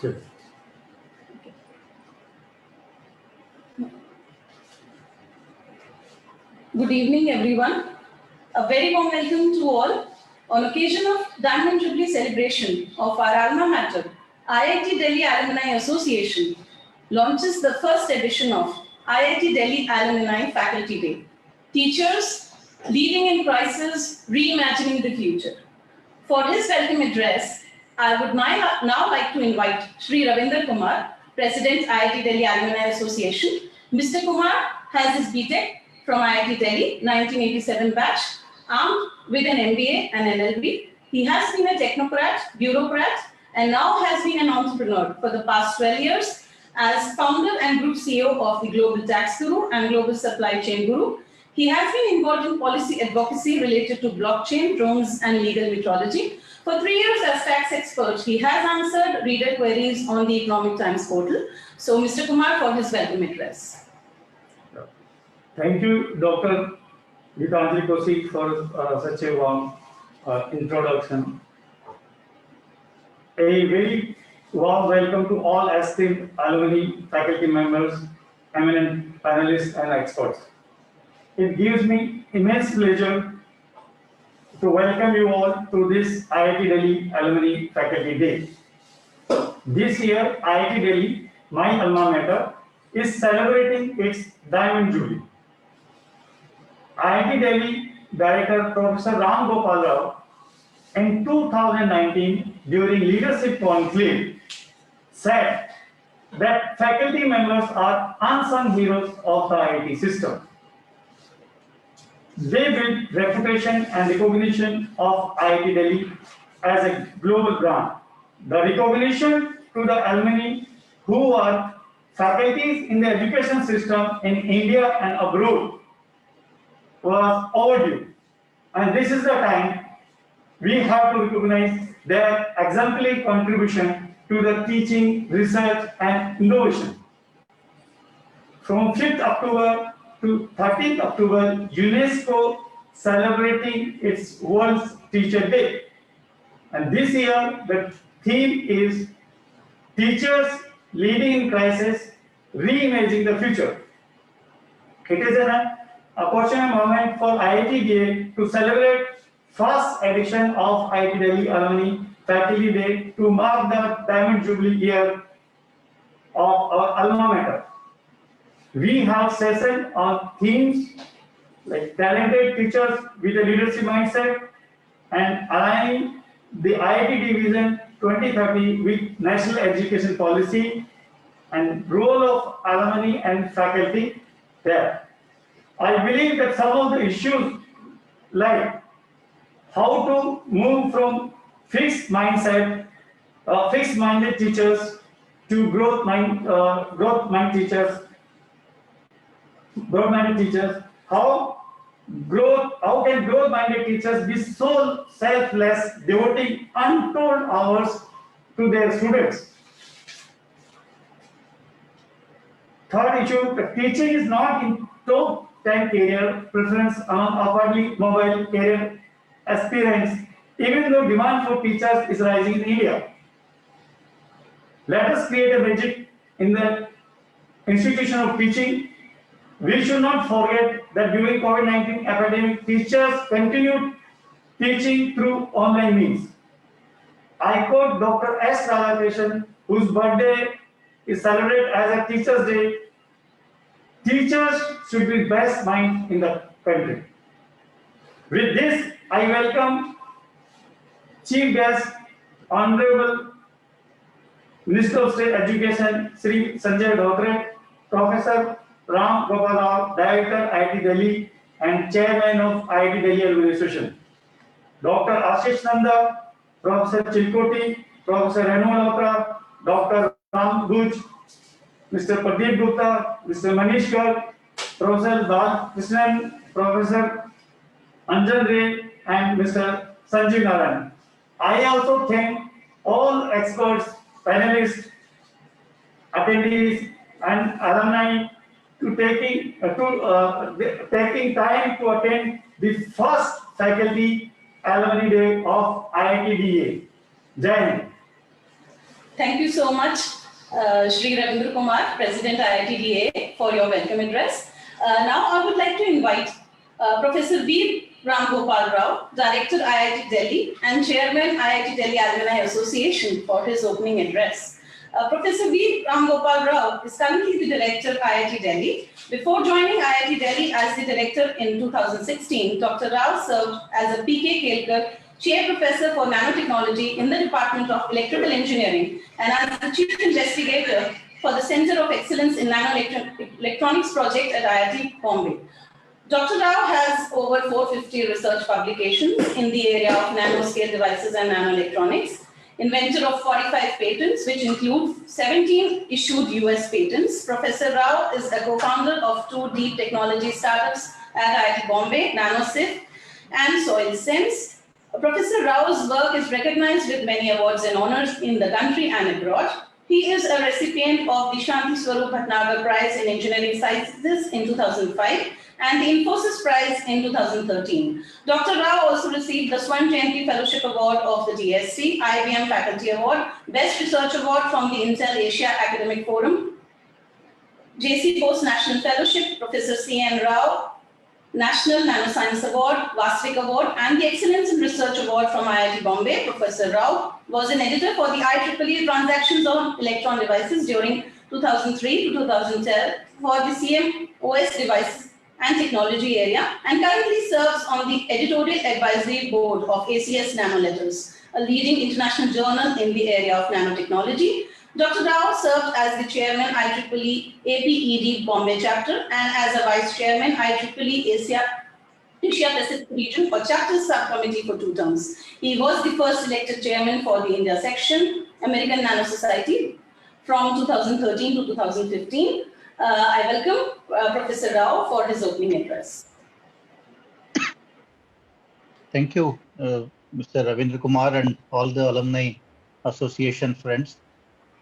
Good. Good evening, everyone. A very warm welcome to all. On occasion of Diamond Jubilee celebration of our alma mater, IIT Delhi Alumni Association launches the first edition of IIT Delhi Alumni Faculty Day. Teachers leading in crisis, reimagining the future. For his welcome address, I would now like to invite Shri Ravindra Kumar, President IIT Delhi Alumni Association. Mr. Kumar has his BTech from IIT Delhi, 1987 batch, armed with an MBA and LLB. He has been a technocrat, bureaucrat, and now has been an entrepreneur for the past 12 years as founder and group CEO of the Global Tax Guru and Global Supply Chain Guru. He has been involved in policy advocacy related to blockchain, drones, and legal metrology. For 3 years as tax expert, he has answered reader queries on the Economic Times portal. So, Mr. Kumar, for his welcome address. Thank you, Dr. Gitanjali Kaushik, for such a warm introduction. A very warm welcome to all esteemed alumni, faculty members, eminent panelists, and experts. It gives me immense pleasure to welcome you all to this IIT Delhi Alumni Faculty Day. This year, IIT Delhi, my alma mater, is celebrating its Diamond Jubilee. IIT Delhi Director Prof. Ramgopal Rao in 2019 during Leadership Conclave said that faculty members are unsung heroes of the IIT system. They build reputation and recognition of IIT Delhi as a global brand. The recognition to the alumni who are faculties in the education system in India and abroad was overdue, and this is the time we have to recognize their exemplary contribution to the teaching, research, and innovation. From 5th October to 13th October, UNESCO celebrating its World Teacher Day, and this year the theme is Teachers Leading in Crisis, Reimagining the Future. It is an opportune moment for IITDAA to celebrate first edition of IIT Delhi Alumni Faculty Day to mark the Diamond Jubilee Year of our alma mater. We have sessions on themes like talented teachers with a leadership mindset and aligning the IITD Vision-2030 with national education policy and role of alumni and faculty there. I believe that some of the issues like how to move from fixed-minded teachers to growth-minded teachers. How can growth-minded teachers be so selfless, devoting untold hours to their students? Third issue, the teaching is not in top 10 career preference among upwardly mobile career aspirants, even though demand for teachers is rising in India. Let us create a magic in the institution of teaching. We should not forget that during COVID-19 epidemic, teachers continued teaching through online means. I quote Dr. S. whose birthday is celebrated as a Teachers' Day. Teachers should be best minds in the country. With this, I welcome Chief Guest, Honorable Minister of State Education, Shri Sanjay Dhotre, Professor Ramgopal Rao, Director IIT Delhi and Chairman of IIT Delhi Alumni Association, Dr. Ashish Nanda, Professor Chilkoti, Professor Renu Malodra, Dr. Ram Guj, Mr. Pradeep Gupta, Mr. Manish Garg, Professor Raj Krishnan, Professor Ranjan Ray, and Mr. Sanjeev Narayan. I also thank all experts, panelists, attendees, and alumni to taking time to attend the first Faculty Alumni Day of IITDAA. Jai Hind. Thank you so much, Shri Ravindra Kumar, President IITDAA, for your welcome address. Now I would like to invite Professor V. Ramgopal Rao, Director IIT Delhi and Chairman IIT Delhi Alumni Association, for his opening address. Professor V. Ramgopal Rao is currently the Director IIT Delhi. Before joining IIT Delhi as the Director in 2016, Dr. Rao served as a PK Kelkar Chair Professor for Nanotechnology in the Department of Electrical Engineering and as the Chief Investigator for the Center of Excellence in Nanoelectronics project at IIT Bombay. Dr. Rao has over 450 research publications in the area of nanoscale devices and nanoelectronics, inventor of 45 patents, which include 17 issued US patents. Professor Rao is a co-founder of 2 deep technology startups at IIT Bombay, NanoSif and SoilSense. Professor Rao's work is recognized with many awards and honors in the country and abroad. He is a recipient of the Shanti Swarup Bhatnagar Prize in Engineering Sciences in 2005 and the Infosys Prize in 2013. Dr. Rao also received the Swan Jayanti Fellowship Award of the DSC, IBM Faculty Award, Best Research Award from the Intel Asia Academic Forum, JC Post National Fellowship, Professor C.N. Rao, National Nanoscience Award, Vasvik Award, and the Excellence in Research Award from IIT Bombay. Professor Rao was an editor for the IEEE Transactions on Electron Devices during 2003 to 2010 for the CMOS Devices and Technology area, and currently serves on the Editorial Advisory Board of ACS Nanoletters, a leading international journal in the area of nanotechnology. Dr. Rao served as the chairman IEEE APED Bombay chapter and as a vice chairman IEEE Asia Pacific region for chapter subcommittee for 2 terms. He was the first elected chairman for the India section, American Nano Society, from 2013 to 2015. I welcome Professor Rao for his opening address. Thank you, Mr. Ravindra Kumar and all the alumni association friends.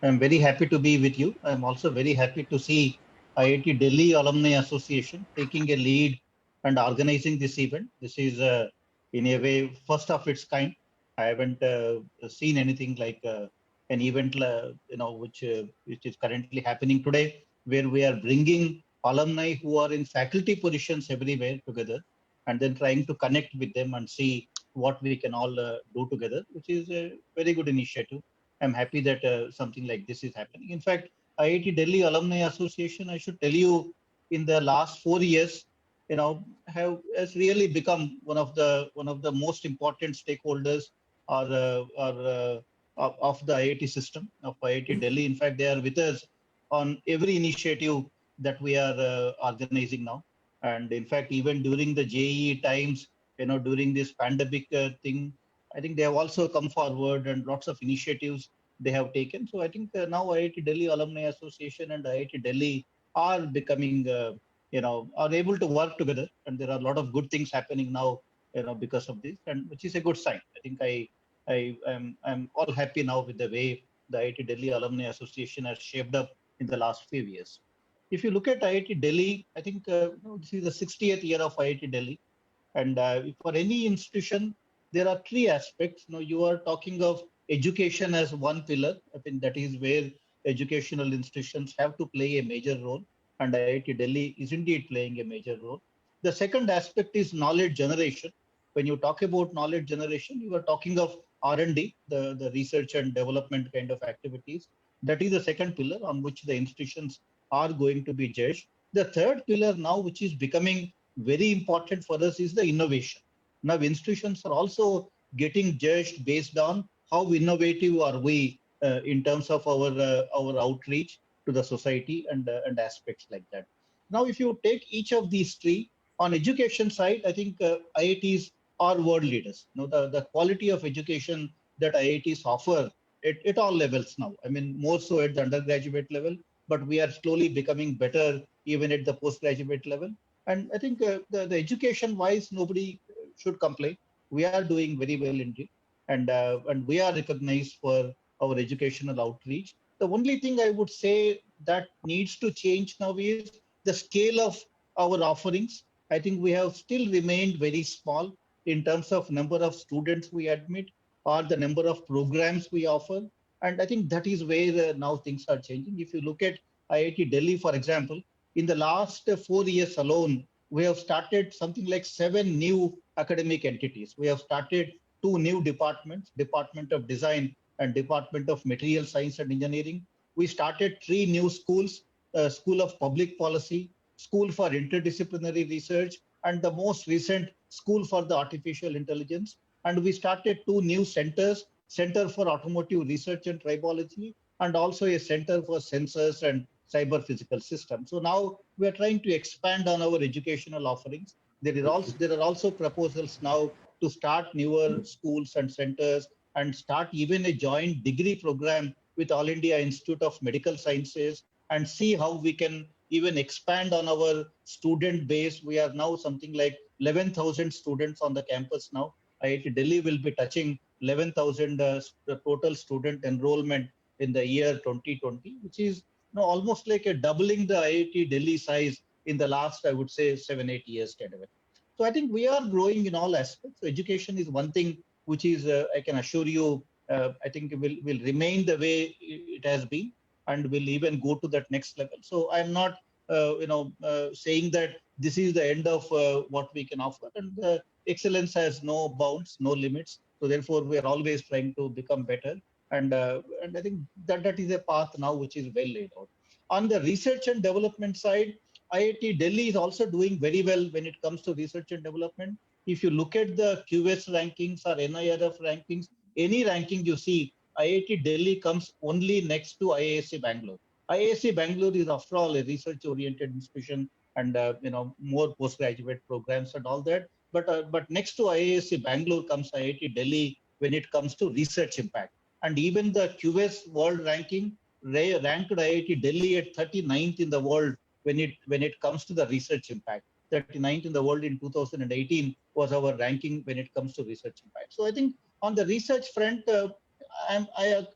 I'm very happy to be with you. I'm also very happy to see IIT Delhi Alumni Association taking a lead and organizing this event. This is in a way first of its kind. I haven't seen anything like an event which is currently happening today, where we are bringing alumni who are in faculty positions everywhere together and then trying to connect with them and see what we can all do together, which is a very good initiative. I'm happy that something like this is happening. In fact, IIT Delhi Alumni Association, I should tell you, in the last 4 years, has really become one of the most important stakeholders of the IIT system of IIT Delhi. In fact, they are with us on every initiative that we are organizing now. And in fact, even during the JEE times, during this pandemic thing, I think they have also come forward and lots of initiatives they have taken. So I think now IIT Delhi Alumni Association and IIT Delhi are becoming, are able to work together. And there are a lot of good things happening now, because of this, and which is a good sign. I think I'm all happy now with the way the IIT Delhi Alumni Association has shaped up in the last few years. If you look at IIT Delhi, I think this is the 60th year of IIT Delhi. And for any institution, there are 3 aspects. You are talking of education as one pillar. I think that is where educational institutions have to play a major role. And IIT Delhi is indeed playing a major role. The second aspect is knowledge generation. When you talk about knowledge generation, you are talking of R&D, the research and development kind of activities. That is the second pillar on which the institutions are going to be judged. The third pillar now, which is becoming very important for us, is the innovation. Now, institutions are also getting judged based on how innovative are we in terms of our outreach to the society and aspects like that. Now, if you take each of these 3, on education side, I think IITs are world leaders. The quality of education that IITs offer at all levels now. I mean, more so at the undergraduate level, but we are slowly becoming better even at the postgraduate level. And I think the education wise, nobody should complain. We are doing very well indeed. And we are recognized for our educational outreach. The only thing I would say that needs to change now is the scale of our offerings. I think we have still remained very small in terms of number of students we admit or the number of programs we offer. And I think that is where now things are changing. If you look at IIT Delhi, for example, in the last 4 years alone, we have started something like 7 new academic entities. We have started 2 new departments, Department of Design and Department of Material Science and Engineering. We started 3 new schools, School of Public Policy, School for Interdisciplinary Research, and the most recent School for the Artificial Intelligence. And we started 2 new centers, Center for Automotive Research and Tribology, and also a Center for Sensors and Cyber Physical Systems. So now we are trying to expand on our educational offerings. There are also proposals now to start newer schools and centers and start even a joint degree program with All India Institute of Medical Sciences and see how we can even expand on our student base. We are now something like 11,000 students on the campus now. IIT Delhi will be touching 11,000 total student enrollment in the year 2020, which is almost like a doubling the IIT Delhi size in the last, I would say, 7-8 years kind of. So I think we are growing in all aspects. So education is one thing which is, I can assure you, I think will remain the way it has been and will even go to that next level. So I'm not, saying that this is the end of what we can offer. And excellence has no bounds, no limits. So therefore, we are always trying to become better. And I think that is a path now which is well laid out. On the research and development side, IIT Delhi is also doing very well when it comes to research and development. If you look at the QS rankings or NIRF rankings, any ranking you see, IIT Delhi comes only next to IISc Bangalore. IISc Bangalore is, after all, a research-oriented institution and more postgraduate programs and all that. But next to IISc Bangalore comes IIT Delhi when it comes to research impact. And even the QS World Ranking ranked IIT Delhi at 39th in the world when it comes to the research impact. 39th in the world in 2018 was our ranking when it comes to research impact. So I think on the research front, I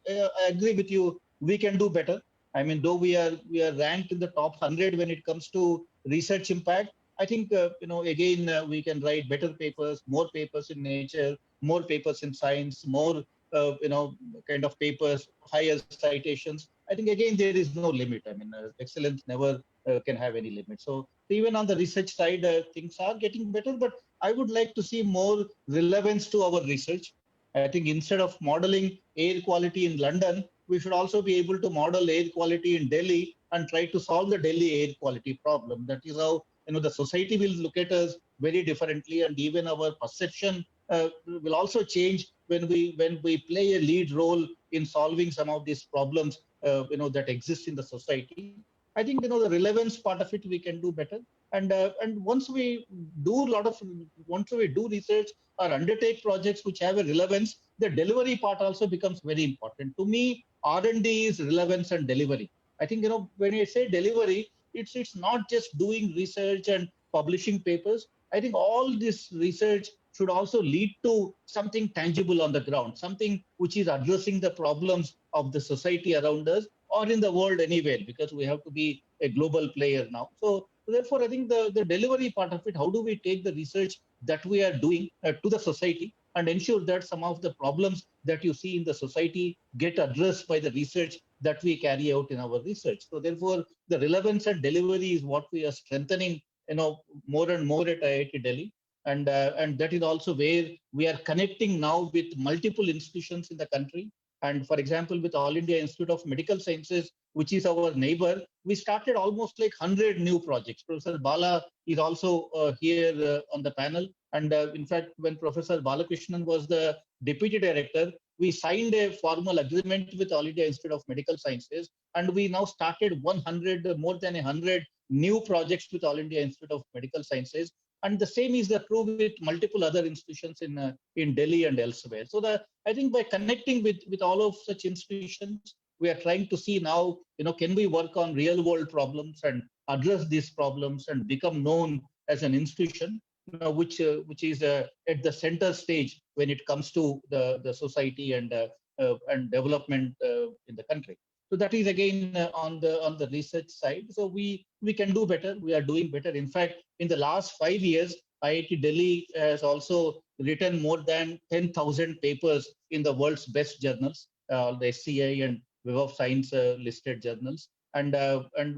agree with you. We can do better. I mean, though we are ranked in the top 100 when it comes to research impact, I think again we can write better papers, more papers in nature, more papers in science, more kind of papers, higher citations. I think again there is no limit. I mean, excellence never can have any limit. So even on the research side, things are getting better. But I would like to see more relevance to our research. I think instead of modeling air quality in London, we should also be able to model air quality in Delhi and try to solve the Delhi air quality problem. That is how the society will look at us very differently, and even our perception will also change when we play a lead role in solving some of these problems that exist in the society. I think the relevance part of it we can do better, and once we do research or undertake projects which have a relevance, the delivery part also becomes very important. To me, R&D is relevance and delivery. I think when I say delivery, it's not just doing research and publishing papers. I think all this research should also lead to something tangible on the ground, something which is addressing the problems of the society around us or in the world anywhere, because we have to be a global player now. So therefore, I think the delivery part of it, how do we take the research that we are doing to the society and ensure that some of the problems that you see in the society get addressed by the research that we carry out in our research. So therefore, the relevance and delivery is what we are strengthening, more and more at IIT Delhi. And that is also where we are connecting now with multiple institutions in the country. And for example, with All India Institute of Medical Sciences, which is our neighbor, we started almost like 100 new projects. Professor Bala is also here on the panel. And in fact, when Professor Balakrishnan was the deputy director, we signed a formal agreement with All India Institute of Medical Sciences. And we now started more than 100 new projects with All India Institute of Medical Sciences. And the same is true with multiple other institutions in Delhi and elsewhere. So I think by connecting with all of such institutions, we are trying to see now, can we work on real world problems and address these problems and become known as an institution, which is at the center stage when it comes to the society and development in the country. So that is again on the research side. So we can do better. We are doing better. In fact, in the last 5 years, IIT Delhi has also written more than 10,000 papers in the world's best journals. the SCI and Web of Science listed journals. And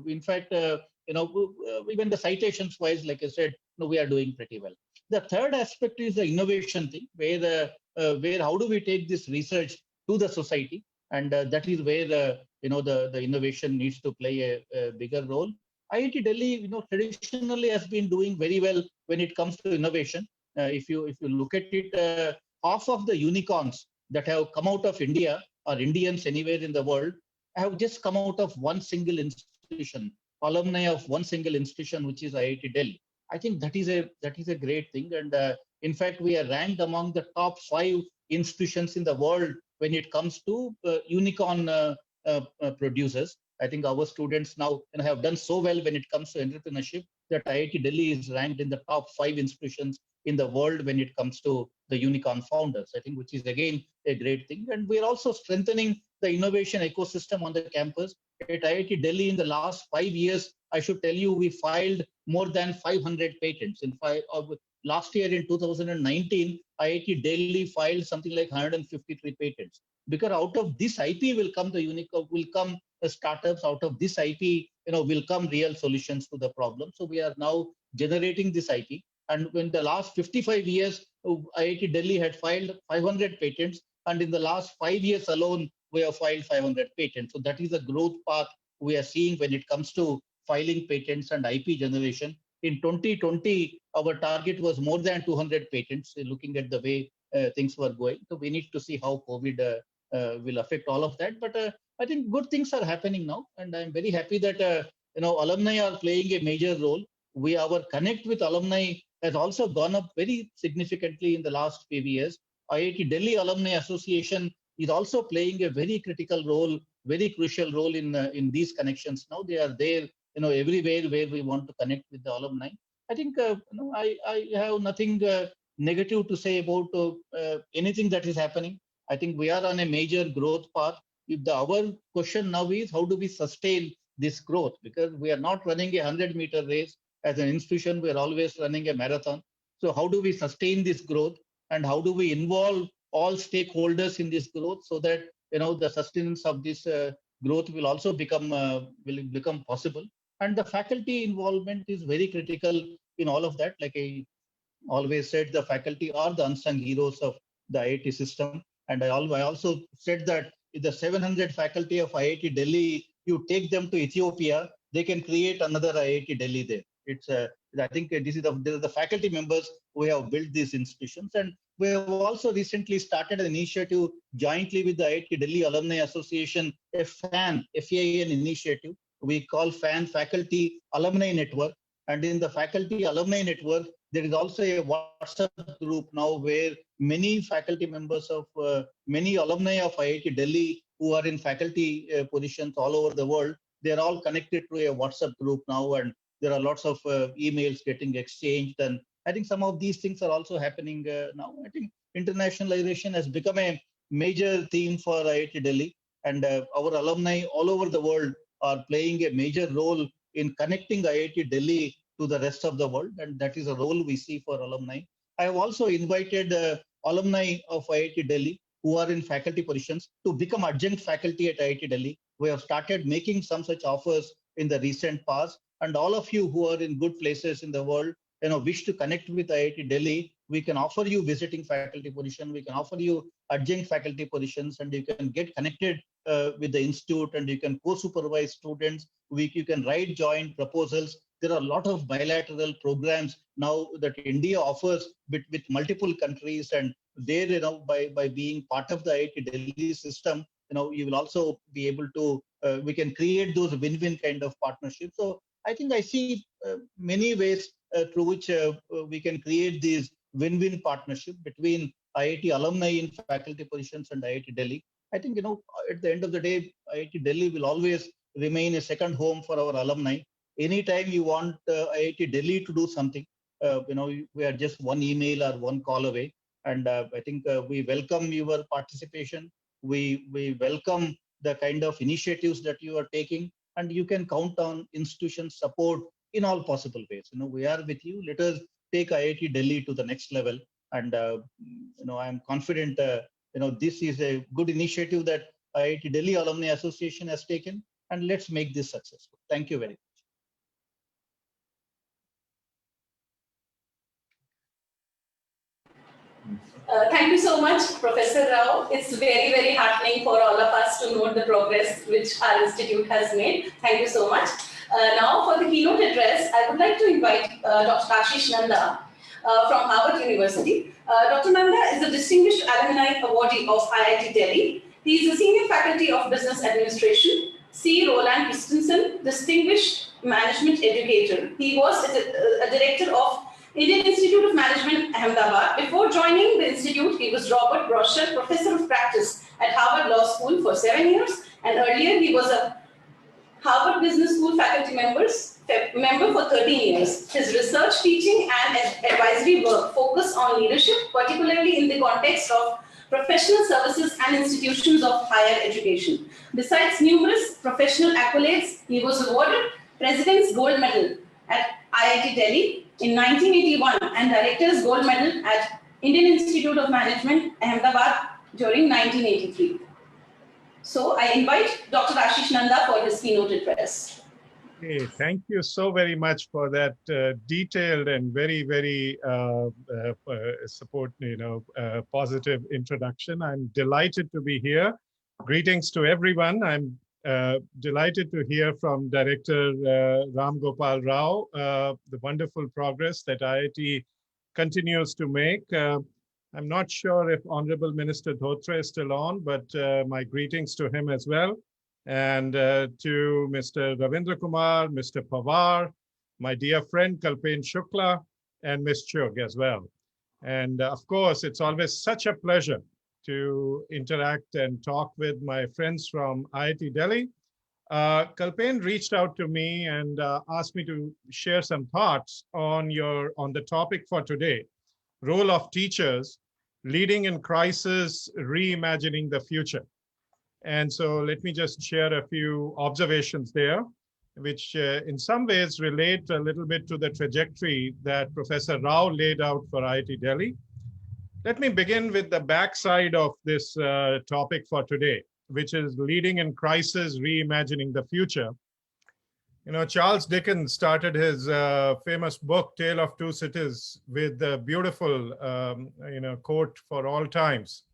in fact, even the citations wise, like I said, we are doing pretty well. The third aspect is the innovation thing, where how do we take this research to the society, and that is where the innovation needs to play a bigger role. IIT Delhi, traditionally has been doing very well when it comes to innovation. If you look at it, half of the unicorns that have come out of India or Indians anywhere in the world have just come out of one single institution, alumni of one single institution, which is IIT Delhi. I think that is a great thing, and in fact, we are ranked among the top 5 institutions in the world when it comes to unicorn producers. I think our students now have done so well when it comes to entrepreneurship that IIT Delhi is ranked in the top 5 institutions in the world when it comes to the unicorn founders. I think, which is again a great thing. And we are also strengthening the innovation ecosystem on the campus. At IIT Delhi in the last 5 years, I should tell you, we filed more than 500 patents. Last year in 2019, IIT Delhi filed something like 153 patents. Because out of this IP will come the unicorn, will come the startups. Out of this IP, will come real solutions to the problem. So we are now generating this IP. And in the last 55 years, IIT Delhi had filed 500 patents. And in the last 5 years alone, we have filed 500 patents. So that is a growth path we are seeing when it comes to filing patents and IP generation. In 2020, our target was more than 200 patents, looking at the way things were going. So we need to see how COVID will affect all of that. But I think good things are happening now. And I'm very happy that, alumni are playing a major role. Our connect with alumni has also gone up very significantly in the last few years. IIT Delhi Alumni Association is also playing a very critical role, very crucial role in these connections. Now they are there, everywhere where we want to connect with the alumni. I think I have nothing negative to say about anything that is happening. I think we are on a major growth path. Our question now is, how do we sustain this growth? Because we are not running a 100-meter race. As an institution, we are always running a marathon. So how do we sustain this growth, and how do we involve all stakeholders in this growth so that the sustenance of this growth will also become possible? And the faculty involvement is very critical in all of that. Like I always said, the faculty are the unsung heroes of the IIT system. And I also said that if the 700 faculty of IIT Delhi, you take them to Ethiopia, they can create another IIT Delhi there. I think this is the faculty members who have built these institutions. And we have also recently started an initiative jointly with the IIT Delhi Alumni Association, a FAN initiative. We call FAN Faculty Alumni Network. And in the Faculty Alumni Network, there is also a WhatsApp group now where many faculty members of many alumni of IIT Delhi who are in faculty positions all over the world, they're all connected to a WhatsApp group now, and there are lots of emails getting exchanged. And I think some of these things are also happening now. I think internationalization has become a major theme for IIT Delhi, and our alumni all over the world are playing a major role in connecting IIT Delhi to the rest of the world, and that is a role we see for alumni. I have also invited alumni of IIT Delhi who are in faculty positions to become adjunct faculty at IIT Delhi. We have started making some such offers in the recent past, and all of you who are in good places in the world, wish to connect with IIT Delhi, we can offer you visiting faculty position, we can offer you adjunct faculty positions, and you can get connected with the institute, and you can co-supervise students. You can write joint proposals. There are a lot of bilateral programs now that India offers with multiple countries, and there, by being part of the IIT Delhi system, you will also be able to, we can create those win-win kind of partnerships. So I think I see many ways through which we can create these win-win partnership between IIT alumni in faculty positions and IIT Delhi. I think, at the end of the day, IIT Delhi will always remain a second home for our alumni. Anytime you want IIT Delhi to do something, we are just one email or one call away. And I think we welcome your participation. We welcome the kind of initiatives that you are taking, and you can count on institution support in all possible ways. We are with you. Let us take IIT Delhi to the next level. And, I am confident, this is a good initiative that IIT Delhi Alumni Association has taken, and let's make this successful. Thank you very much. Thank you so much, Professor Rao. It's very, very heartening for all of us to note the progress which our institute has made. Thank you so much. Now, for the keynote address, I would like to invite Dr. Ashish Nanda from Harvard University. Dr. Nanda is a distinguished alumni awardee of IIT Delhi. He is a senior faculty of business administration. C. Roland Christensen, distinguished management educator. He was a director of Indian Institute of Management, Ahmedabad. Before joining the institute, he was Robert Brosher Professor of Practice at Harvard Law School for 7 years, and earlier he was a Harvard Business School faculty member for 13 years. His research, teaching, and advisory work focus on leadership, particularly in the context of professional services and institutions of higher education. Besides numerous professional accolades, he was awarded President's Gold Medal at IIT Delhi in 1981 and Director's Gold Medal at Indian Institute of Management, Ahmedabad during 1983. So I invite Dr. Ashish Nanda for his keynote address. Okay, thank you so very much for that detailed and very, very positive introduction. I'm delighted to be here. Greetings to everyone. I'm delighted to hear from Director Ramgopal Rao, the wonderful progress that IIT continues to make. I'm not sure if Honorable Minister Dhotre is still on, but my greetings to him as well. And to Mr. Ravindra Kumar, Mr. Pawar, my dear friend Kalpen Shukla, and Ms. Chug as well. And of course, it's always such a pleasure to interact and talk with my friends from IIT Delhi. Kalpen reached out to me and asked me to share some thoughts on the topic for today, role of teachers, leading in crisis, reimagining the future. And so let me just share a few observations there, which in some ways relate a little bit to the trajectory that Professor Rao laid out for IIT Delhi. Let me begin with the backside of this topic for today, which is leading in crisis, reimagining the future. You know, Charles Dickens started his famous book, Tale of Two Cities, with the beautiful, quote for all times.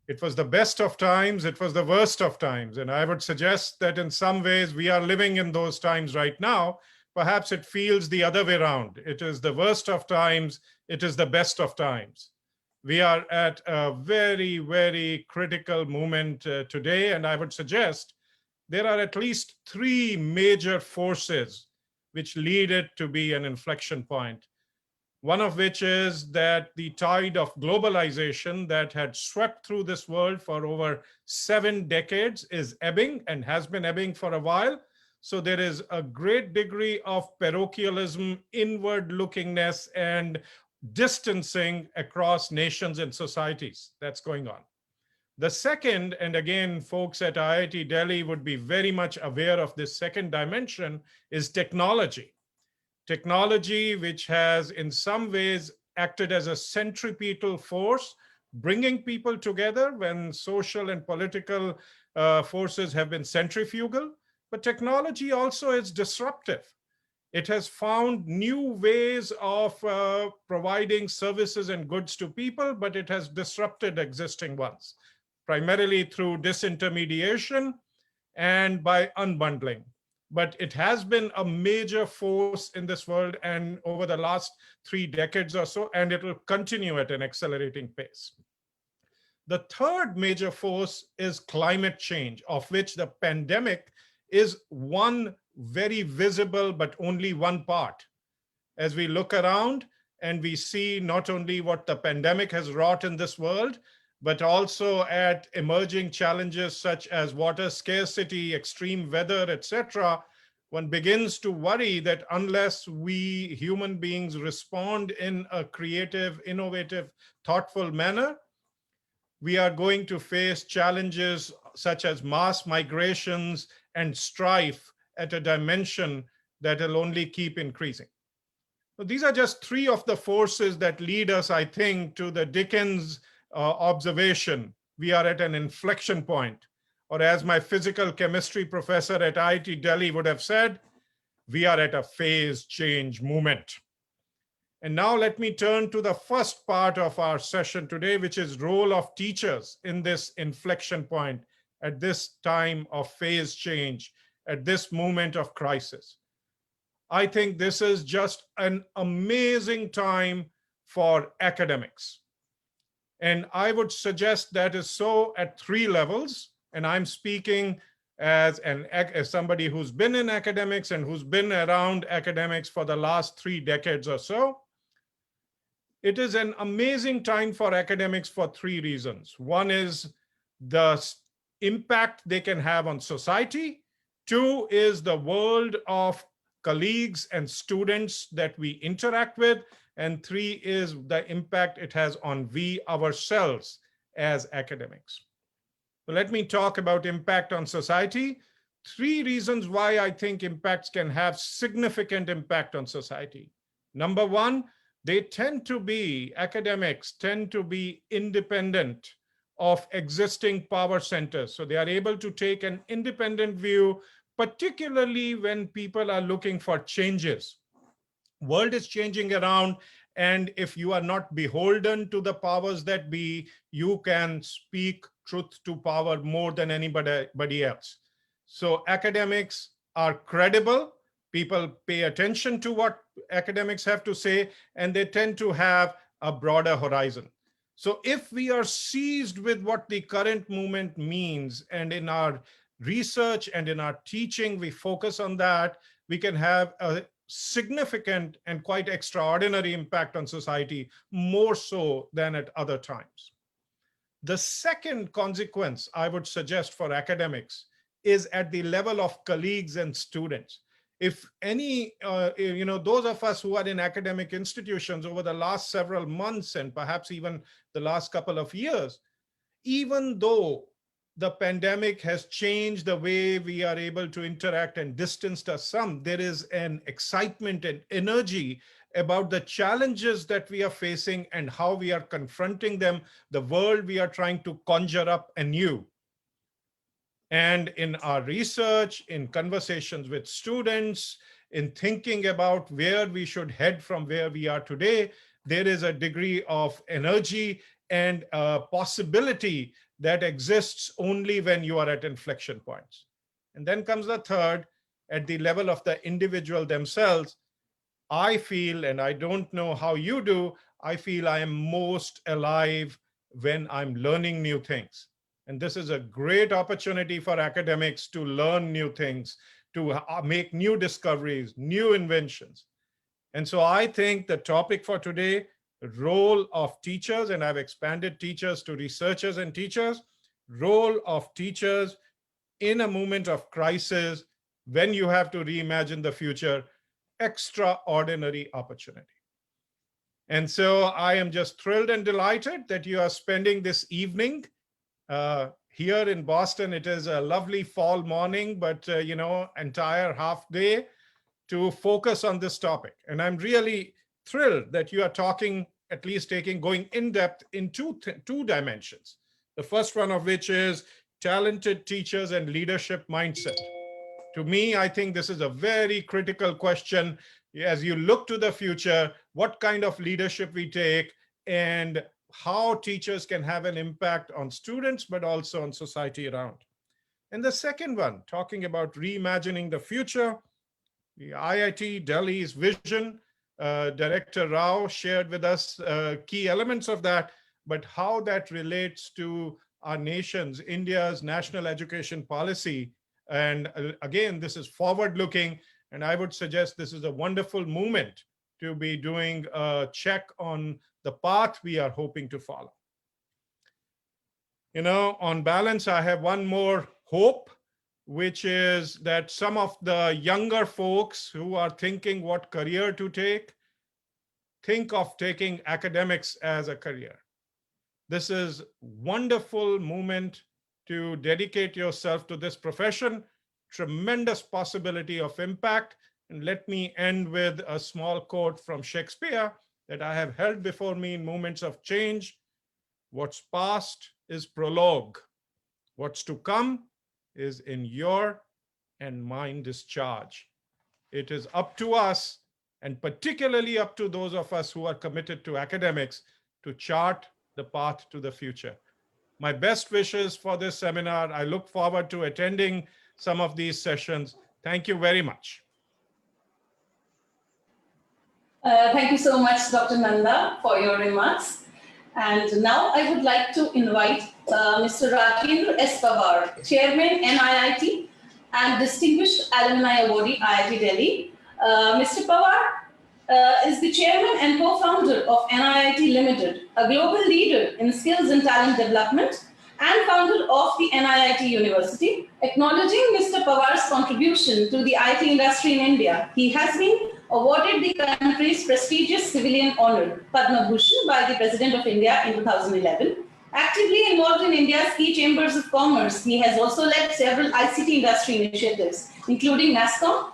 It was the best of times, it was the worst of times. And I would suggest that in some ways we are living in those times right now. Perhaps it feels the other way around. It is the worst of times, it is the best of times. We are at a very, very critical moment today. And I would suggest there are at least three major forces which lead it to be an inflection point. One of which is that the tide of globalization that had swept through this world for over 7 decades is ebbing and has been ebbing for a while. So there is a great degree of parochialism, inward lookingness, and distancing across nations and societies that's going on. The second, and again, folks at IIT Delhi would be very much aware of this second dimension, is technology. Technology, which has in some ways acted as a centripetal force, bringing people together when social and political forces have been centrifugal. But technology also is disruptive. It has found new ways of providing services and goods to people, but it has disrupted existing ones, primarily through disintermediation and by unbundling. But it has been a major force in this world and over the last 3 decades or so, and it will continue at an accelerating pace. The third major force is climate change, of which the pandemic is one very visible, but only one part. As we look around and we see not only what the pandemic has wrought in this world, but also at emerging challenges such as water scarcity, extreme weather, etc., one begins to worry that unless we human beings respond in a creative, innovative, thoughtful manner, we are going to face challenges such as mass migrations and strife at a dimension that will only keep increasing. So these are just 3 of the forces that lead us, I think, to the Dickens observation. We are at an inflection point or as my physical chemistry professor at IIT Delhi would have said, we are at a phase change moment. And now let me turn to the first part of our session today, which is role of teachers in this inflection point at this time of phase change, at this moment of crisis. I think this is just an amazing time for academics. And I would suggest that is so at three levels. And I'm speaking as somebody who's been in academics and who's been around academics for the last 3 decades or so. It is an amazing time for academics for 3 reasons. One is the impact they can have on society. 2 is the world of colleagues and students that we interact with. And 3 is the impact it has on we ourselves as academics. So let me talk about impact on society. 3 reasons why I think impacts can have significant impact on society. Number 1, academics tend to be independent of existing power centers. So they are able to take an independent view, particularly when people are looking for changes. World is changing around, and if you are not beholden to the powers that be, you can speak truth to power more than anybody else. So academics are credible. People pay attention to what academics have to say, and they tend to have a broader horizon. So if we are seized with what the current movement means, and in our research and in our teaching, we focus on that, we can have a significant and quite extraordinary impact on society, more so than at other times. The second consequence I would suggest for academics is at the level of colleagues and students. If any, those of us who are in academic institutions over the last several months and perhaps even the last couple of years, even though the pandemic has changed the way we are able to interact and distanced us some, there is an excitement and energy about the challenges that we are facing and how we are confronting them, the world we are trying to conjure up anew. And in our research, in conversations with students, in thinking about where we should head from where we are today, there is a degree of energy and possibility that exists only when you are at inflection points. And then comes the third, at the level of the individual themselves. I feel, and I don't know how you do, I feel I am most alive when I'm learning new things. And this is a great opportunity for academics to learn new things, to make new discoveries, new inventions. And so I think the topic for today, role of teachers, and I've expanded teachers to researchers and teachers, role of teachers in a moment of crisis, when you have to reimagine the future, extraordinary opportunity. And so I am just thrilled and delighted that you are spending this evening here in Boston. It is a lovely fall morning, but entire half day to focus on this topic. And I'm really thrilled that you are talking, at least going in depth in two dimensions. The first one of which is talented teachers and leadership mindset. To me, I think this is a very critical question as you look to the future, what kind of leadership we take and how teachers can have an impact on students, but also on society around. And the second one, talking about reimagining the future, the IIT Delhi's vision, Director Rao shared with us key elements of that, but how that relates to our nation's, India's national education policy. And again, this is forward-looking, and I would suggest this is a wonderful moment to be doing a check on the path we are hoping to follow. On balance, I have one more hope, which is that some of the younger folks who are thinking what career to take, think of taking academics as a career. This is wonderful moment to dedicate yourself to this profession, tremendous possibility of impact. And let me end with a small quote from Shakespeare that I have held before me in moments of change. What's past is prologue. What's to come is in your and mine discharge. It is up to us, and particularly up to those of us who are committed to academics, to chart the path to the future. My best wishes for this seminar. I look forward to attending some of these sessions. Thank you very much. Thank you so much, Dr. Nanda, for your remarks. And now I would like to invite Mr. Ravindra S. Pawar, Chairman, NIIT, and Distinguished Alumni Awardee, IIT Delhi. Mr. Pawar is the Chairman and co-founder of NIIT Limited, a global leader in skills and talent development, and founder of the NIIT University. Acknowledging Mr. Pawar's contribution to the IT industry in India, he has been awarded the country's prestigious civilian honor, Padma Bhushan, by the President of India in 2011. Actively involved in India's key chambers of commerce, he has also led several ICT industry initiatives, including NASCOM,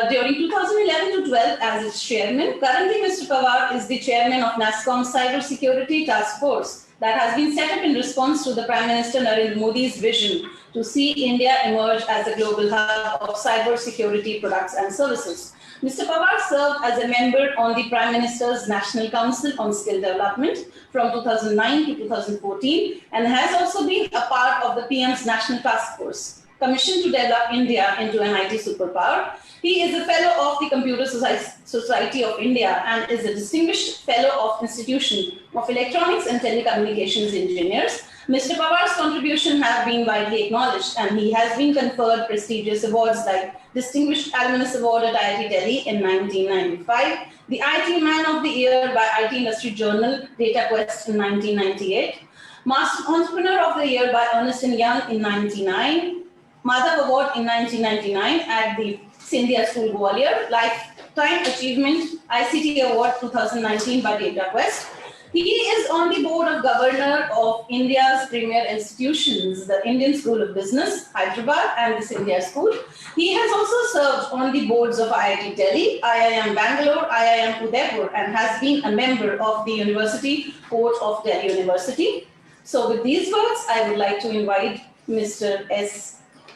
during 2011 to 12 as its chairman. Currently, Mr. Pawar is the chairman of NASCOM's Cyber Security Task Force that has been set up in response to the Prime Minister Narendra Modi's vision to see India emerge as a global hub of cyber security products and services. Mr. Pawar served as a member on the Prime Minister's National Council on Skill Development from 2009 to 2014 and has also been a part of the PM's National Task Force, commissioned to develop India into an IT superpower. He is a fellow of the Computer Society of India and is a distinguished fellow of Institution of Electronics and Telecommunications Engineers. Mr. Pawar's contribution have been widely acknowledged, and he has been conferred prestigious awards like Distinguished Alumnus Award at IIT Delhi in 1995, the IT Man of the Year by IT Industry Journal Data Quest in 1998, Master Entrepreneur of the Year by Ernst & Young in 1999, Madhav Award in 1999 at the Scindia School Gwalior, Lifetime Achievement ICT Award 2019 by Data Quest. He is on the board of governor of India's premier institutions, the Indian School of Business, Hyderabad, and the Scindia School. He has also served on the boards of IIT Delhi, IIM Bangalore, IIM Udaipur, and has been a member of the University Board of Delhi University. So with these words, I would like to invite Mr.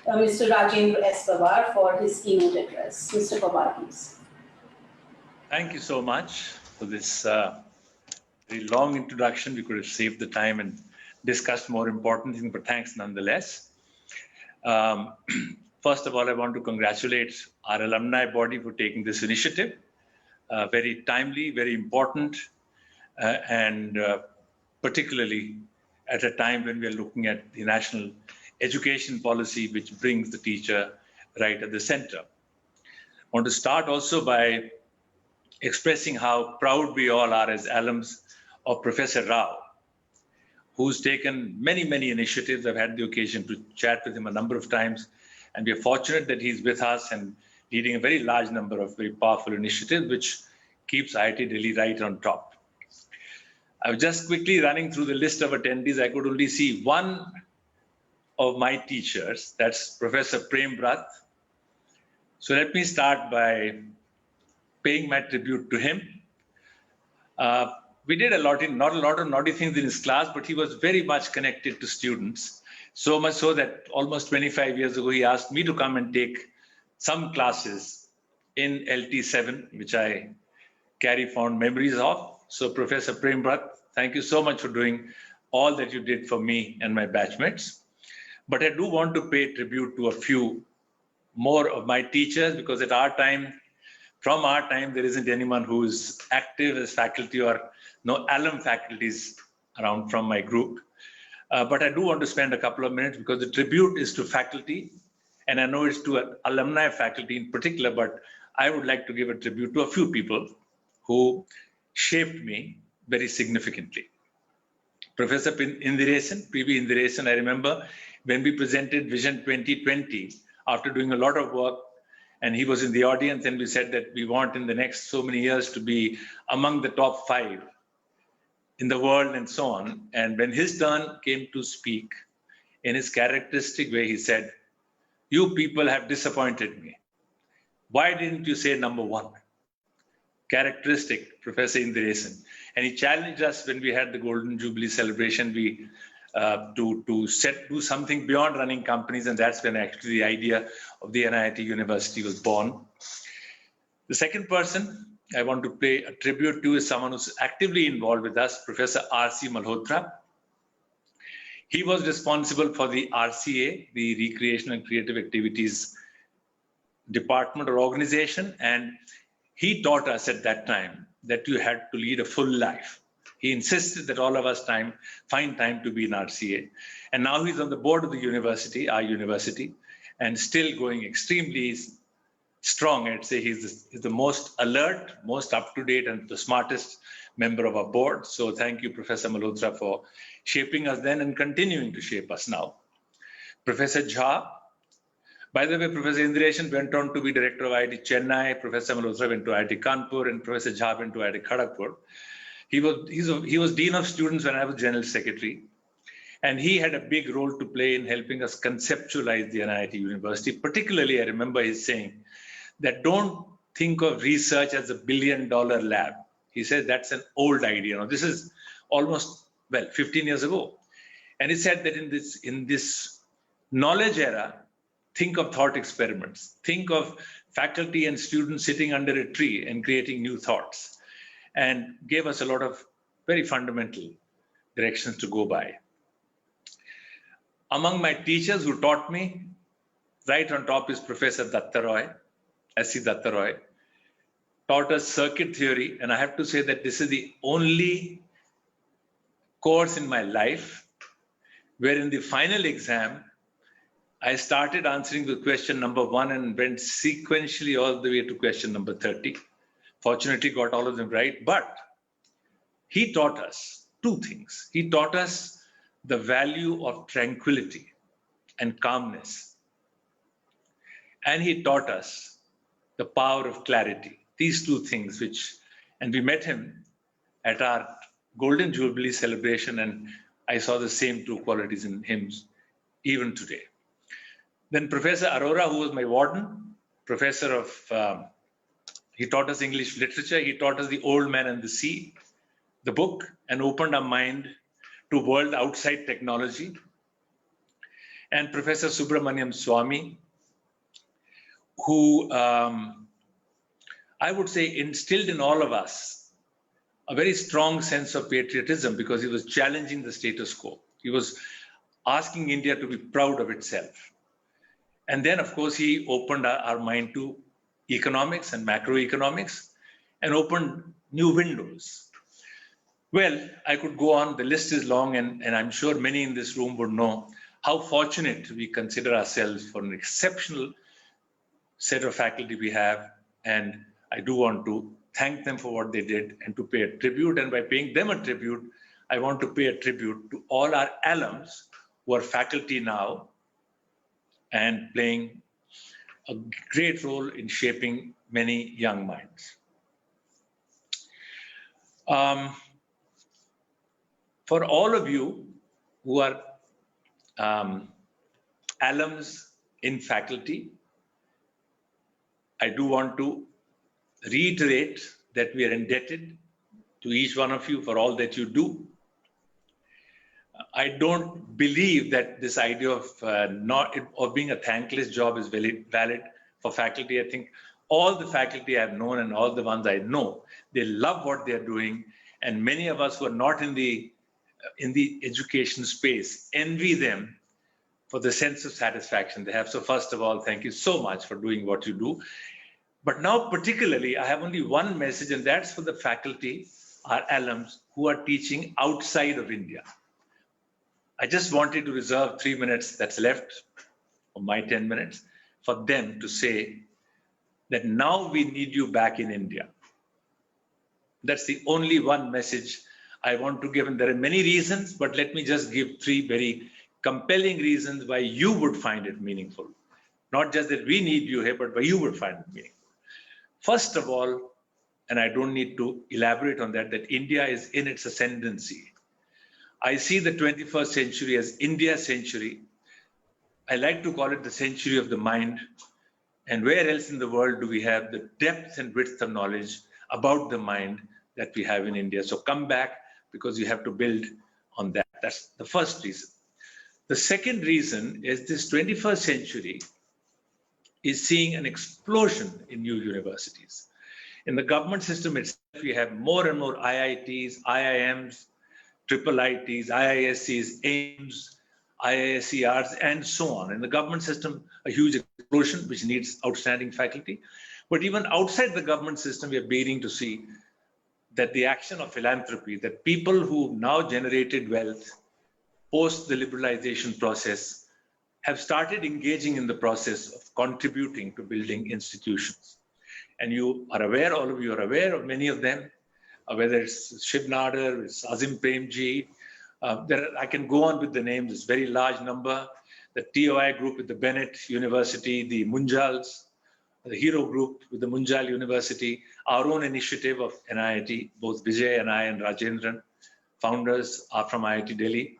Rajendra S. Pawar for his keynote address. Mr. Pawar, please. Thank you so much for this very long introduction. We could have saved the time and discussed more important things, but thanks nonetheless. First of all, I want to congratulate our alumni body for taking this initiative. Very timely, very important, and particularly at a time when we are looking at the national education policy, which brings the teacher right at the center. I want to start also by expressing how proud we all are as alums of Professor Rao, who's taken many, many initiatives. I've had the occasion to chat with him a number of times, and we are fortunate that he's with us and leading a very large number of very powerful initiatives, which keeps IIT Delhi right on top. I was just quickly running through the list of attendees. I could only see one of my teachers, that's Professor Prem Brat. So let me start by paying my tribute to him. We did not a lot of naughty things in his class, but he was very much connected to students. So much so that almost 25 years ago, he asked me to come and take some classes in LT7, which I carry fond memories of. So Professor Prem Brat, thank you so much for doing all that you did for me and my batchmates. But I do want to pay tribute to a few more of my teachers, because at our time, from our time, there isn't anyone who is active as faculty or no alum faculties around from my group. But I do want to spend a couple of minutes because the tribute is to faculty, and I know it's to alumni faculty in particular, but I would like to give a tribute to a few people who shaped me very significantly. Professor Indiresan, P.V. Indiresan, I remember when we presented Vision 2020, after doing a lot of work, and he was in the audience, and we said that we want in the next so many years to be among the top 5 in the world and so on. And when his turn came to speak, in his characteristic way, he said, "You people have disappointed me. Why didn't you say number 1? Characteristic, Professor Indiresan. And he challenged us when we had the Golden Jubilee celebration. We to do something beyond running companies, and that's when actually the idea of the NIT University was born. The second person I want to pay a tribute to is someone who's actively involved with us, Professor R.C. Malodra. He was responsible for the RCA, the Recreation and Creative Activities Department or organization, and he taught us at that time that you had to lead a full life. He insisted that all of us find time to be in RCA. And now he's on the board of the university, our university, and still going extremely strong. I'd say he's the most alert, most up-to-date, and the smartest member of our board. So thank you, Professor Malodra, for shaping us then and continuing to shape us now. Professor Jha, by the way, Professor Indireshan went on to be director of IIT Chennai, Professor Malodra went to IIT Kanpur, and Professor Jha went to IIT Kharagpur. He was Dean of Students when I was General Secretary, and he had a big role to play in helping us conceptualize the NIT University. Particularly, I remember his saying that don't think of research as a billion-dollar lab. He said that's an old idea. Now, this is almost, 15 years ago. And he said that in this knowledge era, think of thought experiments. Think of faculty and students sitting under a tree and creating new thoughts, and gave us a lot of very fundamental directions to go by. Among my teachers who taught me, right on top is Professor Datta Roy, S.C. Datta Roy, taught us circuit theory. And I have to say that this is the only course in my life where in the final exam, I started answering the question number 1 and went sequentially all the way to question number 30. Fortunately, got all of them right. But he taught us 2 things. He taught us the value of tranquility and calmness. And he taught us the power of clarity. These 2 things, and we met him at our Golden Jubilee celebration, and I saw the same 2 qualities in him even today. Then Professor Arora, who was my warden, professor of, he taught us English literature. He taught us The Old Man and the Sea, the book, and opened our mind to world outside technology. And Professor Subramaniam Swamy, who I would say instilled in all of us a very strong sense of patriotism, because he was challenging the status quo. He was asking India to be proud of itself. And then, of course, he opened our mind to economics and macroeconomics and opened new windows. Well, I could go on. The list is long, and I'm sure many in this room would know how fortunate we consider ourselves for an exceptional set of faculty we have. And I do want to thank them for what they did and to pay a tribute. And by paying them a tribute, I want to pay a tribute to all our alums who are faculty now and playing a great role in shaping many young minds. For all of you who are alums in faculty, I do want to reiterate that we are indebted to each one of you for all that you do. I don't believe that this idea of being a thankless job is valid for faculty. I think all the faculty I've known and all the ones I know, they love what they're doing. And many of us who are not in the education space envy them for the sense of satisfaction they have. So first of all, thank you so much for doing what you do. But now particularly, I have only one message, and that's for the faculty, our alums who are teaching outside of India. I just wanted to reserve 3 minutes that's left of my 10 minutes for them to say that now we need you back in India. That's the only one message I want to give. And there are many reasons, but let me just give 3 very compelling reasons why you would find it meaningful. Not just that we need you here, but why you would find it meaningful. First of all, and I don't need to elaborate on that India is in its ascendancy. I see the 21st century as India's century. I like to call it the century of the mind. And where else in the world do we have the depth and width of knowledge about the mind that we have in India? So come back, because you have to build on that. That's the first reason. The second reason is this 21st century is seeing an explosion in new universities. In the government system itself, we have more and more IITs, IIMs, triple ITs, IISCs, AIMS, IISERs, and so on. In the government system, a huge explosion which needs outstanding faculty. But even outside the government system, we are beginning to see that the action of philanthropy, that people who now generated wealth post the liberalization process have started engaging in the process of contributing to building institutions. And you are aware, all of you are aware of many of them, whether it's Shiv Nadar, it's Azim Premji. I can go on with the names, it's a very large number. The TOI group with the Bennett University, the Munjals, the Hero group with the Munjal University, our own initiative of NIIT, both Vijay and I and Rajendran, founders are from IIT Delhi.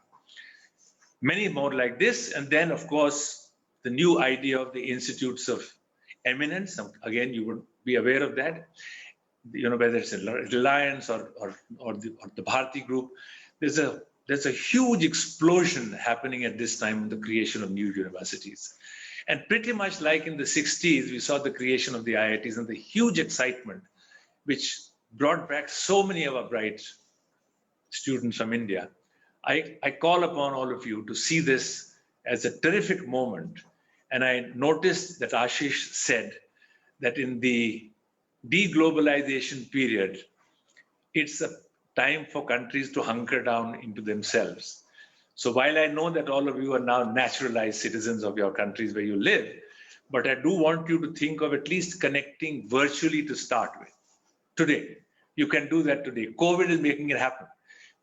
Many more like this. And then, of course, the new idea of the institutes of eminence. Again, you would be aware of that. You know, whether it's a Reliance or the Bharti group, there's a huge explosion happening at this time in the creation of new universities. And pretty much like in the 60s, we saw the creation of the IITs and the huge excitement, which brought back so many of our bright students from India. I call upon all of you to see this as a terrific moment. And I noticed that Ashish said that in the deglobalization period, it's a time for countries to hunker down into themselves. So while I know that all of you are now naturalized citizens of your countries where you live, but I do want you to think of at least connecting virtually to start with. Today, you can do that today. COVID is making it happen.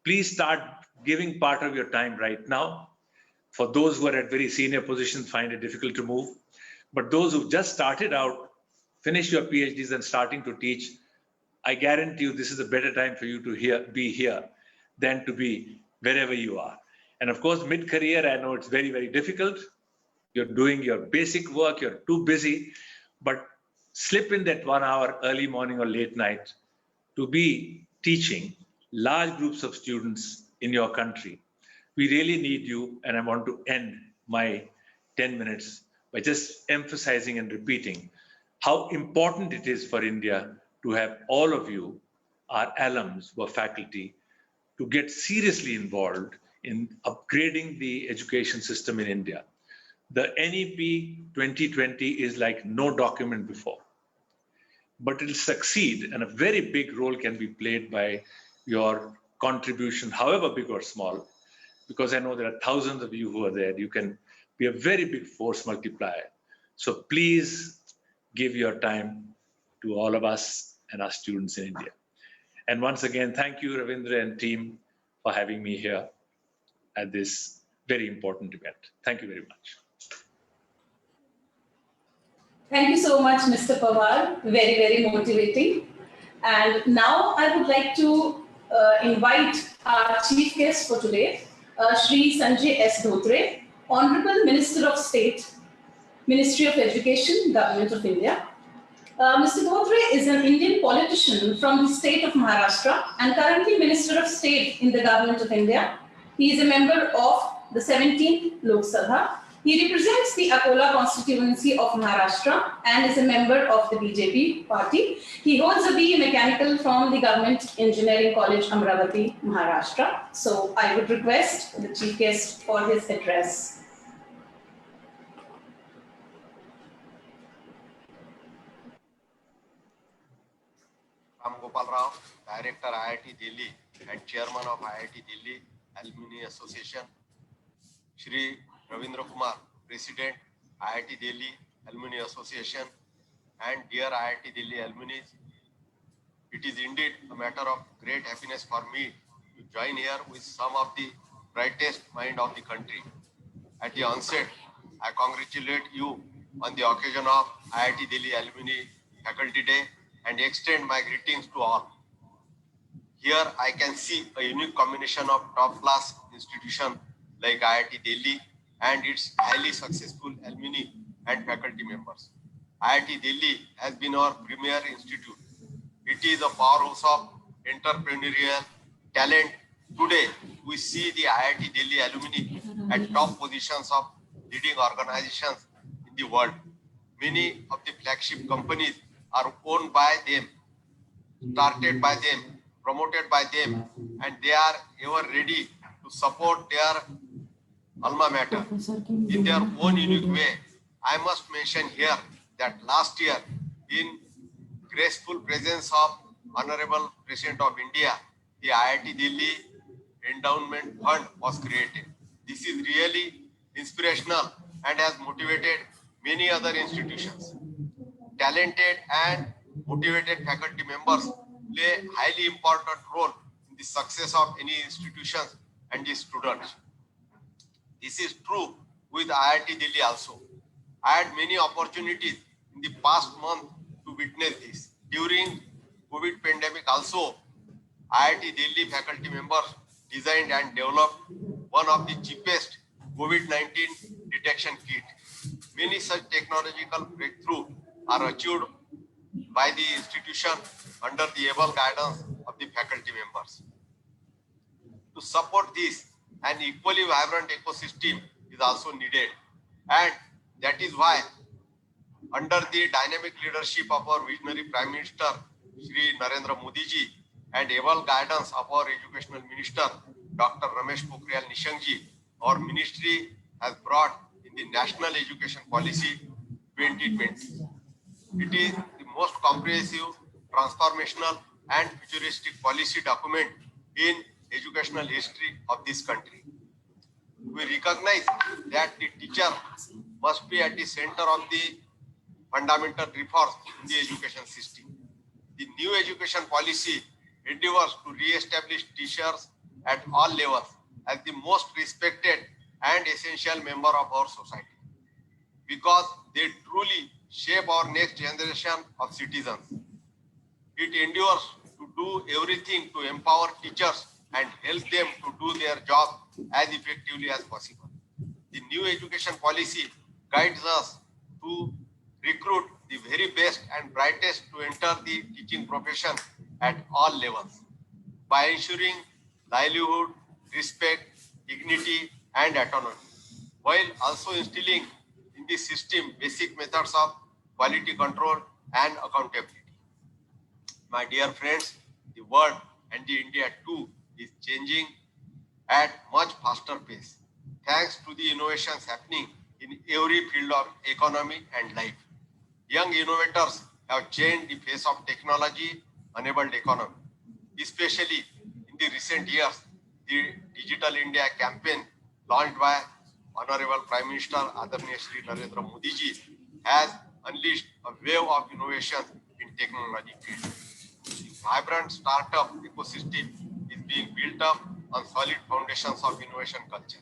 Please start giving part of your time right now. For those who are at very senior positions, find it difficult to move. But those who just started out, finish your PhDs and starting to teach, I guarantee you this is a better time for you to be here than to be wherever you are. And of course, mid-career, I know it's very, very difficult. You're doing your basic work, you're too busy, but slip in that 1 hour early morning or late night to be teaching large groups of students in your country. We really need you, and I want to end my 10 minutes by just emphasizing and repeating how important it is for India to have all of you, our alums who are faculty, to get seriously involved in upgrading the education system in India. The NEP 2020 is like no document before, but it'll succeed, and a very big role can be played by your contribution, however big or small, because I know there are thousands of you who are there. You can be a very big force multiplier. So please give your time to all of us and our students in India. And once again, thank you, Ravindra and team, for having me here at this very important event. Thank you very much. Thank you so much, Mr. Pawar. Very, very motivating. And now I would like to invite our chief guest for today, Shri Sanjay S. Dhotre, Honorable Minister of State, Ministry of Education, Govt of India. Mr. Dhotre is an Indian politician from the state of Maharashtra and currently Minister of State in the Govt of India. He is a member of the 17th Lok Sabha. He represents the Akola constituency of Maharashtra and is a member of the BJP party. He holds a BE Mechanical from the Government Engineering College, Amravati, Maharashtra. So I would request the chief guest for his address. Ramgopal Rao, Director IIT Delhi and Chairman of IIT Delhi Alumni Association. Shri Ravindra Kumar, President IIT Delhi Alumni Association, and dear IIT Delhi alumni, it is indeed a matter of great happiness for me to join here with some of the brightest minds of the country. At the onset, I congratulate you on the occasion of IIT Delhi Alumni Faculty Day and extend my greetings to all. Here I can see a unique combination of top-class institutions like IIT Delhi and its highly successful alumni and faculty members. IIT Delhi has been our premier institute. It is a powerhouse of entrepreneurial talent Today, we see the IIT Delhi alumni at top positions of leading organizations in the world. Many of the flagship companies are owned by them, started by them, promoted by them, and they are ever ready to support their alma mater in their own unique way. I must mention here that last year, in graceful presence of Honorable President of India, the IIT Delhi Endowment Fund was created. This is really inspirational and has motivated many other institutions. Talented and motivated faculty members play a highly important role in the success of any institutions and the students. This is true with IIT Delhi also. I had many opportunities in the past month to witness this. During COVID pandemic also, IIT Delhi faculty members designed and developed one of the cheapest COVID-19 detection kit. Many such technological breakthroughs are achieved by the institution under the able guidance of the faculty members. To support this, an equally vibrant ecosystem is also needed, and that is why under the dynamic leadership of our visionary Prime Minister, Shri Narendra Modi ji, and able guidance of our Educational Minister, Dr. Ramesh Pokhriyal Nishank ji, our ministry has brought in the National Education Policy 2020. It is the most comprehensive, transformational, and futuristic policy document in educational history of this country. We recognize that the teacher must be at the center of the fundamental reforms in the education system. The new education policy endeavors to re-establish teachers at all levels as the most respected and essential member of our society, because they truly shape our next generation of citizens. It endures to do everything to empower teachers and help them to do their job as effectively as possible. The new education policy guides us to recruit the very best and brightest to enter the teaching profession at all levels by ensuring livelihood, respect, dignity, and autonomy, while also instilling in the system basic methods of quality control and accountability. My dear friends, the world and the India too is changing at much faster pace, thanks to the innovations happening in every field of economy and life. Young innovators have changed the face of technology-enabled economy, especially in the recent years. The Digital India campaign launched by Honorable Prime Minister Adharaniya Shri Narendra Modi ji has unleashed a wave of innovation in technology field. The vibrant startup ecosystem is being built up on solid foundations of innovation culture.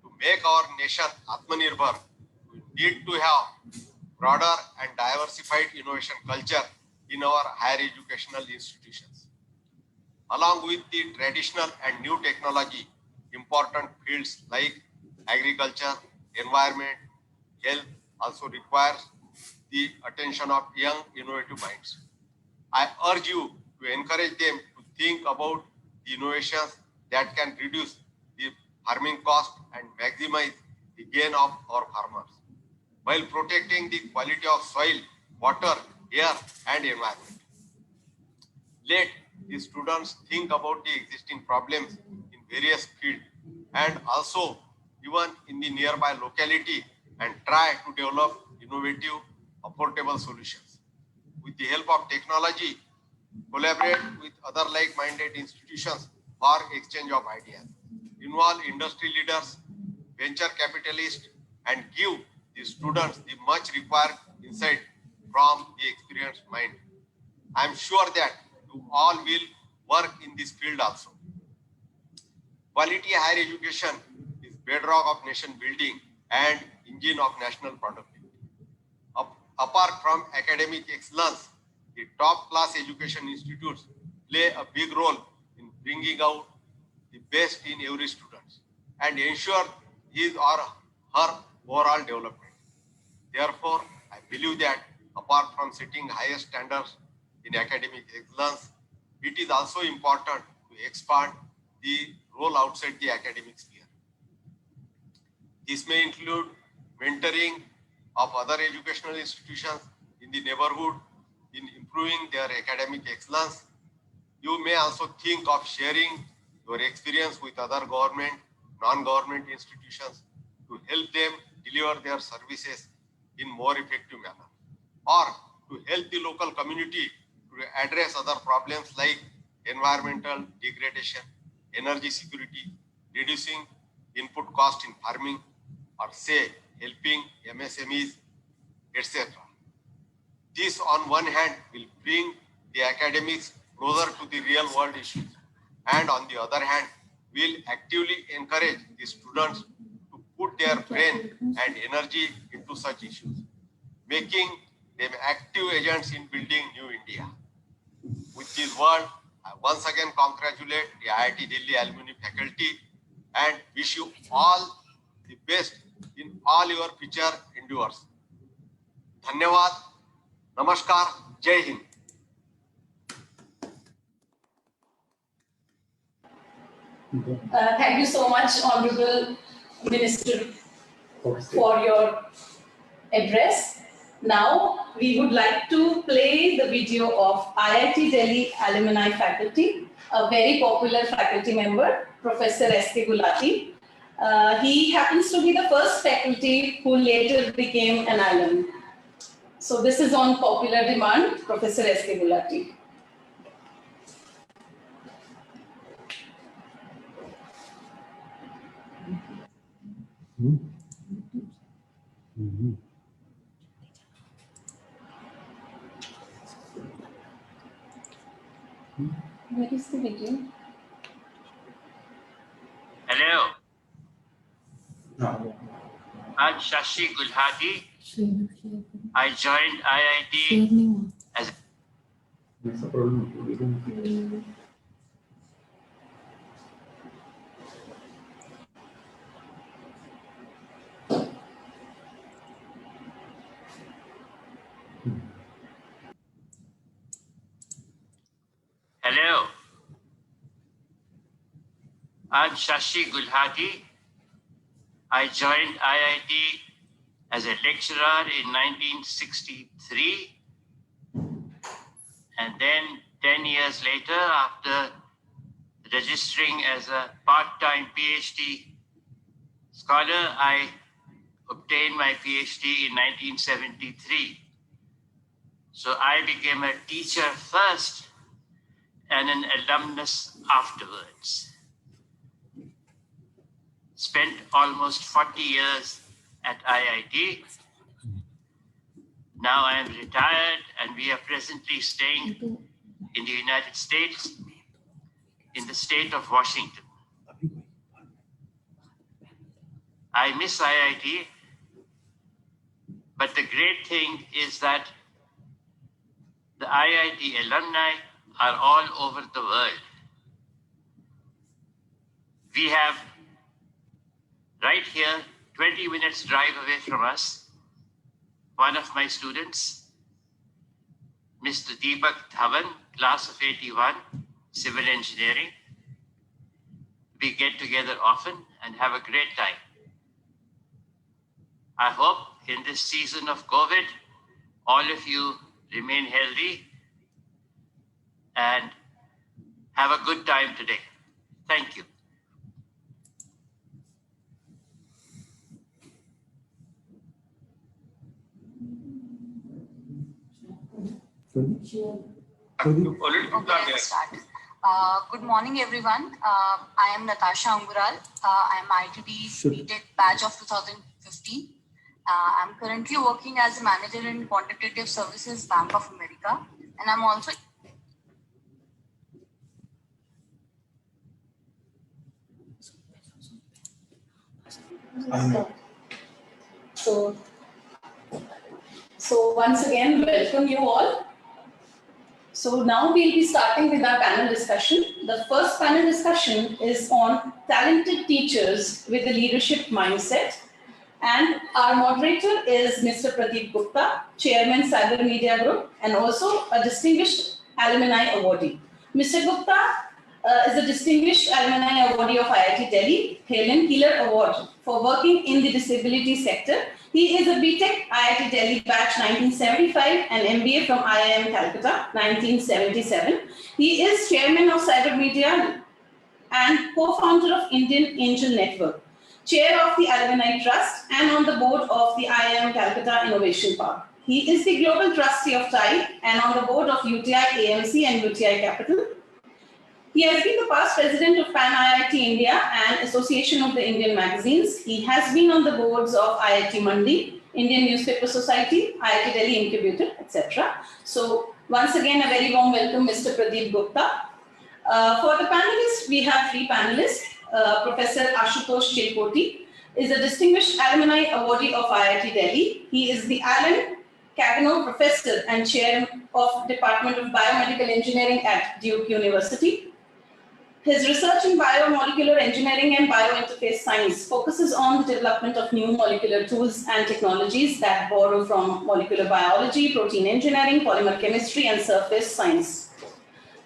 To make our nation Atmanirbhar, we need to have broader and diversified innovation culture in our higher educational institutions. Along with the traditional and new technology, important fields like agriculture, environment, health also requires the attention of young innovative minds. I urge you to encourage them to think about the innovations that can reduce the farming cost and maximize the gain of our farmers, while protecting the quality of soil, water, air, and environment. Let the students think about the existing problems in various fields and also even in the nearby locality and try to develop innovative, affordable solutions. With the help of technology, collaborate with other like-minded institutions for exchange of ideas. Involve industry leaders, venture capitalists, and give the students the much required insight from the experienced mind. I am sure that you all will work in this field also. Quality higher education is bedrock of nation building and engine of national productivity. Apart from academic excellence, the top-class education institutes play a big role in bringing out the best in every student and ensure his or her overall development. Therefore, I believe that apart from setting highest standards in academic excellence, it is also important to expand the role outside the academic sphere. This may include mentoring of other educational institutions in the neighborhood in improving their academic excellence. You may also think of sharing your experience with other government, non-government institutions to help them deliver their services in more effective manner, or to help the local community to address other problems like environmental degradation, energy security, reducing input cost in farming, or say helping MSMEs, etc. This on one hand will bring the academics closer to the real world issues, and on the other hand will actively encourage the students to put their brain and energy into such issues, making them active agents in building new India. With this word, I once again congratulate the IIT Delhi Alumni faculty and wish you all the best in all your future endeavors. Dhanyavad, Namaskar, Jai Hind. Thank you so much, Honorable Minister, for your address. Now, we would like to play the video of IIT Delhi Alumni faculty, a very popular faculty member, Professor S.K. Gulati. He happens to be the first faculty who later became an alum. So this is on popular demand, Professor S.K. Gulati. Where is the video? Hello. I'm Shashi Gulhati. I joined IIT as Hello. I'm Shashi Gulhati. I joined IIT as a lecturer in 1963, and then 10 years later, after registering as a part-time PhD scholar, I obtained my PhD in 1973. So I became a teacher first and an alumnus afterwards. Spent almost 40 years at IIT. Now I am retired and we are presently staying in the United States, in the state of Washington. I miss IIT, but the great thing is that the IIT alumni are all over the world. We have right here, 20 minutes drive away from us, one of my students, Mr. Deepak Dhawan, class of 81, civil engineering. We get together often and have a great time. I hope in this season of COVID, all of you remain healthy and have a good time today. Thank you. Good morning, everyone. I am Natasha Angural. I am IITD BTech batch of 2015. I'm currently working as a manager in Quantitative Services, Bank of America, and I'm also So once again, welcome you all. So now we'll be starting with our panel discussion. The first panel discussion is on talented teachers with a leadership mindset. And our moderator is Mr. Pradeep Gupta, Chairman, Cyber Media Group, and also a distinguished alumni awardee. Mr. Gupta is a Distinguished Alumni Awardee of IIT Delhi, Helen Keeler Award for working in the disability sector. He is a BTech IIT Delhi batch 1975 and MBA from IIM Calcutta 1977. He is Chairman of Cyber Media and co-founder of Indian Angel Network, Chair of the Alumni Trust, and on the board of the IIM Calcutta Innovation Park. He is the Global Trustee of TIE and on the board of UTI AMC and UTI Capital. He has been the past president of Pan IIT India and Association of the Indian Magazines. He has been on the boards of IIT Mandi, Indian Newspaper Society, IIT Delhi Incubator, etc. So once again, a very warm welcome, Mr. Pradeep Gupta. For the panelists, we have three panelists. Professor Ashutosh Chilpoti is a Distinguished Alumni Awardee of IIT Delhi. He is the Alan Cagno Professor and Chair of Department of Biomedical Engineering at Duke University. His research in biomolecular engineering and biointerface science focuses on the development of new molecular tools and technologies that borrow from molecular biology, protein engineering, polymer chemistry, and surface science.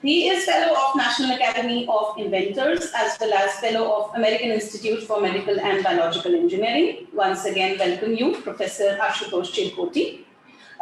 He is Fellow of National Academy of Inventors as well as Fellow of American Institute for Medical and Biological Engineering. Once again, welcome you, Professor Ashutosh Chilpoti.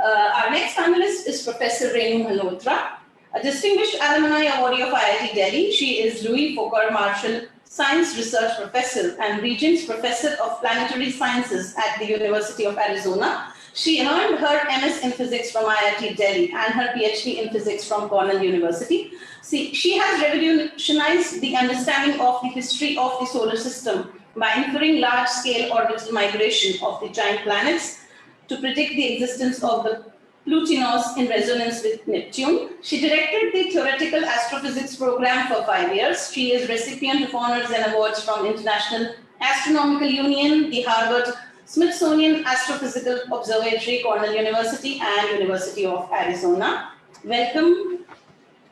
Our next panelist is Professor Renu Malodra, a Distinguished Alumni Awardee of IIT Delhi. She is Louis Foucault Marshall Science Research Professor and Regents Professor of Planetary Sciences at the University of Arizona. She earned her MS in Physics from IIT Delhi and her PhD in Physics from Cornell University. She has revolutionized the understanding of the history of the solar system by inferring large-scale orbital migration of the giant planets to predict the existence of the Plutinos in resonance with Neptune. She directed the theoretical astrophysics program for 5 years. She is recipient of honors and awards from International Astronomical Union, the Harvard Smithsonian Astrophysical Observatory, Cornell University, and University of Arizona. Welcome,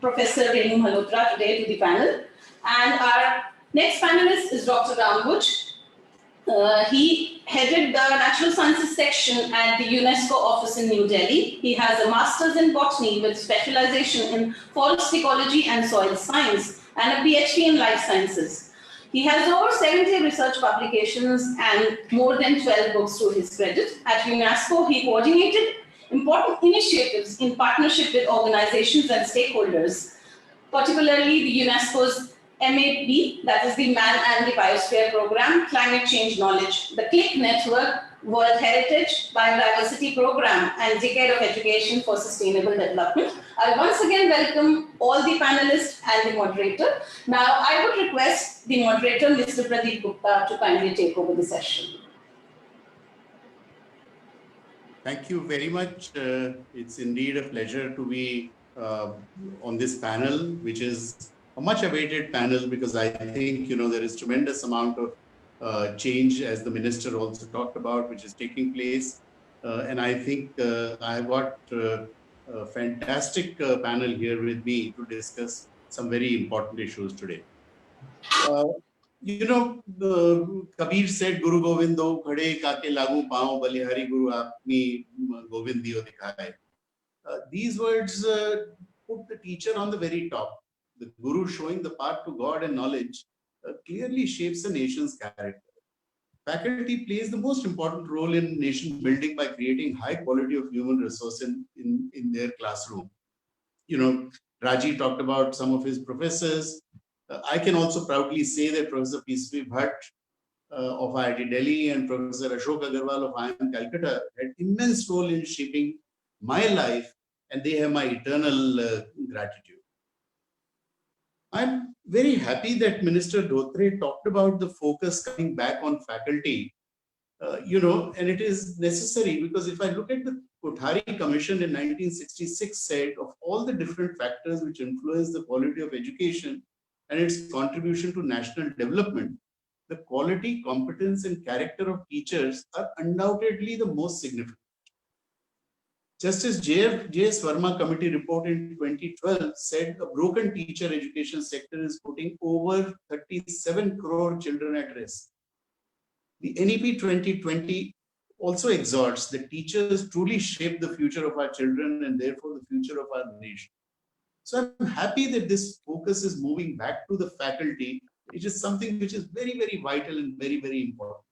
Professor Renu Malodra, today to the panel. And our next panelist is Dr. Brownwood. He headed the Natural Sciences section at the UNESCO office in New Delhi. He has a master's in botany with specialization in forest ecology and soil science and a PhD in life sciences. He has over 70 research publications and more than 12 books to his credit. At UNESCO, he coordinated important initiatives in partnership with organizations and stakeholders, particularly the UNESCO's MAP, that is the Man and the Biosphere Program, Climate Change Knowledge, the CLIck Network, World Heritage, Biodiversity Program, and Decade of Education for Sustainable Development. I once again welcome all the panelists and the moderator. Now, I would request the moderator, Mr. Pradeep Gupta, to kindly take over the session. Thank you very much. It's indeed a pleasure to be on this panel, which is a much awaited panel because I think, there is tremendous amount of change, as the minister also talked about, which is taking place. And I think I have got a fantastic panel here with me to discuss some very important issues today. Kabir said, Guru Govindo, khade kaake lagu pao, balihari Guru apni Govind diyo dikhaye. These words put the teacher on the very top. The Guru showing the path to God and knowledge clearly shapes a nation's character. Faculty plays the most important role in nation building by creating high quality of human resource in their classroom. Raji talked about some of his professors. I can also proudly say that Professor P.C. Bhatt of IIT Delhi and Professor Ashok Agarwal of IIM Calcutta had immense role in shaping my life, and they have my eternal gratitude. I'm very happy that Minister Dhotre talked about the focus coming back on faculty, and it is necessary because if I look at the Kothari Commission in 1966 said of all the different factors which influence the quality of education and its contribution to national development, the quality, competence, and character of teachers are undoubtedly the most significant. Justice J.S. Verma Committee report in 2012 said a broken teacher education sector is putting over 37 crore children at risk. The NEP 2020 also exhorts that teachers truly shape the future of our children and therefore the future of our nation. So I'm happy that this focus is moving back to the faculty, which is something which is very, very vital and very, very important.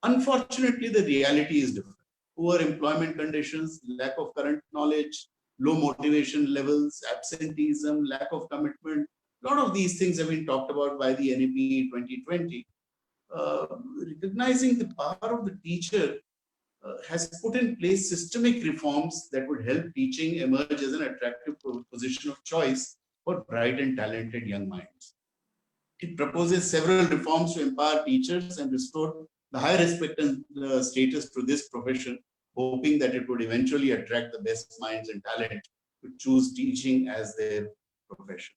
Unfortunately, the reality is different. Poor employment conditions, lack of current knowledge, low motivation levels, absenteeism, lack of commitment. A lot of these things have been talked about by the NEP 2020. Recognizing the power of the teacher has put in place systemic reforms that would help teaching emerge as an attractive position of choice for bright and talented young minds. It proposes several reforms to empower teachers and restore the high respect and status to this profession, hoping that it would eventually attract the best minds and talent to choose teaching as their profession.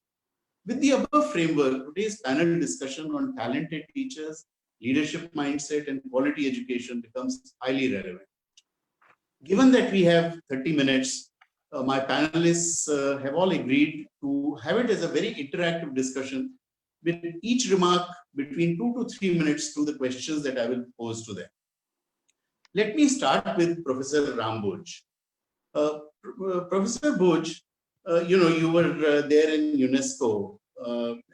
With the above framework, today's panel discussion on talented teachers, leadership mindset, and quality education becomes highly relevant. Given that we have 30 minutes, my panelists have all agreed to have it as a very interactive discussion with each remark between 2 to 3 minutes to the questions that I will pose to them. Let me start with Professor Ramboj. Professor Boj, you were there in UNESCO,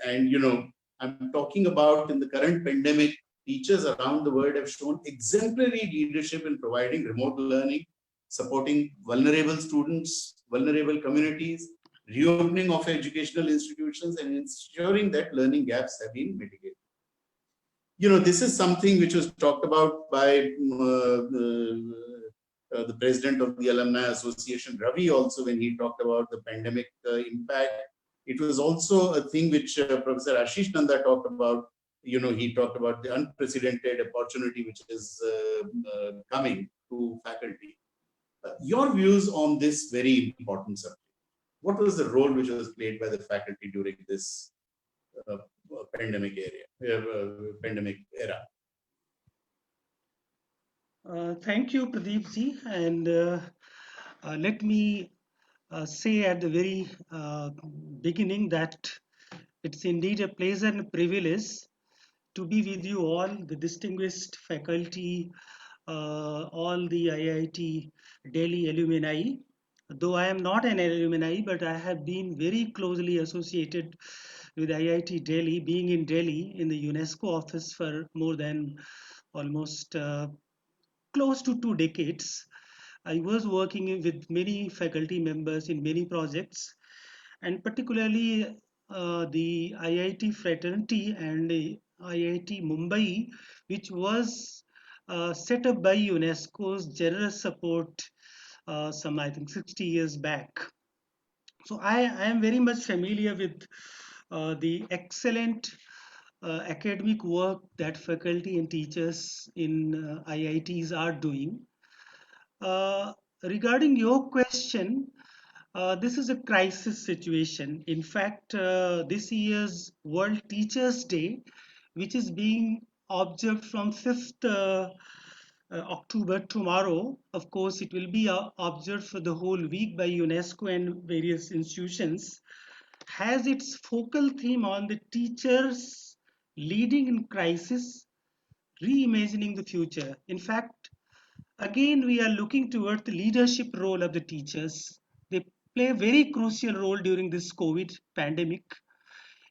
and I'm talking about in the current pandemic, teachers around the world have shown exemplary leadership in providing remote learning, supporting vulnerable students, vulnerable communities, reopening of educational institutions, and ensuring that learning gaps have been mitigated. This is something which was talked about by the president of the Alumni Association, Ravi, also when he talked about the pandemic impact. It was also a thing which Professor Ashish Nanda talked about. He talked about the unprecedented opportunity which is coming to faculty. Your views on this very important subject. What was the role which was played by the faculty during this pandemic era? Thank you, Pradeep ji. And let me say at the very beginning that it's indeed a pleasure and privilege to be with you all, the distinguished faculty, all the IIT Delhi alumni. Though I am not an alumni, but I have been very closely associated with IIT Delhi, being in Delhi in the UNESCO office for more than almost close to 2 decades. I was working with many faculty members in many projects, and particularly the IIT fraternity and the IIT Mumbai, which was set up by UNESCO's generous support some, I think, 60 years back. So I am very much familiar with the excellent academic work that faculty and teachers in IITs are doing. Regarding your question, this is a crisis situation. In fact, this year's World Teachers Day, which is being observed from 5th October tomorrow, of course, it will be observed for the whole week by UNESCO and various institutions, has its focal theme on the teachers leading in crisis, reimagining the future. In fact, again, we are looking toward the leadership role of the teachers. They play a very crucial role during this COVID pandemic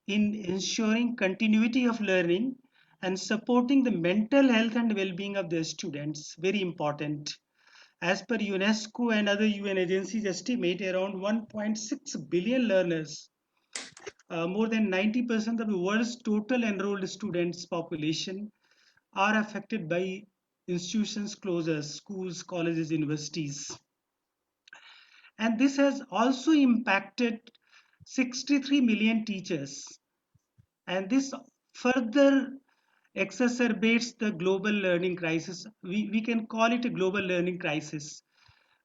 in ensuring continuity of learning and supporting the mental health and well-being of their students. Very important. As per UNESCO and other UN agencies estimate, around 1.6 billion learners, more than 90% of the world's total enrolled students population, are affected by institutions closures, schools, colleges, universities. And this has also impacted 63 million teachers. And this further exacerbates the global learning crisis. We can call it a global learning crisis.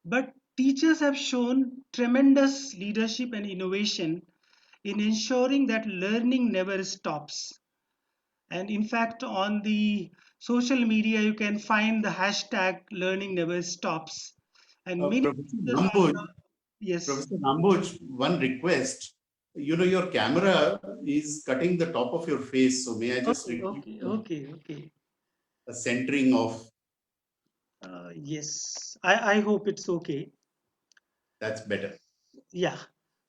But teachers have shown tremendous leadership and innovation in ensuring that learning never stops. And in fact, on the social media, you can find the hashtag learning never stops. And many Professor Ramboj, yes. Professor Ramboj, one request. Your camera is cutting the top of your face, so may I just Okay. a centering of. Yes, I hope it's okay. That's better. Yeah.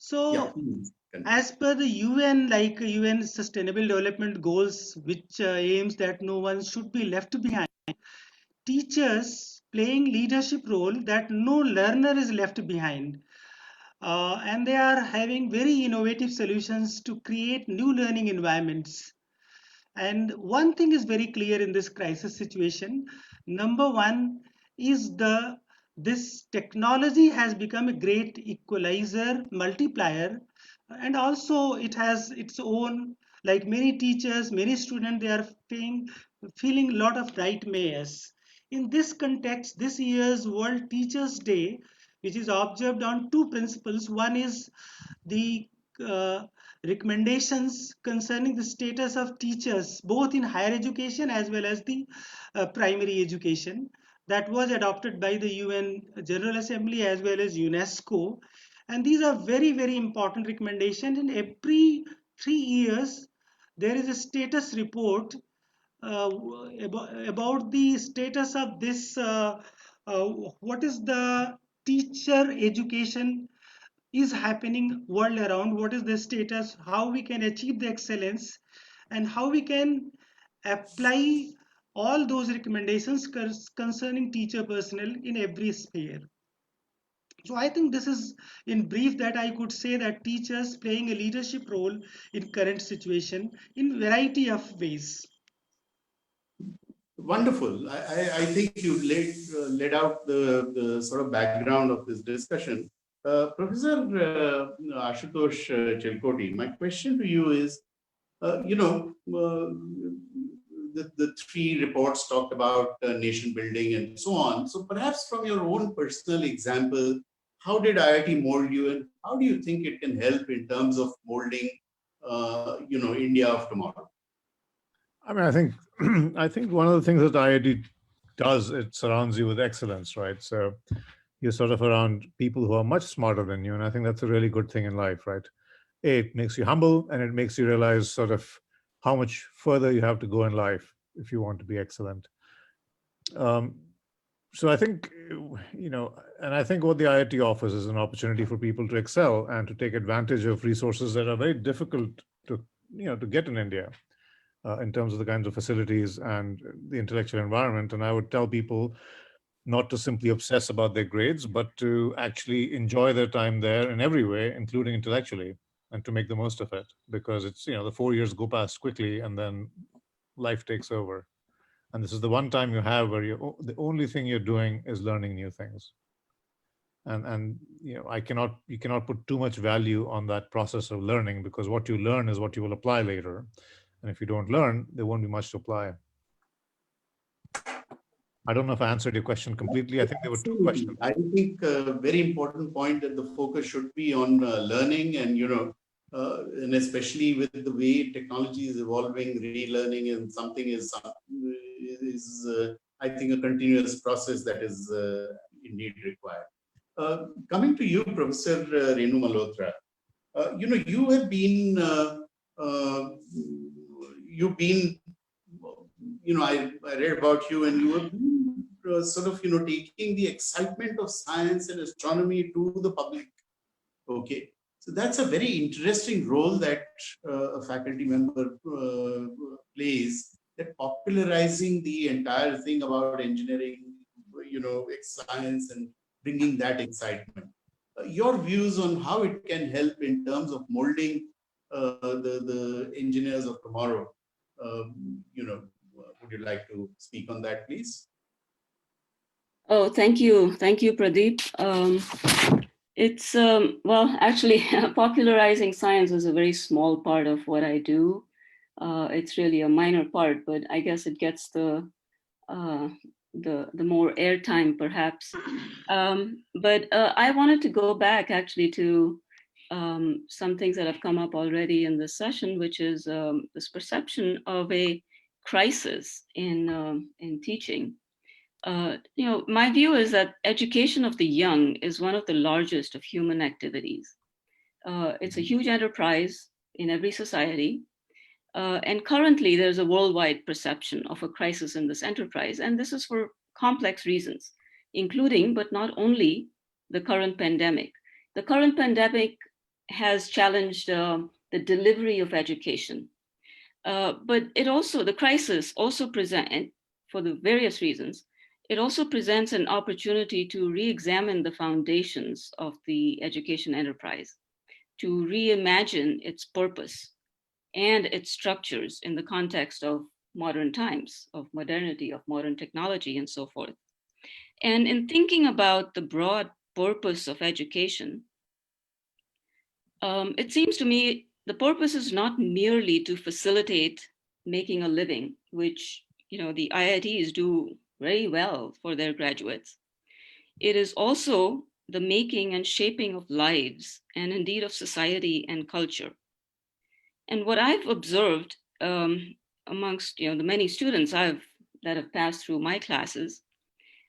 So, please. as per the UN, like UN Sustainable Development Goals, which aims that no one should be left behind, teachers playing leadership role that no learner is left behind. And they are having very innovative solutions to create new learning environments. And one thing is very clear in this crisis situation. Number one is this technology has become a great equalizer, multiplier, and also it has its own, like many teachers, many students, they are feeling a lot of nightmares. In this context, this year's World Teachers Day, which is observed on two principles. One is the uh, recommendations concerning the status of teachers, both in higher education as well as the primary education, that was adopted by the UN General Assembly as well as UNESCO. And these are very, very important recommendations. In every 3 years, there is a status report about the status of this, what is the teacher education is happening world around, what is the status, how we can achieve the excellence, and how we can apply all those recommendations concerning teacher personnel in every sphere. So I think this is in brief that I could say that teachers playing a leadership role in current situation in variety of ways. Wonderful. I think you've laid out the sort of background of this discussion. Professor Ashutosh Chilkoti, my question to you is, the three reports talked about nation building and so on. So perhaps from your own personal example, how did IIT mold you, and how do you think it can help in terms of molding, India of tomorrow? I mean, I think one of the things that IIT does, it surrounds you with excellence, right? So you're sort of around people who are much smarter than you, and I think that's a really good thing in life, right? It makes you humble, and it makes you realize sort of how much further you have to go in life if you want to be excellent. So I think, and I think what the IIT offers is an opportunity for people to excel and to take advantage of resources that are very difficult to get in India. In terms of the kinds of facilities and the intellectual environment. And I would tell people not to simply obsess about their grades, but to actually enjoy their time there in every way, including intellectually, and to make the most of it. Because it's, the 4 years go past quickly and then life takes over. And this is the one time you have where the only thing you're doing is learning new things. And you cannot put too much value on that process of learning, because what you learn is what you will apply later. And if you don't learn, there won't be much to apply. I don't know if I answered your question completely. I think there were two questions. I think a very important point that the focus should be on learning, and and especially with the way technology is evolving, relearning and something is I think a continuous process that is indeed required. Coming to you, Professor Renu Malodra, you have been you've been, I read about you, and you have been sort of, taking the excitement of science and astronomy to the public. Okay. So that's a very interesting role that a faculty member plays, that popularizing the entire thing about engineering, science, and bringing that excitement. Your views on how it can help in terms of molding the engineers of tomorrow. Would you like to speak on that, please? Oh, thank you, Pradeep. It's well, actually, popularizing science is a very small part of what I do. It's really a minor part, but I guess it gets the more airtime, perhaps. But I wanted to go back actually to some things that have come up already in this session, which is this perception of a crisis in teaching. My view is that education of the young is one of the largest of human activities. It's a huge enterprise in every society. And currently there's a worldwide perception of a crisis in this enterprise. And this is for complex reasons, including, but not only, the current pandemic. The current pandemic has challenged the delivery of education. But it also, the crisis also present, for the various reasons, it also presents an opportunity to re-examine the foundations of the education enterprise, to reimagine its purpose and its structures in the context of modern times, of modernity, of modern technology, and so forth. And in thinking about the broad purpose of education, it seems to me the purpose is not merely to facilitate making a living, which the IITs do very well for their graduates. It is also the making and shaping of lives, and indeed of society and culture. And what I've observed amongst the many students that have passed through my classes,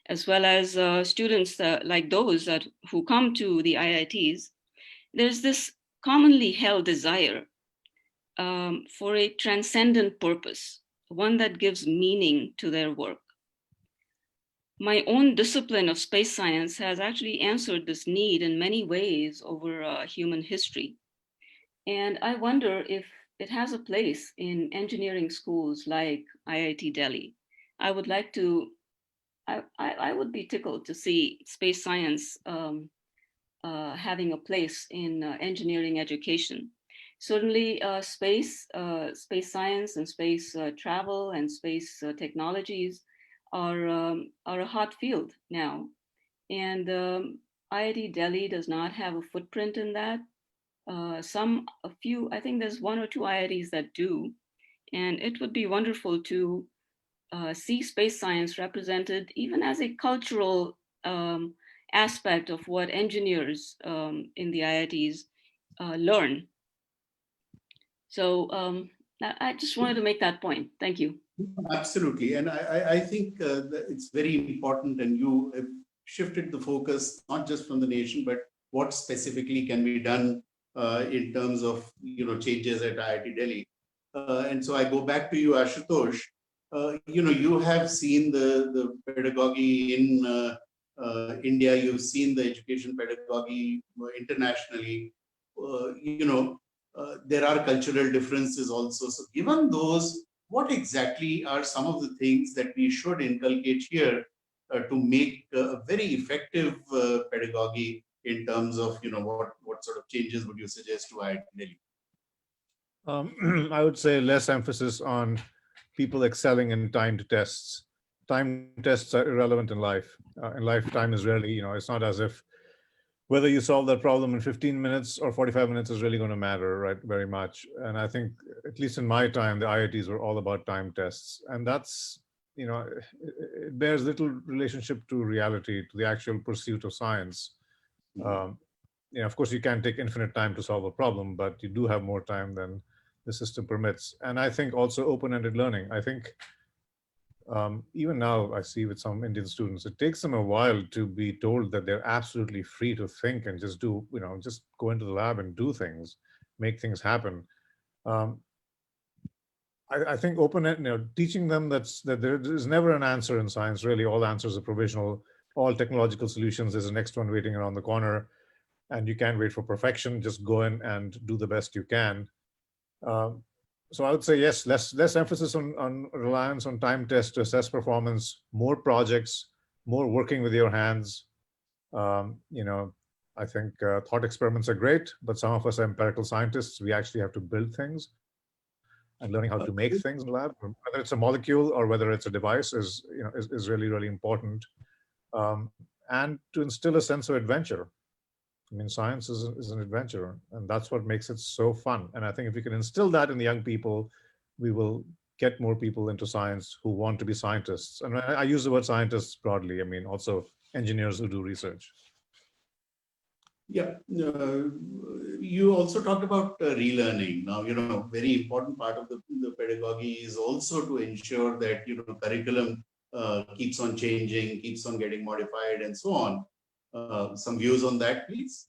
as well as students like those who come to the IITs, there's this commonly held desire for a transcendent purpose, one that gives meaning to their work. My own discipline of space science has actually answered this need in many ways over human history. And I wonder if it has a place in engineering schools like IIT Delhi. I would like to, I would be tickled to see space science having a place in engineering education. Certainly space science and space travel and space technologies are a hot field now. And IIT Delhi does not have a footprint in that. A few, I think there's one or two IITs that do. And it would be wonderful to see space science represented even as a cultural aspect of what engineers in the IITs learn. So I just wanted to make that point. Thank you. Absolutely. And I think it's very important, and you have shifted the focus, not just from the nation, but what specifically can be done in terms of changes at IIT Delhi. And so I go back to you, Ashutosh. You have seen the pedagogy in India, you've seen the education pedagogy internationally. There are cultural differences also. So given those, what exactly are some of the things that we should inculcate here to make a very effective pedagogy in terms of what sort of changes would you suggest to IIT Delhi? I would say less emphasis on people excelling in timed tests. Timed tests are irrelevant in life. In life, time is rarely, it's not as if whether you solve that problem in 15 minutes or 45 minutes is really going to matter, right? Very much. And I think, at least in my time, the IITs were all about time tests. And that's, it bears little relationship to reality, to the actual pursuit of science. Of course, you can't take infinite time to solve a problem, but you do have more time than the system permits. And I think also open-ended learning. I think even now I see with some Indian students, it takes them a while to be told that they're absolutely free to think and just do, just go into the lab and do things, make things happen. I think teaching them that there is never an answer in science, really. All answers are provisional, all technological solutions, there's a next one waiting around the corner, and you can't wait for perfection, just go in and do the best you can. So I would say, yes, less emphasis on reliance on time tests to assess performance, more projects, more working with your hands. I think thought experiments are great, but some of us are empirical scientists. We actually have to build things, and learning how to make things in the lab, whether it's a molecule or whether it's a device, is really, really important. And to instill a sense of adventure. I mean, science is an adventure, and that's what makes it so fun. And I think if we can instill that in the young people, we will get more people into science who want to be scientists. And I use the word scientists broadly. I mean, also engineers who do research. Yeah, you also talked about relearning. Now, very important part of the pedagogy is also to ensure that, curriculum keeps on changing, keeps on getting modified, and so on. Some views on that, please?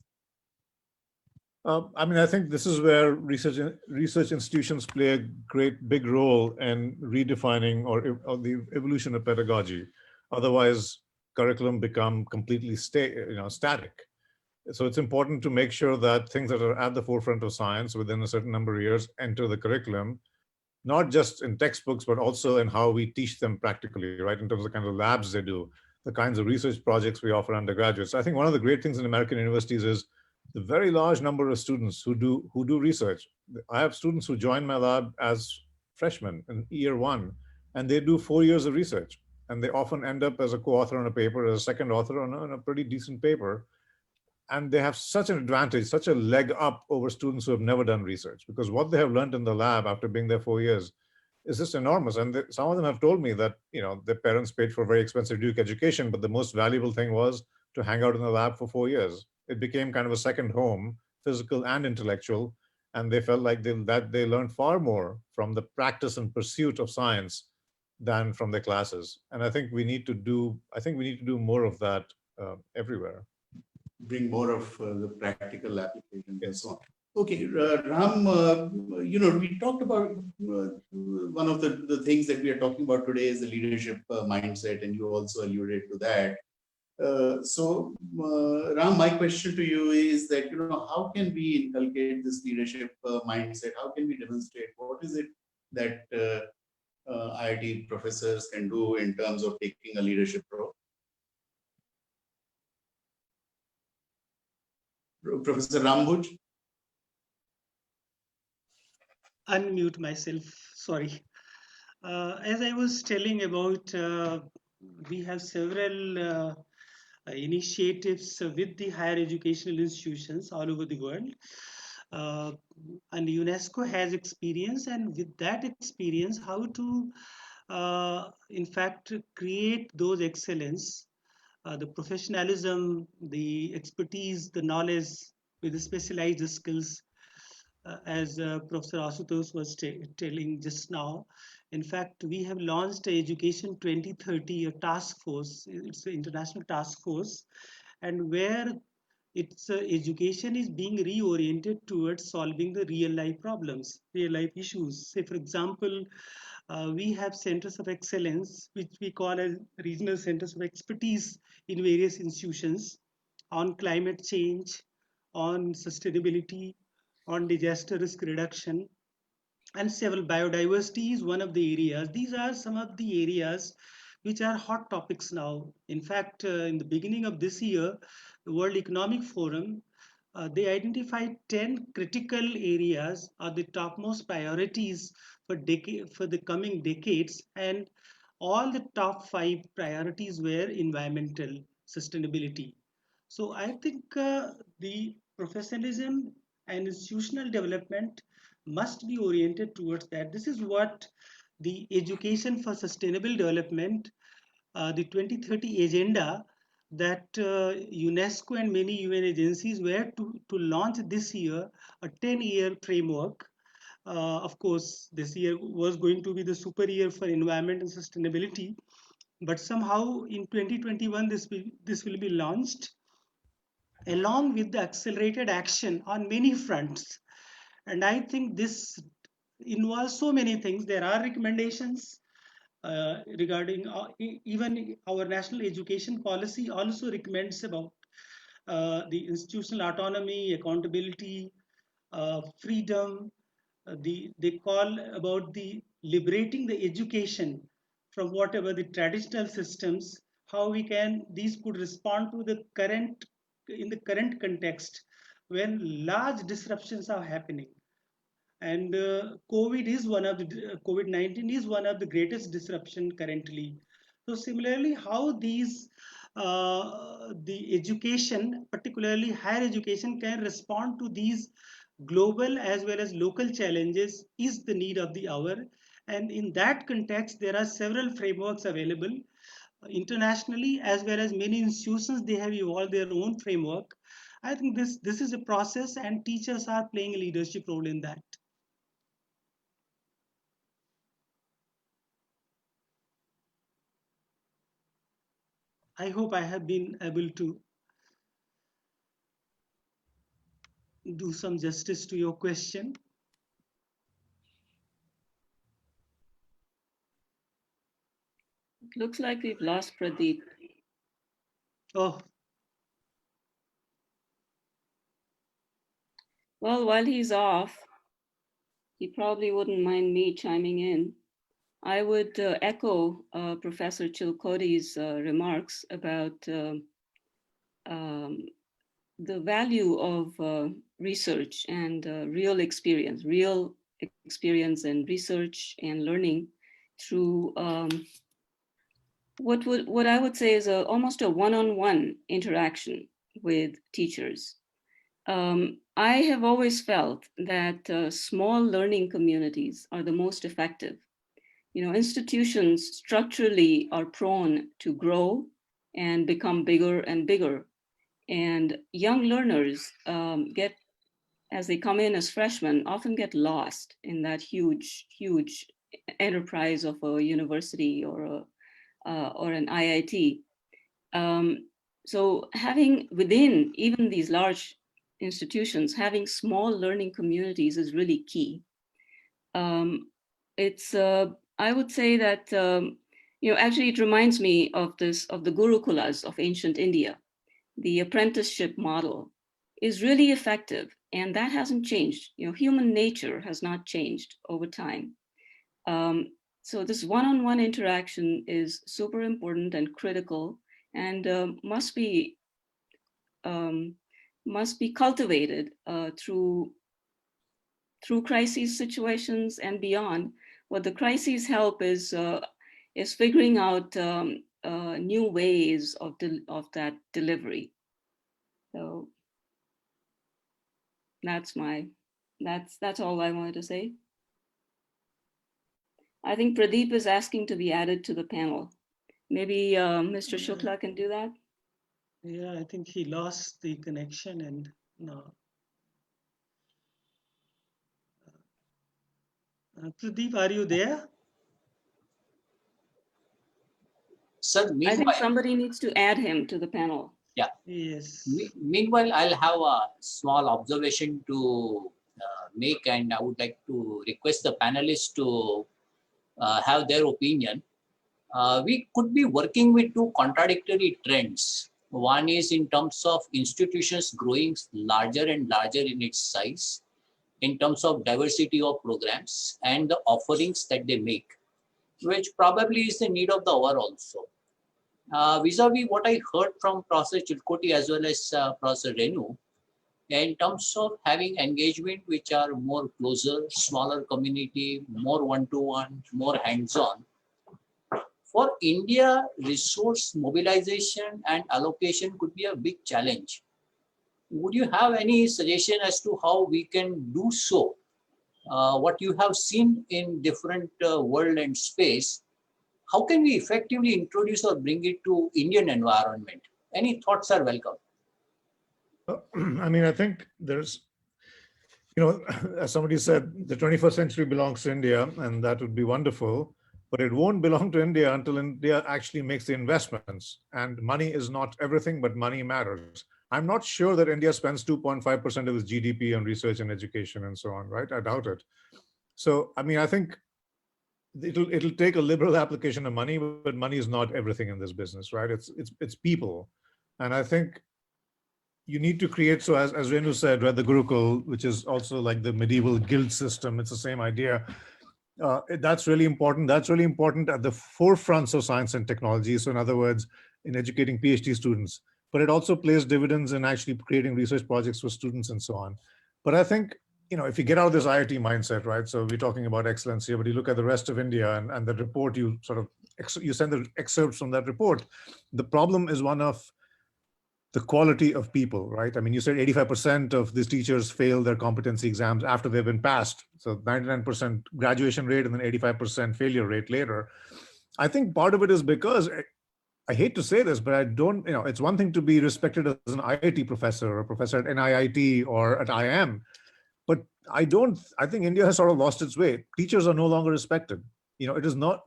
I think this is where research institutions play a big role in redefining or the evolution of pedagogy. Otherwise, curriculum become completely static. So it's important to make sure that things that are at the forefront of science within a certain number of years enter the curriculum, not just in textbooks, but also in how we teach them practically, right? In terms of the kind of labs they do, the kinds of research projects we offer undergraduates. I think one of the great things in American universities is the very large number of students who do research. I have students who join my lab as freshmen in year one, and they do 4 years of research. And they often end up as a co-author on a paper, as a second author on a pretty decent paper. And they have such an advantage, such a leg up over students who have never done research, because what they have learned in the lab after being there 4 years is just enormous. And some of them have told me that, their parents paid for a very expensive Duke education, but the most valuable thing was to hang out in the lab for 4 years. It became kind of a second home, physical and intellectual. And they felt like they learned far more from the practice and pursuit of science than from their classes. And I think we need to do more of that everywhere. Bring more of the practical applications and so on. Okay, Ram, we talked about one of the things that we are talking about today is the leadership mindset, and you also alluded to that. Ram, my question to you is that, how can we inculcate this leadership mindset? How can we demonstrate? What is it that IIT professors can do in terms of taking a leadership role? Professor Rambuj? Unmute myself, sorry. As I was telling about, we have several initiatives with the higher educational institutions all over the world. And UNESCO has experience, and with that experience, how to, in fact, create those excellence, the professionalism, the expertise, the knowledge with the specialized skills, as Professor Asutosh was telling just now. In fact, we have launched Education 2030, a task force. It's an international task force, and where its education is being reoriented towards solving the real life problems, real life issues. Say, for example, we have centers of excellence, which we call as regional centers of expertise in various institutions on climate change, on sustainability, on disaster risk reduction, and several. Biodiversity is one of the areas. These are some of the areas which are hot topics now. In fact, in the beginning of this year, the World Economic Forum, they identified 10 critical areas or the topmost priorities for the coming decades, and all the top 5 priorities were environmental sustainability. So I think the professionalism and institutional development must be oriented towards that. This is what the Education for Sustainable Development, the 2030 agenda that UNESCO and many UN agencies were to launch this year, a 10-year framework. Of course, this year was going to be the super year for environment and sustainability, but somehow in 2021 this will be launched along with the accelerated action on many fronts. And I think this involves so many things. There are recommendations regarding even our national education policy also recommends about the institutional autonomy, accountability, freedom. They call about the liberating the education from whatever the traditional systems, how we can, these could respond to the current, in the current context when large disruptions are happening. And COVID-19 is one of the greatest disruption currently. So similarly, how these the education, particularly higher education, can respond to these global as well as local challenges is the need of the hour. And in that context, there are several frameworks available internationally, as well as many institutions, they have evolved their own framework. I think this is a process, and teachers are playing a leadership role in that. I hope I have been able to do some justice to your question. It looks like we've lost Pradeep. Oh. Well, while he's off, he probably wouldn't mind me chiming in. I would echo Professor Chilcote's remarks about the value of research and real experience and research and learning through what I would say is almost a one-on-one interaction with teachers. I have always felt that small learning communities are the most effective. Institutions structurally are prone to grow and become bigger and bigger. And young learners as they come in as freshmen, often get lost in that huge enterprise of a university or an IIT. So having within even these large institutions, having small learning communities is really key. I would say that actually it reminds me of the Gurukulas of ancient India. The apprenticeship model is really effective, and that hasn't changed. Human nature has not changed over time. So this one-on-one interaction is super important and critical, and must be cultivated through crisis situations and beyond. What the crises help is figuring out new ways of that delivery. So that's all I wanted to say. I think Pradeep is asking to be added to the panel. Maybe Mr. Shukla can do that. Yeah, I think he lost the connection and no. Pradeep, are you there? Sir, I think somebody needs to add him to the panel. Yeah. Yes. Meanwhile, I'll have a small observation to make, and I would like to request the panelists to have their opinion. We could be working with two contradictory trends. One is in terms of institutions growing larger and larger in its size, in terms of diversity of programs and the offerings that they make, which probably is the need of the hour also. Vis-a-vis what I heard from Professor Chilcote as well as Professor Renu, in terms of having engagement which are more closer, smaller community, more one-to-one, more hands-on. For India, resource mobilization and allocation could be a big challenge. Would you have any suggestion as to how we can do so? What you have seen in different world and space, how can we effectively introduce or bring it to Indian environment? Any thoughts are welcome. I mean, I think there's, as somebody said, the 21st century belongs to India, and that would be wonderful, but it won't belong to India until India actually makes the investments. And money is not everything, but money matters. I'm not sure that India spends 2.5% of its GDP on research and education and so on, right? I doubt it. So, I mean, I think it'll take a liberal application of money, but money is not everything in this business, right? It's people. And I think you need to create, so as Renu said, right, the Gurukul, which is also like the medieval guild system, it's the same idea. That's really important. That's really important at the forefronts of science and technology. So in other words, in educating PhD students, but it also plays dividends in actually creating research projects for students and so on. But I think, if you get out of this IIT mindset, right? So we're talking about excellence here, but you look at the rest of India and the report, you send the excerpts from that report. The problem is one of the quality of people, right? I mean, you said 85% of these teachers fail their competency exams after they've been passed. So 99% graduation rate and then 85% failure rate later. I think part of it is because, I hate to say this, but I don't, it's one thing to be respected as an IIT professor or a professor at NIIT or at IIM, but I think India has sort of lost its way. Teachers are no longer respected. It is not,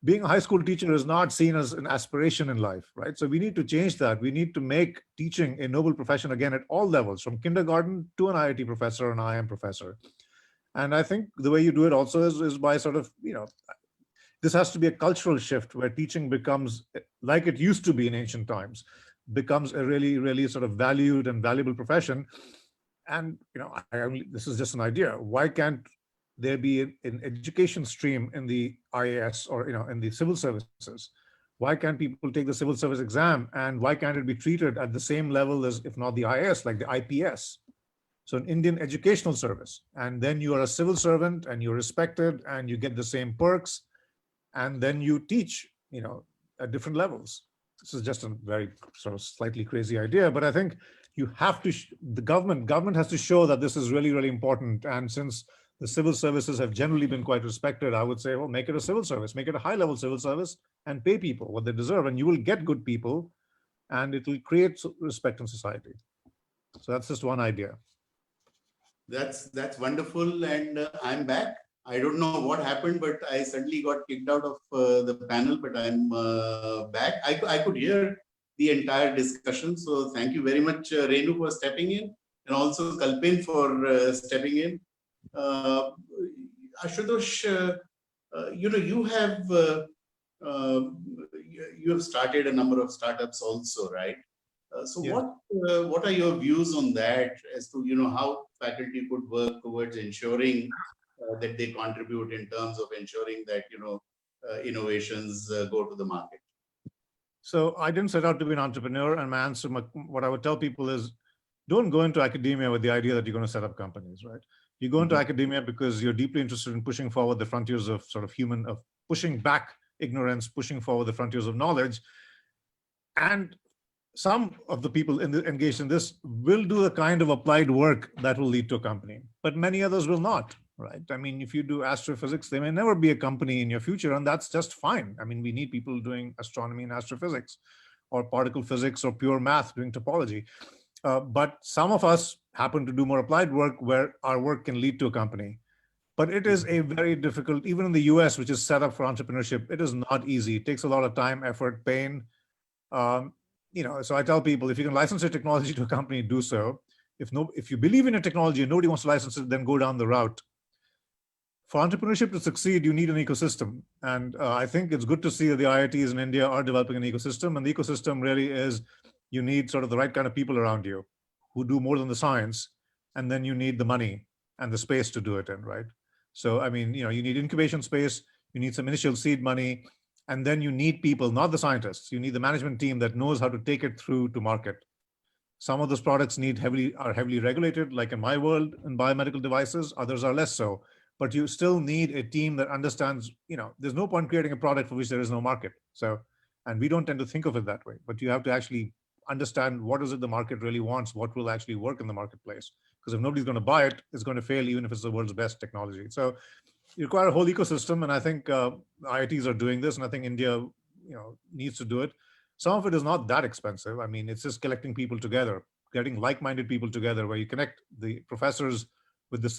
being a high school teacher is not seen as an aspiration in life, right? So we need to change that. We need to make teaching a noble profession again at all levels, from kindergarten to an IIT professor, an IIM professor. And I think the way you do it also is by sort of, this has to be a cultural shift where teaching becomes, like it used to be in ancient times, becomes a really, really sort of valued and valuable profession. And this is just an idea. Why can't there be an education stream in the IAS or in the civil services? Why can't people take the civil service exam, and why can't it be treated at the same level as, if not the IAS, like the IPS? So an Indian educational service, and then you are a civil servant and you're respected and you get the same perks, and then you teach, at different levels. This is just a very sort of slightly crazy idea, but I think you have to, the government has to show that this is really, really important. And since the civil services have generally been quite respected, I would say, well, make it a civil service, make it a high-level civil service, and pay people what they deserve, and you will get good people, and it will create respect in society. So that's just one idea. That's wonderful, and I'm back. I don't know what happened, but I suddenly got kicked out of the panel, but I'm back. I could hear the entire discussion, so thank you very much, Renu, for stepping in, and also Kalpin for stepping in. Ashutosh, you have started a number of startups also, right? So Yeah. what are your views on that, as to how faculty could work towards ensuring that they contribute in terms of ensuring that innovations go to the market? So I didn't set out to be an entrepreneur, and my answer, what I would tell people is, don't go into academia with the idea that you're going to set up companies, right? You go into academia because you're deeply interested in pushing forward the frontiers of sort of pushing back ignorance, pushing forward the frontiers of knowledge. And some of the people engaged in this will do the kind of applied work that will lead to a company, but many others will not, right? I mean, if you do astrophysics, there may never be a company in your future, and that's just fine. I mean, we need people doing astronomy and astrophysics, or particle physics, or pure math doing topology. But some of us happen to do more applied work where our work can lead to a company. But it is a very difficult, even in the US, which is set up for entrepreneurship, it is not easy. It takes a lot of time, effort, pain. So I tell people, if you can license your technology to a company, do so. If you believe in your technology and nobody wants to license it, then go down the route. For entrepreneurship to succeed, you need an ecosystem. And I think it's good to see that the IITs in India are developing an ecosystem. And the ecosystem really is, you need sort of the right kind of people around you who do more than the science. And then you need the money and the space to do it in, right? So, I mean, you need incubation space, you need some initial seed money, and then you need people, not the scientists. You need the management team that knows how to take it through to market. Some of those products are heavily regulated, like in my world, in biomedical devices. Others are less so. But you still need a team that understands, there's no point creating a product for which there is no market. So, and we don't tend to think of it that way, but you have to actually understand what is it the market really wants, what will actually work in the marketplace. Because if nobody's going to buy it, it's going to fail, even if it's the world's best technology. So you require a whole ecosystem, and I think IITs are doing this, and I think India, needs to do it. Some of it is not that expensive. I mean, it's just collecting people together, getting like-minded people together, where you connect the professors with the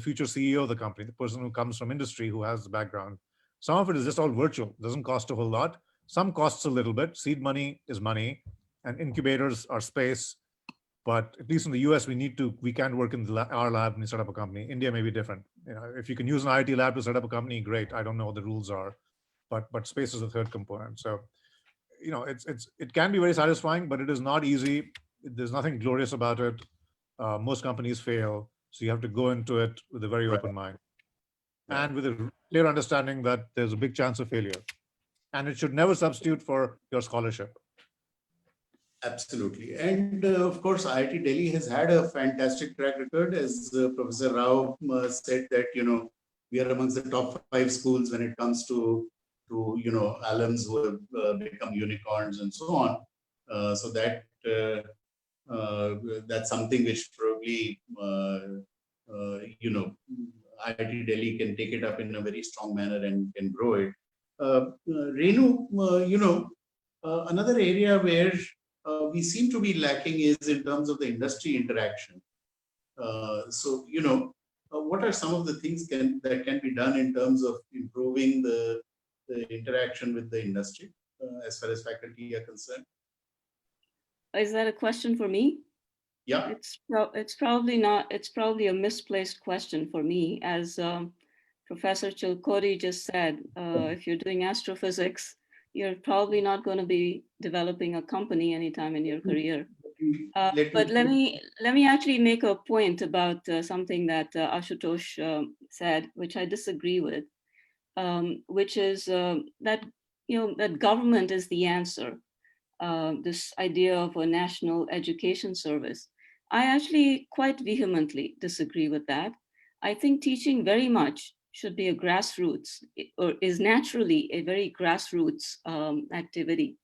future CEO of the company, the person who comes from industry, who has the background. Some of it is just all virtual. It doesn't cost a whole lot. Some costs a little bit. Seed money is money, and incubators are space. But at least in the US, we can't work in our lab and set up a company. India may be different. If you can use an IIT lab to set up a company, great. I don't know what the rules are, but space is the third component. So, it can be very satisfying, but it is not easy. There's nothing glorious about it. Most companies fail. So you have to go into it with a very open mind and with a clear understanding that there's a big chance of failure. And it should never substitute for your scholarship. Absolutely. And of course, IIT Delhi has had a fantastic track record. As Professor Rao said that, we are amongst the top 5 schools when it comes to alums who have become unicorns and so on. So that that's something which probably, IIT Delhi can take it up in a very strong manner and can grow it. Renu, another area where we seem to be lacking is in terms of the industry interaction. What are some of the things that can be done in terms of improving the interaction with the industry as far as faculty are concerned? Is that a question for me? Yeah. It's probably a misplaced question for me. As Professor Chilkoti just said, if you're doing astrophysics, you're probably not going to be developing a company anytime in your career. But let me actually make a point about something that Ashutosh said, which I disagree with, which is that that government is the answer. This idea of a national education service, I actually quite vehemently disagree with that. I think teaching very much should be a grassroots, or is naturally a very grassroots activity.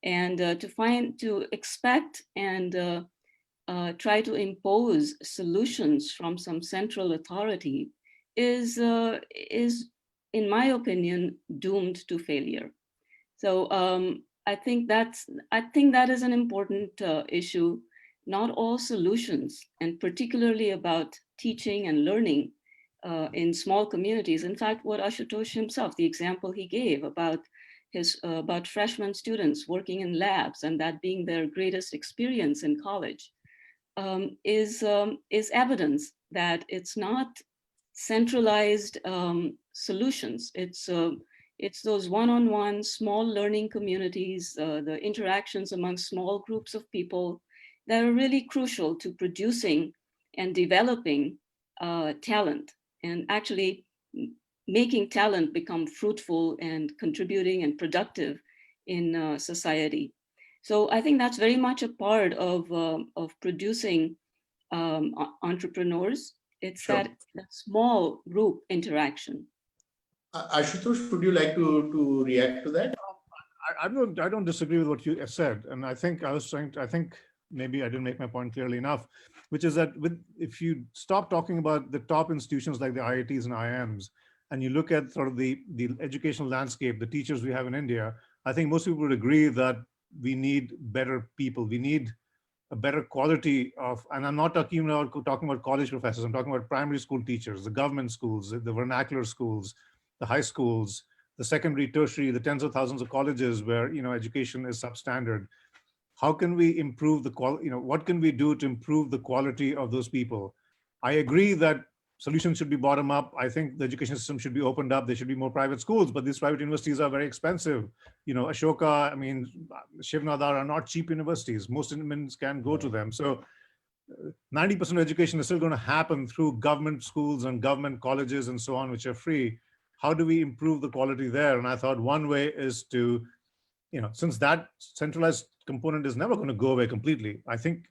And to expect and try to impose solutions from some central authority is, in my opinion, doomed to failure. So I think that is an important issue. Not all solutions, and particularly about teaching and learning in small communities. In fact, what Ashutosh himself, the example he gave about about freshman students working in labs and that being their greatest experience in college, is evidence that it's not centralized solutions. It's those one-on-one small learning communities, the interactions among small groups of people that are really crucial to producing and developing talent, and actually making talent become fruitful and contributing and productive in society. So I think that's very much a part of producing entrepreneurs. It's Sure. that small group interaction. Ashutosh, would you like to react to that? I don't disagree with what you said, and I think I think maybe I didn't make my point clearly enough, which is that if you stop talking about the top institutions like the IITs and IIMs, and you look at sort of the educational landscape, the teachers we have in India, I think most people would agree that we need better people. We need a better quality of, and I'm not talking about college professors, I'm talking about primary school teachers, the government schools, the vernacular schools, the high schools, the secondary, tertiary, the tens of thousands of colleges where education is substandard. How can we improve the quality? What can we do to improve the quality of those people? I agree that solutions should be bottom up. I think the education system should be opened up. There should be more private schools, but these private universities are very expensive. Ashoka, Shiv Nadar are not cheap universities. Most Indians can go to them. So 90% of education is still going to happen through government schools and government colleges and so on, which are free. How do we improve the quality there? And I thought one way is to, since that centralized component is never going to go away completely, I think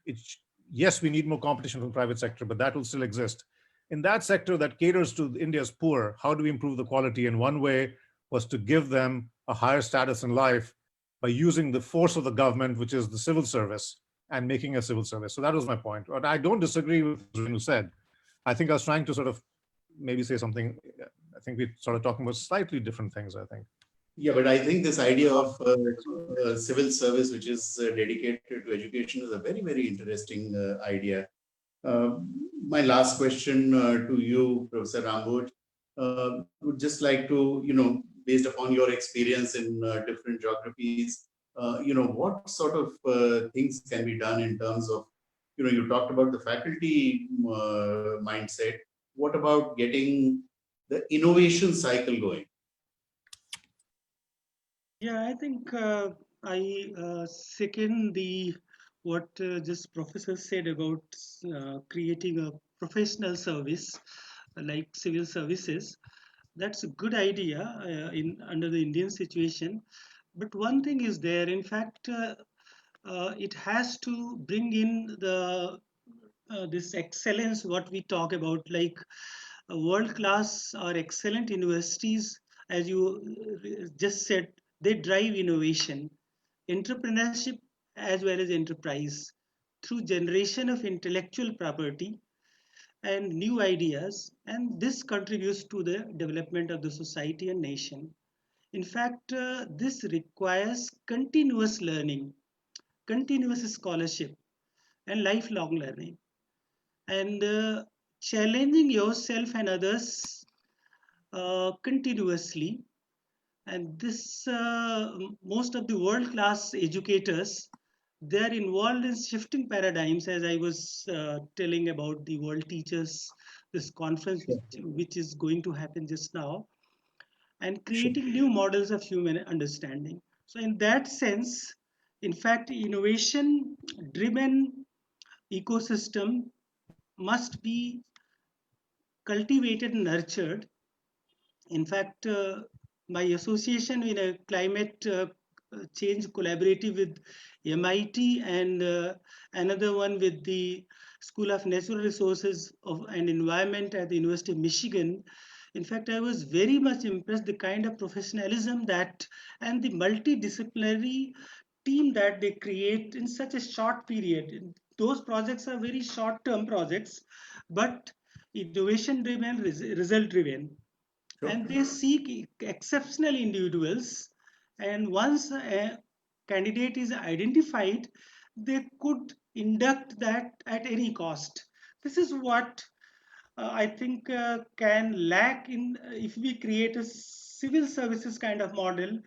yes, we need more competition from the private sector, but that will still exist. In that sector that caters to India's poor, how do we improve the quality? And one way was to give them a higher status in life by using the force of the government, which is the civil service, and making a civil service. So that was my point. But I don't disagree with what Renu said. I think I was trying to sort of maybe say something. I think we're sort of talking about slightly different things, I think. Yeah, but I think this idea of civil service, which is dedicated to education, is a very, very interesting idea. My last question to you, Professor Ramgopal, would just like to, based upon your experience in different geographies, what sort of things can be done in terms of, you talked about the faculty mindset. What about getting the innovation cycle going? Yeah, I think I second what just professor said about creating a professional service like civil services. That's a good idea under the Indian situation. But one thing is there, in fact, it has to bring in this excellence, what we talk about, like world-class or excellent universities, as you just said, they drive innovation, entrepreneurship, as well as enterprise through generation of intellectual property and new ideas, and this contributes to the development of the society and nation. In fact, this requires continuous learning, continuous scholarship, and lifelong learning, and challenging yourself and others continuously. And this most of the world-class educators, they are involved in shifting paradigms, as I was telling about the world teachers, this conference which is going to happen just now, and creating new models of human understanding. So in that sense, In fact, innovation-driven ecosystem must be cultivated and nurtured. In fact, my association in a climate change collaborative with MIT and another one with the School of Natural Resources and Environment at the University of Michigan. In fact, I was very much impressed the kind of professionalism that and the multidisciplinary team that they create in such a short period. Those projects are very short-term projects, but innovation-driven, result-driven. And they seek exceptional individuals, and once a candidate is identified, they could induct that at any cost. This is what I think can lack in if we create a civil services kind of model,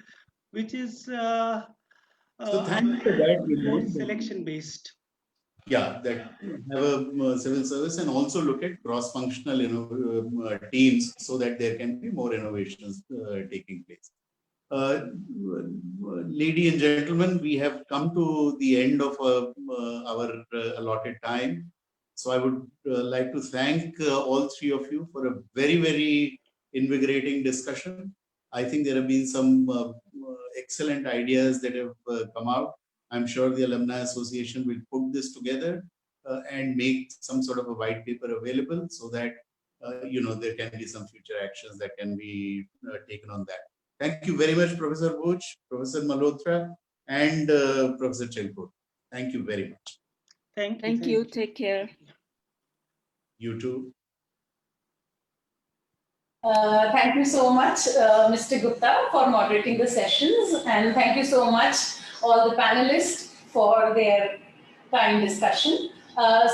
which is So thank you for that, more selection based. Yeah, that have a civil service and also look at cross-functional teams so that there can be more innovations taking place. Ladies and gentlemen, we have come to the end of our allotted time. So I would like to thank all three of you for a very, very invigorating discussion. I think there have been some excellent ideas that have come out. I'm sure the Alumni Association will put this together and make some sort of a white paper available so that there can be some future actions that can be taken on that. Thank you very much, Professor Buch, Professor Malodra, and Professor Chelpur. Thank you very much. Thank you. Take care. You too. Thank you so much, Mr. Gupta, for moderating the sessions, and thank you so much all the panelists for their kind discussion.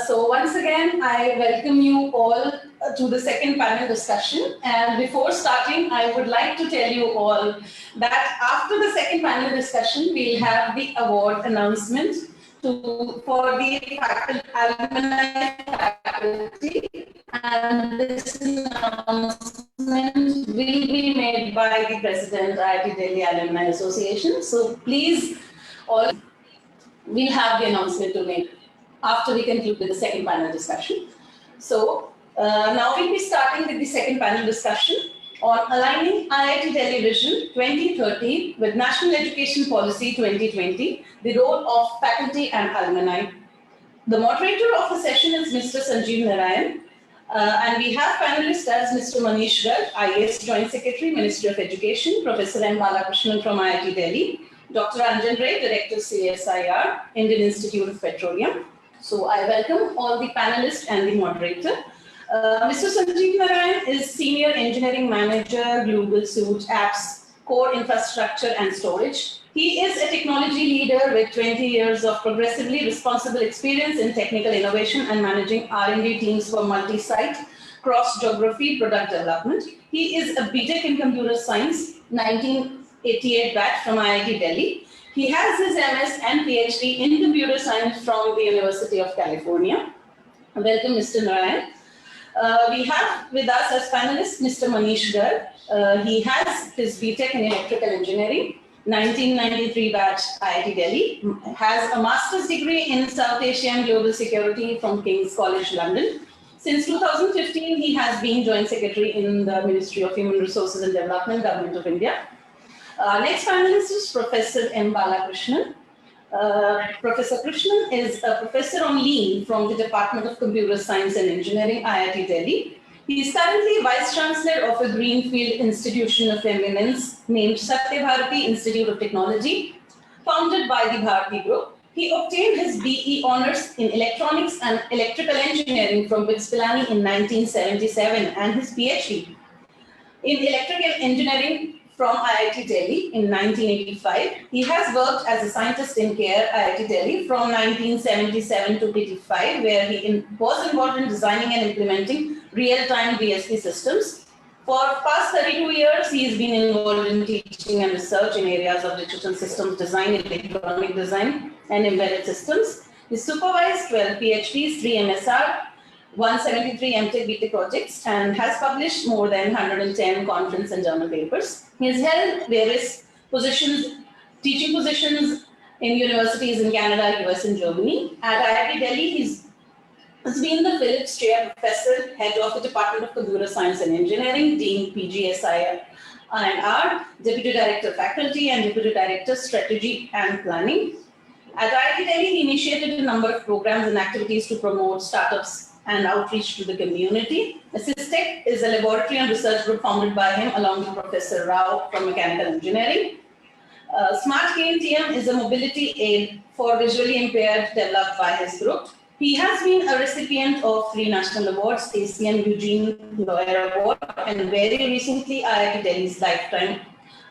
So once again, I welcome you all to the second panel discussion. And before starting, I would like to tell you all that after the second panel discussion, we'll have the award announcement for the alumni faculty. And this announcement will be made by the President, IIT Delhi Alumni Association. So please, all, we'll have the announcement to make after we conclude with the second panel discussion. So now we'll be starting with the second panel discussion on aligning IIT Delhi Vision 2030 with National Education Policy 2020, the role of faculty and alumni. The moderator of the session is Mr. Sanjeev Narayan. And we have panelists as Mr. Manish Garg, IAS Joint Secretary, Ministry of Education, Professor M. Balakrishnan from IIT Delhi, Dr. Ranjan Ray, Director CSIR, Indian Institute of Petroleum. So I welcome all the panelists and the moderator. Mr. Sanjeev Narayan is Senior Engineering Manager, Global Suite Apps, Core Infrastructure and Storage. He is a technology leader with 20 years of progressively responsible experience in technical innovation and managing R&D teams for multi-site, cross-geography product development. He is a BTech in Computer Science, 1988 batch from IIT Delhi. He has his MS and PhD in Computer Science from the University of California. Welcome, Mr. Narayan. We have with us as panelist Mr. Manish Garg. He has his BTech in Electrical Engineering, 1993 batch IIT Delhi, has a master's degree in South Asian Global Security from King's College London. Since 2015, he has been Joint Secretary in the Ministry of Human Resources and Development, Govt of India. Next panelist is Professor M. Balakrishnan. Professor Krishnan is a professor on Lean from the Department of Computer Science and Engineering, IIT Delhi. He is currently Vice Chancellor of a Greenfield Institution of Eminence named Satya Bharati Institute of Technology, founded by the Bharati Group. He obtained his BE Honours in Electronics and Electrical Engineering from BITS Pilani in 1977 and his PhD in Electrical Engineering from IIT Delhi in 1985. He has worked as a scientist in CARE, IIT Delhi from 1977 to 85, where he was involved in designing and implementing real-time DSP systems. For past 32 years, he has been involved in teaching and research in areas of digital systems design, electronic design, and embedded systems. He supervised 12 PhDs, 3 MSR, 173 MTech BTech projects, and has published more than 110 conference and journal papers. He has held various positions, teaching positions in universities in Canada, US, and Germany. At IIT Delhi, he's been the Phillips Chair Professor, Head of the Department of Computer Science and Engineering, Dean PGSI and R, Deputy Director Faculty, and Deputy Director Strategy and Planning. At IIT Delhi, he initiated a number of programs and activities to promote startups and outreach to the community. Assistec is a laboratory and research group founded by him along with Professor Rao from Mechanical Engineering. Smart KNTM is a mobility aid for visually impaired developed by his group. He has been a recipient of 3 national awards, ACM Eugene Lawyer Award, and very recently IIT Delhi's Lifetime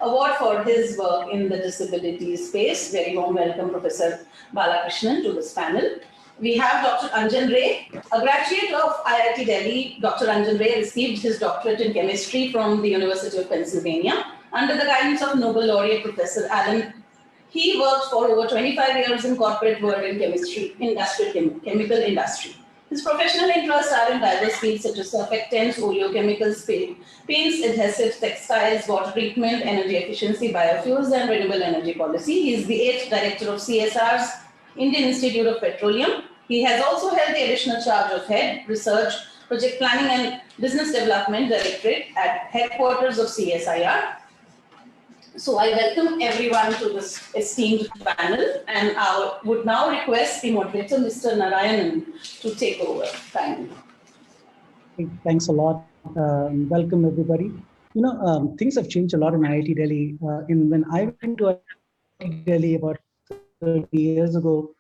Award for his work in the disability space. Very warm welcome, Professor Balakrishnan, to this panel. We have Dr. Ranjan Ray, a graduate of IIT Delhi. Dr. Ranjan Ray received his doctorate in chemistry from the University of Pennsylvania under the guidance of Nobel laureate Professor Alan. He worked for over 25 years in corporate world in chemistry, chemical industry. His professional interests are in diverse fields such as surfactants, oleochemicals, paints, adhesives, textiles, water treatment, energy efficiency, biofuels, and renewable energy policy. He is the 8th director of CSR's Indian Institute of Petroleum. He has also held the additional charge of Head, Research, Project Planning and Business Development Directorate at headquarters of CSIR. So I welcome everyone to this esteemed panel, and I would now request the moderator, Mr. Narayanan, to take over. Thank you. Thanks a lot. Welcome, everybody. You know, things have changed a lot in IIT Delhi. When I went to IIT Delhi about 30 years ago,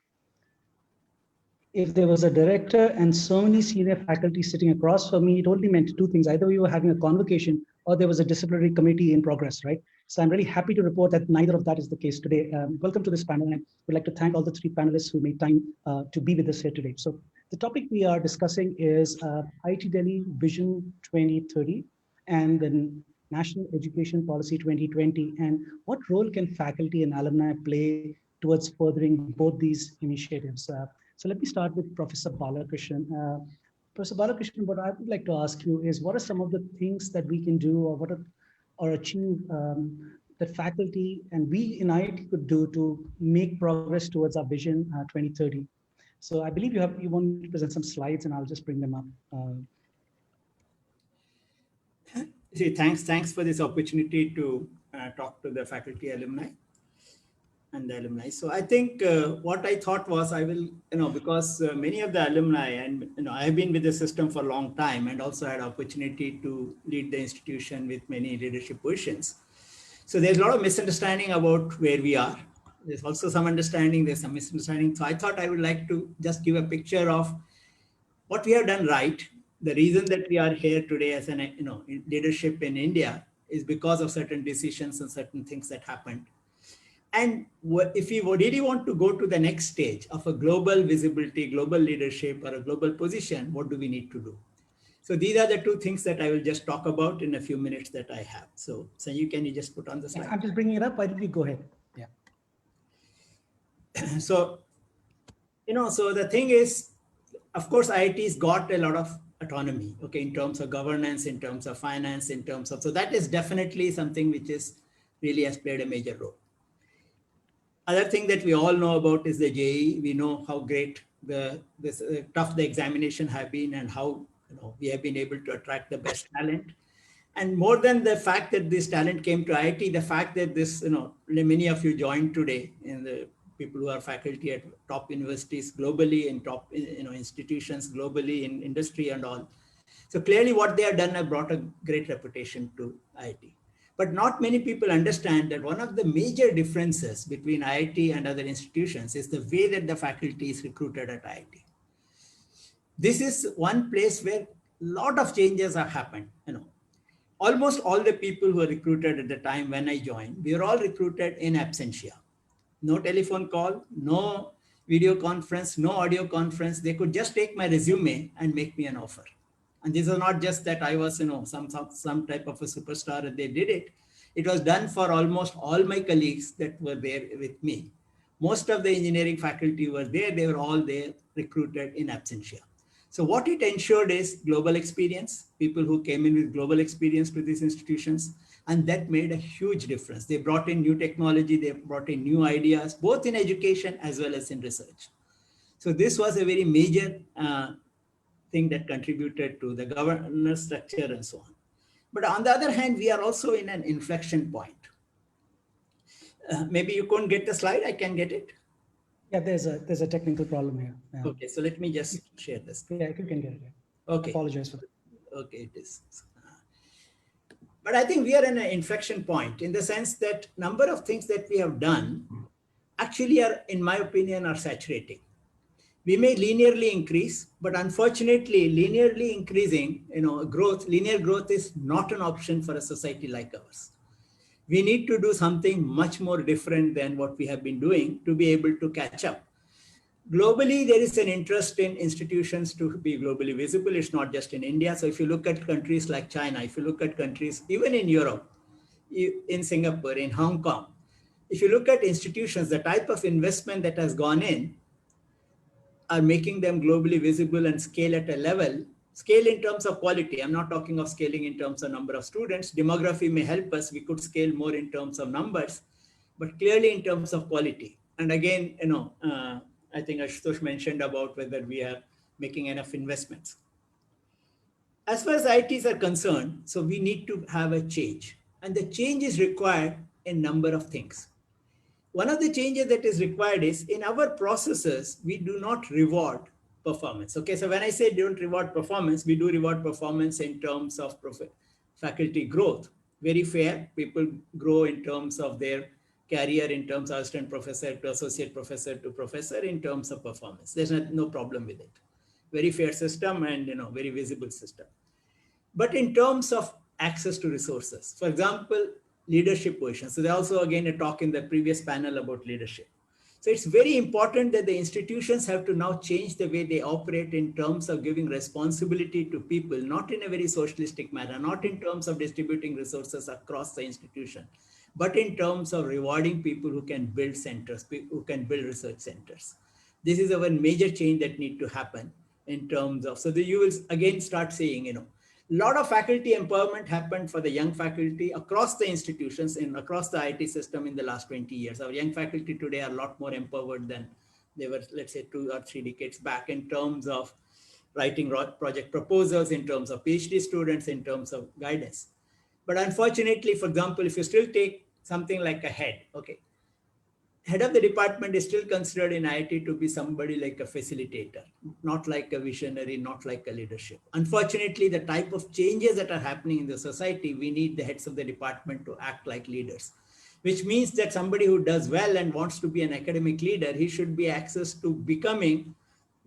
if there was a director and so many senior faculty sitting across from me, it only meant 2 things. Either we were having a convocation or there was a disciplinary committee in progress, right? So I'm really happy to report that neither of that is the case today. Welcome to this panel. And I would like to thank all the 3 panelists who made time to be with us here today. So the topic we are discussing is IIT Delhi Vision 2030 and the National Education Policy 2020, and what role can faculty and alumni play towards furthering both these initiatives. So let me start with Professor Balakrishnan. Professor Balakrishnan, what I would like to ask you is, what are some of the things that we can do or achieve that faculty and we in IIT could do to make progress towards our Vision 2030? So I believe you want to present some slides, and I'll just bring them up. Thanks for this opportunity to talk to the faculty alumni and the alumni. So I think what I thought was I will, because many of the alumni and, I've been with the system for a long time and also had opportunity to lead the institution with many leadership positions. So there's a lot of misunderstanding about where we are. There's also some understanding, there's some misunderstanding. So I thought I would like to just give a picture of what we have done right. The reason that we are here today as an, leadership in India is because of certain decisions and certain things that happened. And if we really want to go to the next stage of a global visibility, global leadership, or a global position, what do we need to do? So these are the 2 things that I will just talk about in a few minutes that I have. So Sanju, can you just put on the slide? I'm just bringing it up. Why don't you go ahead? Yeah. So, so the thing is, of course, IIT's got a lot of autonomy, okay, in terms of governance, in terms of finance, in terms of, so that is definitely something which is really has played a major role. Other thing that we all know about is the JEE. We know how great tough the examination have been and how we have been able to attract the best talent. And more than the fact that this talent came to IIT, the fact that this, many of you joined today, and the people who are faculty at top universities globally and top institutions globally in industry and all. So clearly what they have done have brought a great reputation to IIT. But not many people understand that one of the major differences between IIT and other institutions is the way that the faculty is recruited at IIT. This is one place where a lot of changes have happened. Almost all the people who were recruited at the time when I joined, we were all recruited in absentia. No telephone call, no video conference, no audio conference. They could just take my resume and make me an offer. And this is not just that I was, some type of a superstar and they did it. It was done for almost all my colleagues that were there with me. Most of the engineering faculty were there. They were all there recruited in absentia. So what it ensured is global experience, people who came in with global experience to these institutions. And that made a huge difference. They brought in new technology, they brought in new ideas, both in education as well as in research. So this was a very major thing that contributed to the governance structure and so on. But on the other hand, we are also in an inflection point. Maybe you couldn't get the slide, I can get it. Yeah, there's a technical problem here. Yeah. Okay, so let me just share this. Yeah, if you can get it. Yeah. Okay. Apologize for that. Okay, it is. But I think we are in an inflection point in the sense that number of things that we have done actually are, in my opinion, are saturating. We may linearly increase, but unfortunately, linearly increasing, linear growth is not an option for a society like ours. We need to do something much more different than what we have been doing to be able to catch up. Globally, there is an interest in institutions to be globally visible. It's not just in India. So if you look at countries like China, if you look at countries, even in Europe, in Singapore, in Hong Kong, if you look at institutions, the type of investment that has gone in are making them globally visible and scale at a level, scale in terms of quality. I'm not talking of scaling in terms of number of students. Demography may help us. We could scale more in terms of numbers, but clearly in terms of quality. And again, I think Ashutosh mentioned about whether we are making enough investments. As far as IITs are concerned, so we need to have a change. And the change is required in a number of things. One of the changes that is required is in our processes, we do not reward performance. Okay, so when I say don't reward performance, we do reward performance in terms of faculty growth. Very fair, people grow in terms of their career, in terms of assistant professor to associate professor to professor in terms of performance. There's no problem with it. Very fair system and very visible system. But in terms of access to resources, for example, leadership positions. So there also again a talk in the previous panel about leadership. So it's very important that the institutions have to now change the way they operate in terms of giving responsibility to people, not in a very socialistic manner, not in terms of distributing resources across the institution, but in terms of rewarding people who can build centers, who can build research centers. This is a major change that needs to happen in terms of, so that you will again start seeing, a lot of faculty empowerment happened for the young faculty across the institutions and across the IT system in the last 20 years. Our young faculty today are a lot more empowered than they were, let's say, 2 or 3 decades back in terms of writing project proposals, in terms of PhD students, in terms of guidance. But unfortunately, for example, if you still take something like a head, okay, head of the department is still considered in IIT to be somebody like a facilitator, not like a visionary, not like a leadership. Unfortunately, the type of changes that are happening in the society, we need the heads of the department to act like leaders, which means that somebody who does well and wants to be an academic leader, he should be access to becoming,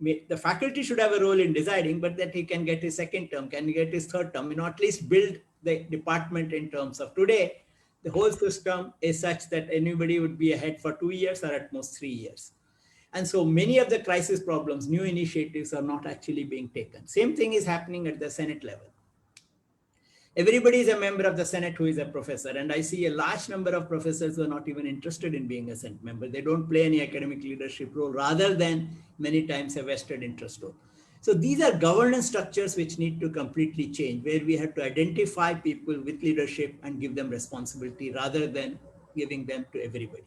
the faculty should have a role in deciding, but that he can get his second term, can get his third term, at least build the department in terms of today. The whole system is such that anybody would be ahead for 2 years or at most 3 years. And so many of the crisis problems, new initiatives are not actually being taken. Same thing is happening at the Senate level. Everybody is a member of the Senate who is a professor. And I see a large number of professors who are not even interested in being a Senate member. They don't play any academic leadership role rather than many times a vested interest role. So these are governance structures which need to completely change, where we have to identify people with leadership and give them responsibility rather than giving them to everybody.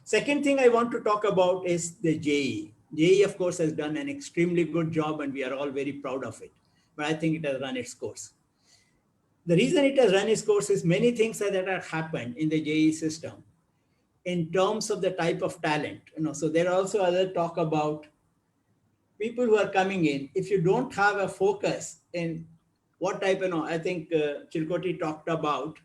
Second thing I want to talk about is the JEE. JEE, of course, has done an extremely good job and we are all very proud of it. But I think it has run its course. The reason it has run its course is many things that have happened in the JEE system in terms of the type of talent. So there are also other talk about people who are coming in. If you don't have a focus in what type, I think Chilkoti talked about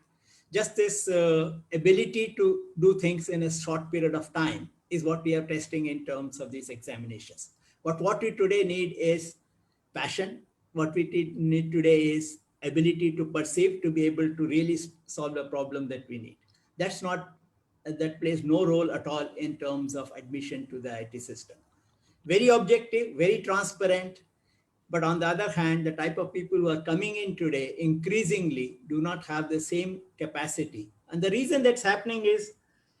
just this ability to do things in a short period of time is what we are testing in terms of these examinations. But what we today need is passion. What we need today is ability to perceive, to be able to really solve the problem that we need. That plays no role at all in terms of admission to the IT system. Very objective, very transparent, but on the other hand, the type of people who are coming in today increasingly do not have the same capacity. And the reason that's happening is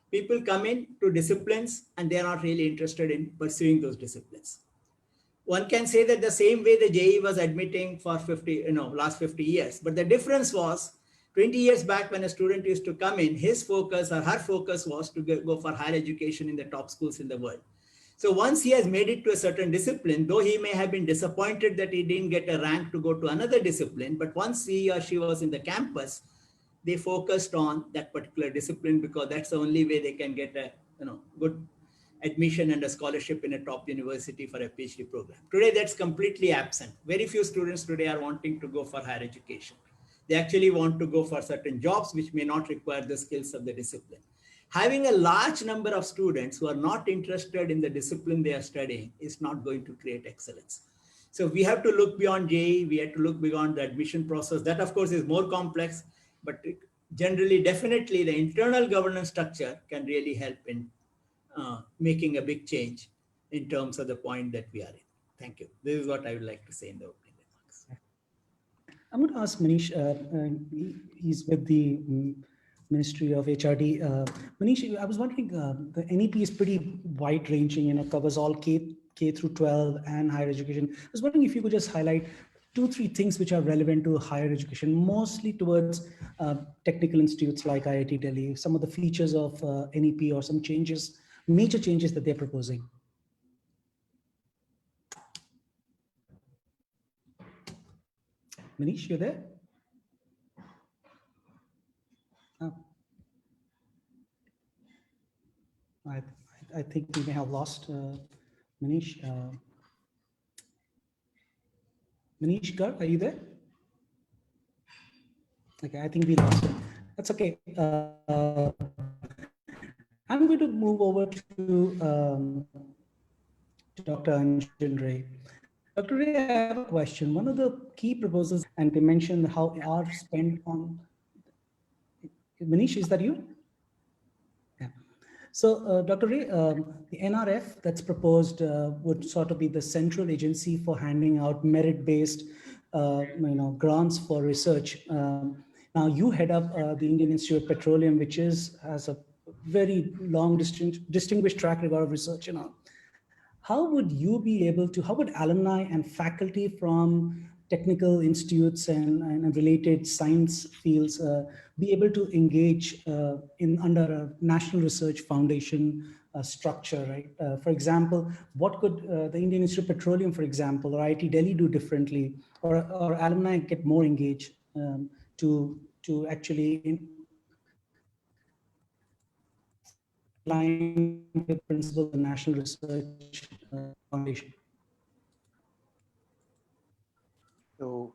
people come in to disciplines and they're not really interested in pursuing those disciplines. One can say that the same way the JEE was admitting for last 50 years, but the difference was 20 years back, when a student used to come in, his focus or her focus was to go for higher education in the top schools in the world. So once he has made it to a certain discipline, though he may have been disappointed that he didn't get a rank to go to another discipline, but once he or she was in the campus, they focused on that particular discipline because that's the only way they can get a good admission and a scholarship in a top university for a PhD program. Today, that's completely absent. Very few students today are wanting to go for higher education. They actually want to go for certain jobs which may not require the skills of the discipline. Having a large number of students who are not interested in the discipline they are studying is not going to create excellence. So we have to look beyond JEE, we have to look beyond the admission process. That of course is more complex, but generally, definitely the internal governance structure can really help in making a big change in terms of the point that we are in. Thank you. This is what I would like to say in the opening remarks. I'm going to ask Manish, he's with the Ministry of HRD. Manish, I was wondering, the NEP is pretty wide ranging, covers all K through 12 and higher education. I was wondering if you could just highlight 2-3 things which are relevant to higher education, mostly towards technical institutes like IIT Delhi, some of the features of NEP or some changes, major changes that they're proposing. Manish, you there? Oh. I think we may have lost Manish. Manish Garg, are you there? Okay, I think we lost him. That's okay. I'm going to move over to Dr. Ranjan Ray. Dr. Ray, I have a question. One of the key proposals, and they mentioned how are spent on. Manish, is that you? Yeah. So, Dr. Ray, the NRF that's proposed would sort of be the central agency for handing out merit-based, grants for research. Now, you head up the Indian Institute of Petroleum, which has a very long, distinguished track record of research and all. How would you be able to, how would alumni and faculty from technical institutes and related science fields be able to engage under a National Research Foundation structure, right? For example, what could the Indian Institute of Petroleum, for example, or IIT Delhi do differently, or alumni get more engaged to actually line with principles of the National Research Foundation? So,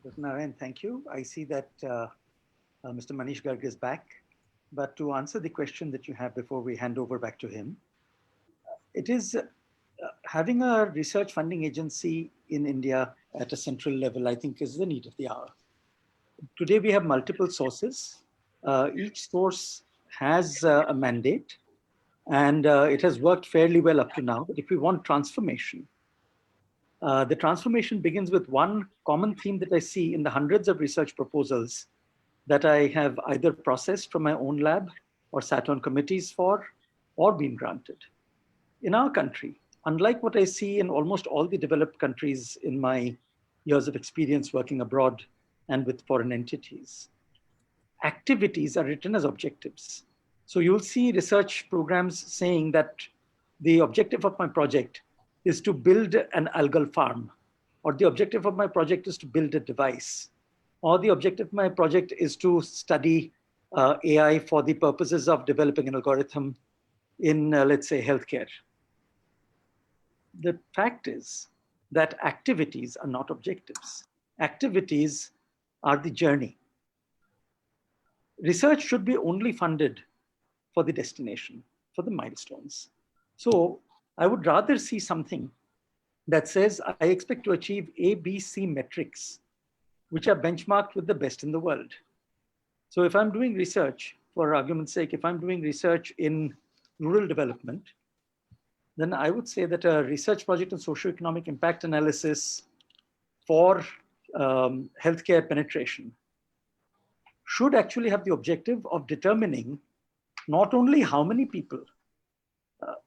Dr. Narayan, thank you. I see that Mr. Manish Garg is back. But to answer the question that you have before we hand over back to him, it is having a research funding agency in India at a central level, I think, is the need of the hour. Today, we have multiple sources. Each source has a mandate, and it has worked fairly well up to now. But if we want transformation, the transformation begins with one common theme that I see in the hundreds of research proposals that I have either processed from my own lab or sat on committees for or been granted. In our country, unlike what I see in almost all the developed countries in my years of experience working abroad and with foreign entities, activities are written as objectives. So you'll see research programs saying that the objective of my project is to build an algal farm, or the objective of my project is to build a device, or the objective of my project is to study AI for the purposes of developing an algorithm in, let's say, healthcare. The fact is that activities are not objectives. Activities are the journey. Research should be only funded for the destination, for the milestones. So I would rather see something that says I expect to achieve A, B, C metrics, which are benchmarked with the best in the world. So if I'm doing research, for argument's sake, if I'm doing research in rural development, then I would say that a research project on socioeconomic impact analysis for healthcare penetration should actually have the objective of determining not only how many people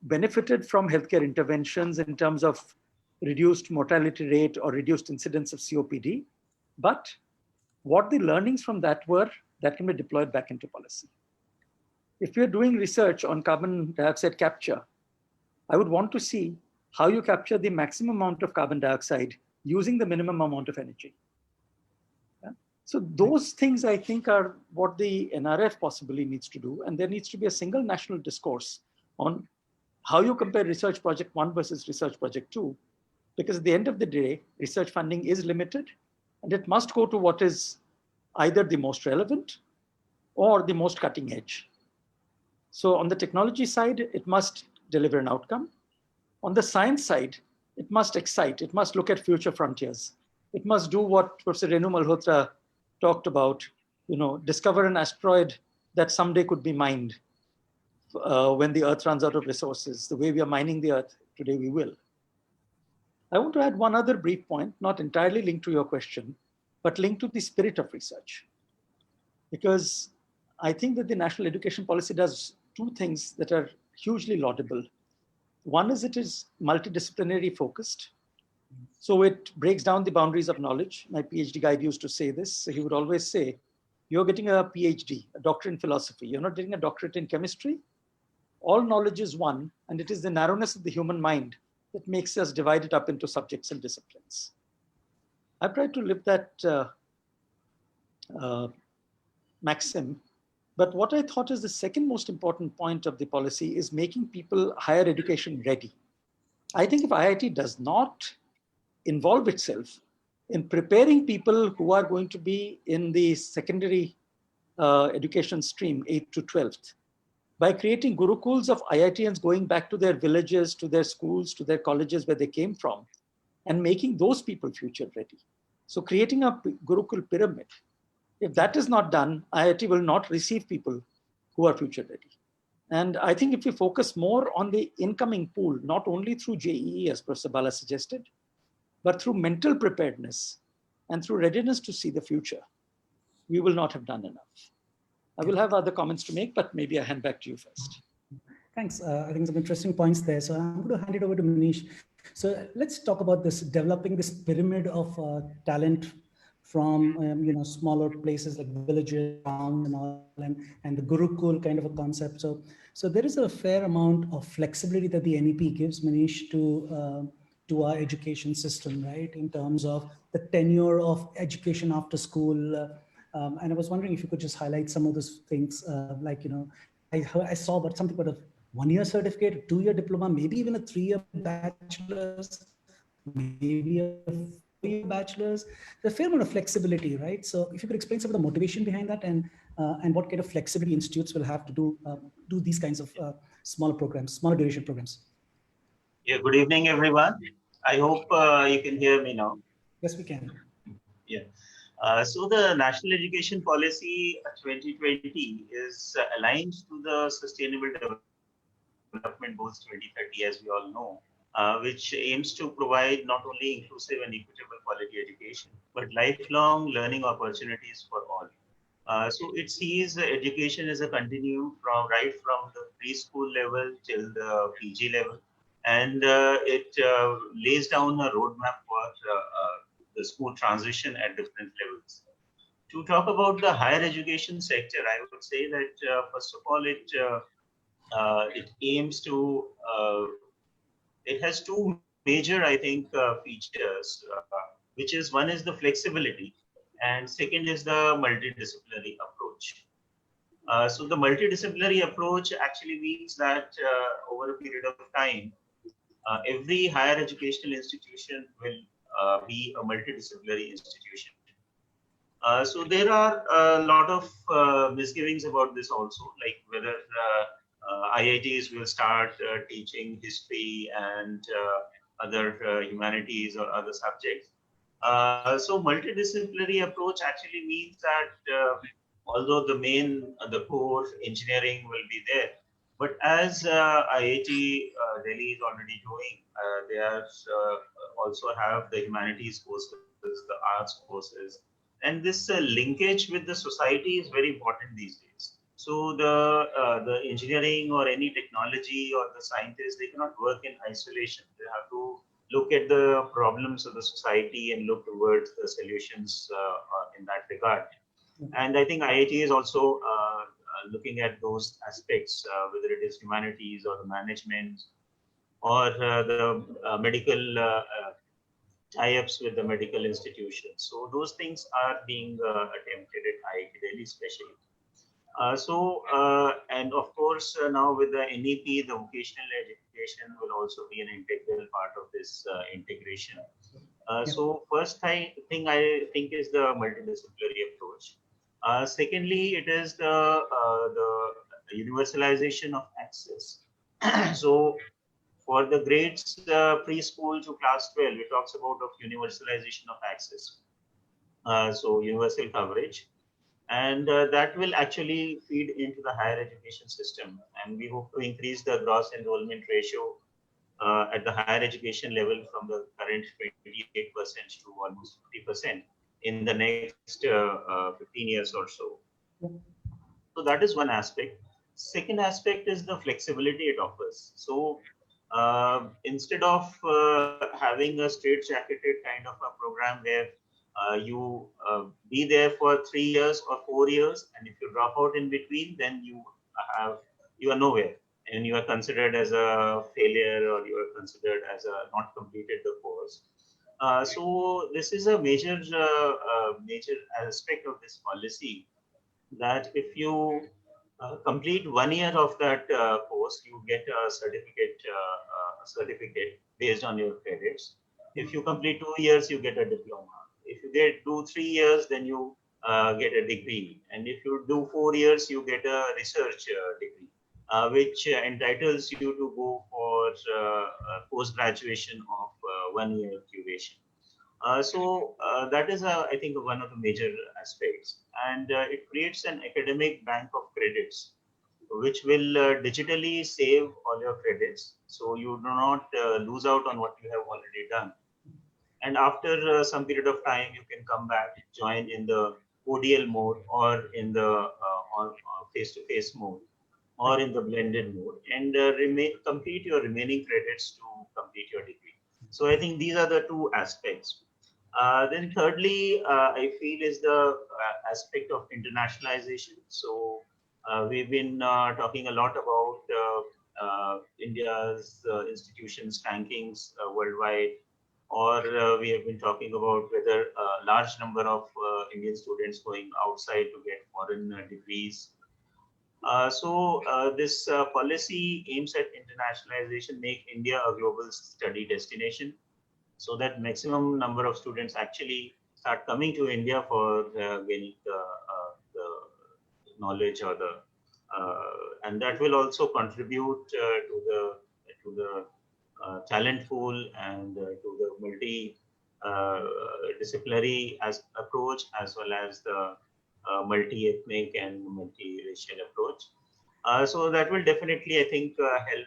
benefited from healthcare interventions in terms of reduced mortality rate or reduced incidence of COPD, but what the learnings from that were that can be deployed back into policy. If you're doing research on carbon dioxide capture, I would want to see how you capture the maximum amount of carbon dioxide using the minimum amount of energy. Yeah? So those things, I think, are what the NRF possibly needs to do. And there needs to be a single national discourse on how you compare research project 1 versus research project 2. Because at the end of the day, research funding is limited, and it must go to what is either the most relevant or the most cutting edge. So on the technology side, it must deliver an outcome. On the science side, it must excite. It must look at future frontiers. It must do what Professor Renu Malhotra talked about, discover an asteroid that someday could be mined when the Earth runs out of resources. The way we are mining the Earth today, we will. I want to add one other brief point, not entirely linked to your question, but linked to the spirit of research. Because I think that the national education policy does two things that are hugely laudable. One is it is multidisciplinary focused. So it breaks down the boundaries of knowledge. My PhD guide used to say this. So he would always say, you're getting a PhD, a doctorate in philosophy. You're not getting a doctorate in chemistry. All knowledge is one, and it is the narrowness of the human mind that makes us divide it up into subjects and disciplines. I've tried to live that maxim. But what I thought is the second most important point of the policy is making people higher education ready. I think if IIT does not involve itself in preparing people who are going to be in the secondary education stream, 8th to 12th, by creating gurukuls of IITians going back to their villages, to their schools, to their colleges where they came from, and making those people future ready. So creating a gurukul pyramid. If that is not done, IIT will not receive people who are future ready. And I think if we focus more on the incoming pool, not only through JEE, as Professor Bala suggested, but through mental preparedness and through readiness to see the future, we will not have done enough. I will have other comments to make, but maybe I hand back to you first. Thanks. I think some interesting points there. So I'm going to hand it over to Manish. So let's talk about this, developing this pyramid of talent from smaller places like villages, towns, and all, and the Gurukul kind of a concept. So there is a fair amount of flexibility that the NEP gives, Manish, to our education system, right? In terms of the tenure of education after school. And I was wondering if you could just highlight some of those things, I saw about something about a 1-year certificate, a 2-year diploma, maybe even a 3-year bachelor's, maybe a 4-year bachelor's. There's a fair amount of flexibility, right? So if you could explain some of the motivation behind that and what kind of flexibility institutes will have to do these kinds of smaller programs, smaller duration programs. Yeah, good evening, everyone. I hope you can hear me now. Yes, we can. Yeah. So the National Education Policy 2020 is aligned to the Sustainable Development Goals 2030, as we all know, which aims to provide not only inclusive and equitable quality education, but lifelong learning opportunities for all. So it sees education as a continuum right from the preschool level till the PG level, and it lays down a roadmap for the school transition at different levels. To talk about the higher education sector, I would say that first of all, it aims to, it has two major, I think, features, which is one is the flexibility, and second is the multidisciplinary approach. So the multidisciplinary approach actually means that over a period of time, every higher educational institution will be a multidisciplinary institution. So there are a lot of misgivings about this also, like whether IITs will start teaching history and other humanities or other subjects. So multidisciplinary approach actually means that although the core engineering will be there, but as IIT Delhi is already doing, they are also have the humanities courses, the arts courses, and this linkage with the society is very important these days. So the engineering or any technology or the scientists, they cannot work in isolation. They have to look at the problems of the society and look towards the solutions in that regard. And I think IIT is also looking at those aspects, whether it is humanities or the management or the medical tie-ups with the medical institutions. So those things are being attempted at IIT Delhi especially. And of course, now with the NEP, the vocational education will also be an integral part of this integration. So first thing I think is the multidisciplinary approach. Secondly, it is the universalization of access. So for the grades preschool to class 12, it talks about of universalization of access. So universal coverage. And that will actually feed into the higher education system. And we hope to increase the gross enrollment ratio at the higher education level from the current 28% to almost 50% in the next 15 years or so. So that is one aspect. Second aspect is the flexibility it offers. So instead of having a straight-jacketed kind of a program where you be there for 3 years or 4 years, and if you drop out in between, then you are nowhere, and you are considered as a failure, or you are considered as a not completed the course. So this is a major aspect of this policy, that if you complete 1 year of that course, you get a certificate based on your credits. If you complete 2 years, you get a diploma. If you get 2-3 years, then you get a degree. And if you do 4 years, you get a research degree, which entitles you to go for post-graduation of 1 year duration. So that is, I think, one of the major aspects. And it creates an academic bank of credits, which will digitally save all your credits. So you do not lose out on what you have already done. And after some period of time, you can come back, join in the ODL mode, or in the face-to-face mode, or in the blended mode, and complete your remaining credits to complete your degree. So I think these are the two aspects. Then thirdly, I feel is the aspect of internationalization. So we've been talking a lot about India's institutions rankings worldwide, or we have been talking about whether a large number of Indian students going outside to get foreign degrees. So this policy aims at internationalization, make India a global study destination, so that maximum number of students actually start coming to India for gaining the knowledge, or and that will also contribute to the talent pool, and to the multi-disciplinary approach, as well as the multi-ethnic and multi-racial approach. So that will definitely, I think, help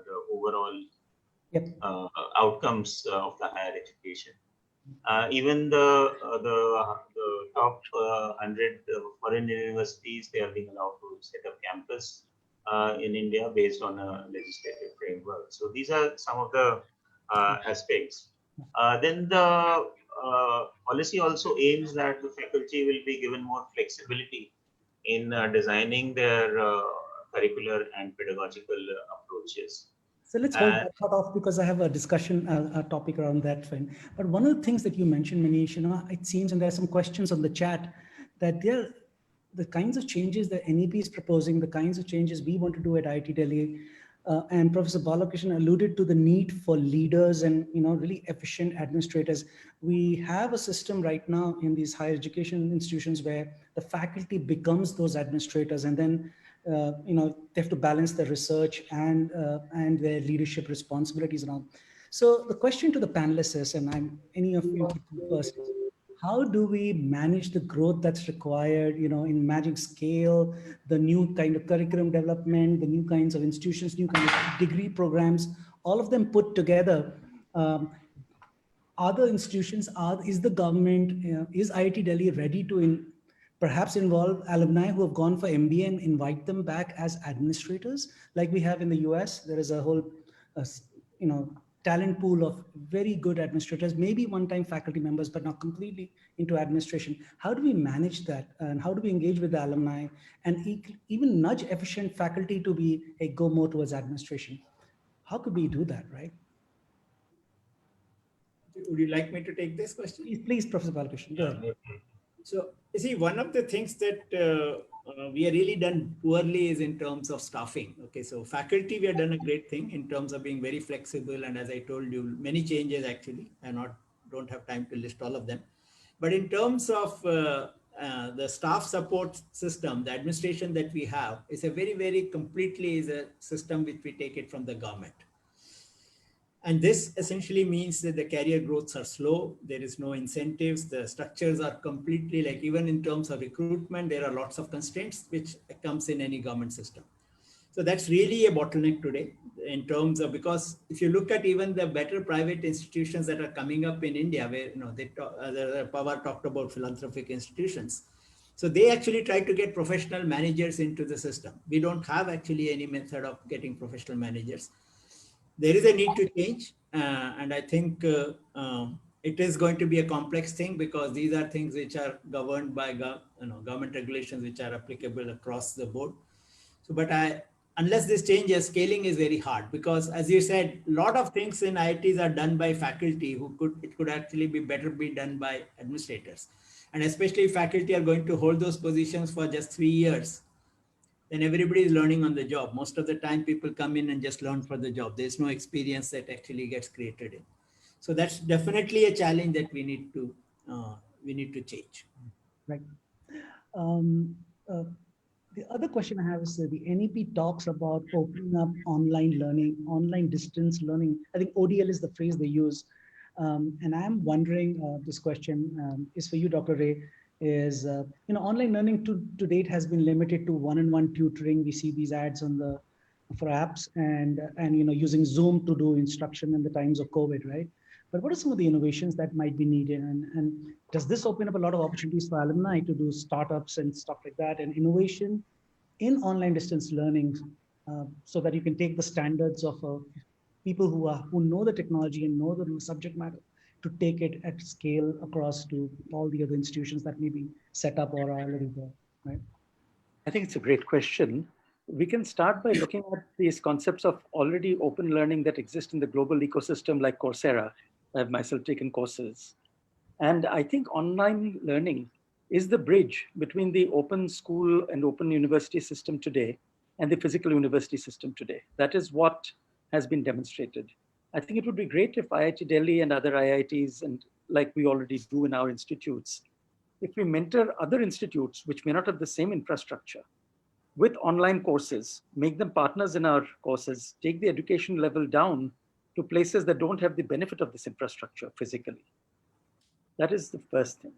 the overall outcomes of the higher education. Even the top 100 foreign universities, they are being allowed to set up campus in India based on a legislative framework. So these are some of the aspects. Then the policy also aims that the faculty will be given more flexibility in designing their curricular and pedagogical approaches. So let's hold that thought off, because I have a discussion, a topic around that. But one of the things that you mentioned, Manish, it seems, and there are some questions on the chat, that the kinds of changes that NEP is proposing, the kinds of changes we want to do at IIT Delhi, and Professor Balakrishnan alluded to the need for leaders and really efficient administrators. We have a system right now in these higher education institutions where the faculty becomes those administrators, and then they have to balance their research and their leadership responsibilities and all. So the question to the panelists is, and any of you first, how do we manage the growth that's required, in managing scale, the new kind of curriculum development, the new kinds of institutions, new kinds of degree programs, all of them put together? Other institutions, is the government, is IIT Delhi ready to perhaps involve alumni who have gone for MBA and invite them back as administrators, like we have in the US? There is a whole, talent pool of very good administrators, maybe one-time faculty members, but not completely into administration. How do we manage that? And how do we engage with the alumni and even nudge efficient faculty to be a go more towards administration? How could we do that, right? Would you like me to take this question? Please, Professor Balakrishnan, go ahead. So, you see, one of the things that we have really done poorly is in terms of staffing. Okay, so faculty, we have done a great thing in terms of being very flexible. And as I told you, many changes actually. I don't have time to list all of them. But in terms of the staff support system, the administration that we have is a very completely is a system which we take it from the government. And this essentially means that the career growths are slow. There is no incentives. The structures are completely like, even in terms of recruitment, there are lots of constraints which comes in any government system. So that's really a bottleneck today in terms of, because if you look at even the better private institutions that are coming up in India, where, you know, Pawar talked about philanthropic institutions. So they actually try to get professional managers into the system. We don't have actually any method of getting professional managers. There is a need to change, and I think it is going to be a complex thing because these are things which are governed by government regulations which are applicable across the board. So, but unless this changes, scaling is very hard because, as you said, a lot of things in IITs are done by faculty it could actually be better be done by administrators, and especially if faculty are going to hold those positions for just 3 years. Then everybody is learning on the job. Most of the time people come in and just learn for the job. There's no experience that actually gets created in. So that's definitely a challenge that we need to change. Right. The other question I have is the NEP talks about opening up online learning, online distance learning. I think ODL is the phrase they use. And I'm wondering, this question is for you, Dr. Ray, is, online learning to date has been limited to one-on-one tutoring. We see these ads for apps and using Zoom to do instruction in the times of COVID, right? But what are some of the innovations that might be needed? And does this open up a lot of opportunities for alumni to do startups and stuff like that, and innovation in online distance learning so that you can take the standards of people who know the technology and know the subject matter to take it at scale across to all the other institutions that may be set up or are already there, right? I think it's a great question. We can start by looking at these concepts of already open learning that exist in the global ecosystem like Coursera. I've myself taken courses. And I think online learning is the bridge between the open school and open university system today and the physical university system today. That is what has been demonstrated. I think it would be great if IIT Delhi and other IITs, and like we already do in our institutes, if we mentor other institutes which may not have the same infrastructure with online courses, make them partners in our courses, take the education level down to places that don't have the benefit of this infrastructure physically. That is the first thing.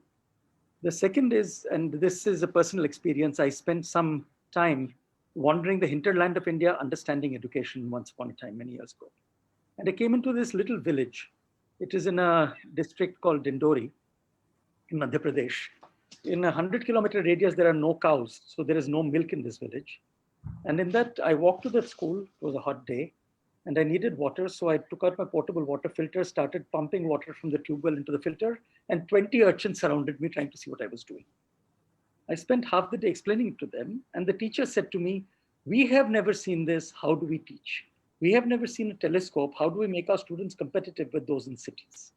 The second is, and this is a personal experience, I spent some time wandering the hinterland of India, understanding education once upon a time, many years ago. And I came into this little village. It is in a district called Dindori in Madhya Pradesh. In a 100-kilometer radius, there are no cows, so there is no milk in this village. And in that, I walked to the school. It was a hot day, and I needed water, so I took out my portable water filter, started pumping water from the tube well into the filter, and 20 urchins surrounded me trying to see what I was doing. I spent half the day explaining it to them, and the teacher said to me, "We have never seen this. How do we teach? We have never seen a telescope. How do we make our students competitive with those in cities?"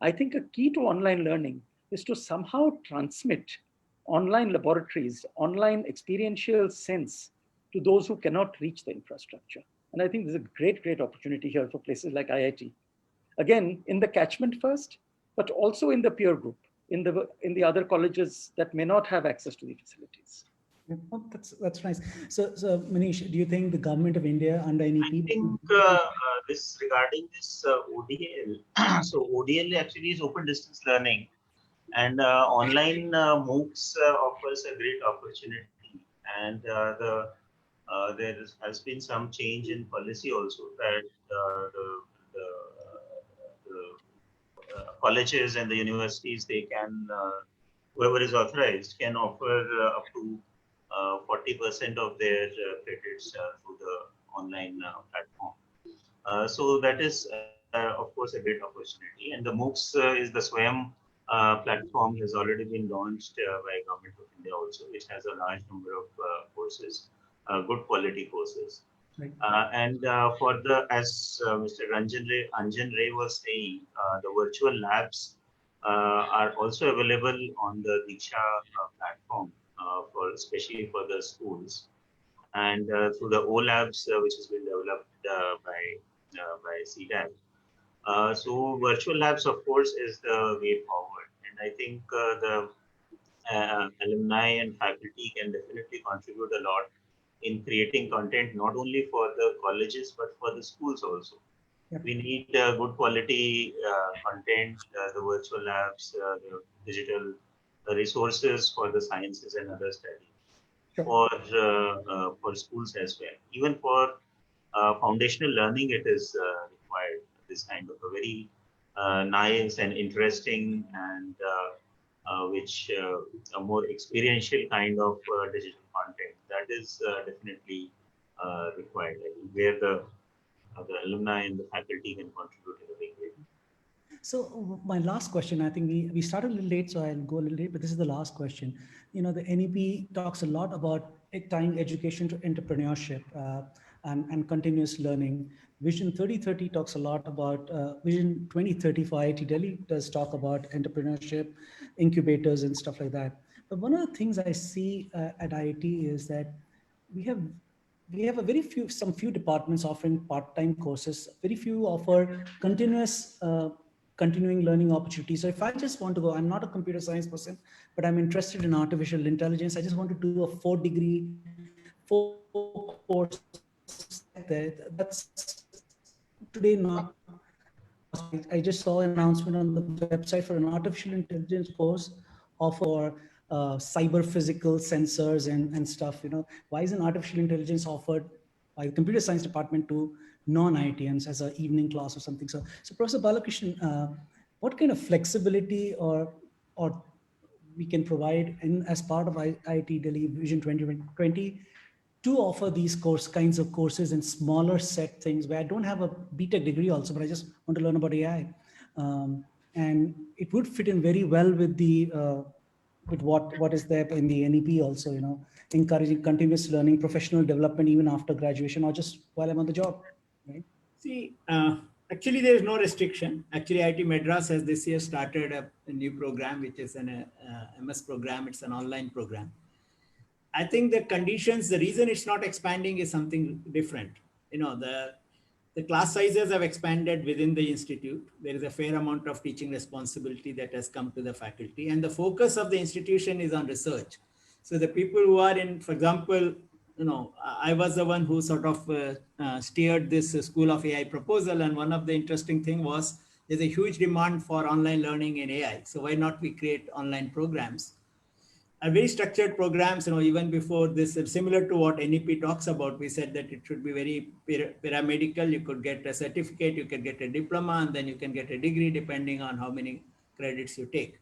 I think a key to online learning is to somehow transmit online laboratories, online experiential sense to those who cannot reach the infrastructure. And I think there's a great, great opportunity here for places like IIT. Again, in the catchment first, but also in the peer group, in the other colleges that may not have access to the facilities. Oh, that's nice. So Manish, do you think the government of India under NEP? I think this regarding this ODL. So ODL actually is open distance learning, and online MOOCs offers a great opportunity. And there has been some change in policy also that the colleges and the universities, they can, whoever is authorized can offer up to 40% of their credits through the online platform. So that is of course, a great opportunity. And the MOOCs is the SWAYAM platform has already been launched by Govt of India also, which has a large number of courses, good quality courses. Right. For the, as Mr. Ranjan Ray was saying, the virtual labs are also available on the Diksha platform, especially for the schools, and through the O labs, which has been developed by CDAC. So virtual labs, of course, is the way forward, and I think the alumni and faculty can definitely contribute a lot in creating content, not only for the colleges, but for the schools also. Yep. We need good quality content, the virtual labs, the digital resources for the sciences and other studies, sure, for schools as well. Even for foundational learning, it is required, this kind of a very nice and interesting and which a more experiential kind of digital content that is definitely required, where the alumni and the faculty can contribute in a big way. So my last question, I think we started a little late, so I'll go a little late, but this is the last question. You know, the NEP talks a lot about tying education to entrepreneurship and continuous learning. Vision 2030 talks a lot about Vision 2030 for IIT Delhi does talk about entrepreneurship, incubators and stuff like that. But one of the things I see at IIT is that we have a some few departments offering part-time courses. Very few offer continuing learning opportunities. So if I just want to go, I'm not a computer science person, but I'm interested in artificial intelligence. I just want to do a 4-degree, 4-course. That's today not. I just saw an announcement on the website for an artificial intelligence course for cyber physical sensors and stuff. You know, why isn't artificial intelligence offered by the computer science department to non-IITians as an evening class or something? So Professor Balakrishnan, what kind of flexibility or we can provide as part of IIT Delhi Vision 2020 to offer these kinds of courses in smaller set things where I don't have a BTech degree also, but I just want to learn about AI. And it would fit in very well with the with what is there in the NEP also, you know, encouraging continuous learning, professional development even after graduation or just while I'm on the job, right? See, actually there is no restriction. Actually, IIT Madras has this year started a new program, which is an MS program. It's an online program. I think the conditions, the reason it's not expanding is something different. You know, the class sizes have expanded within the institute. There is a fair amount of teaching responsibility that has come to the faculty, and the focus of the institution is on research. So the people who are in, for example, you know, I was the one who sort of steered this School of AI proposal, and one of the interesting thing was there's a huge demand for online learning in AI. So why not we create online programs? Very structured programs, you know, even before this, similar to what NEP talks about, we said that it should be very paramedical. You could get a certificate, you can get a diploma, and then you can get a degree depending on how many credits you take.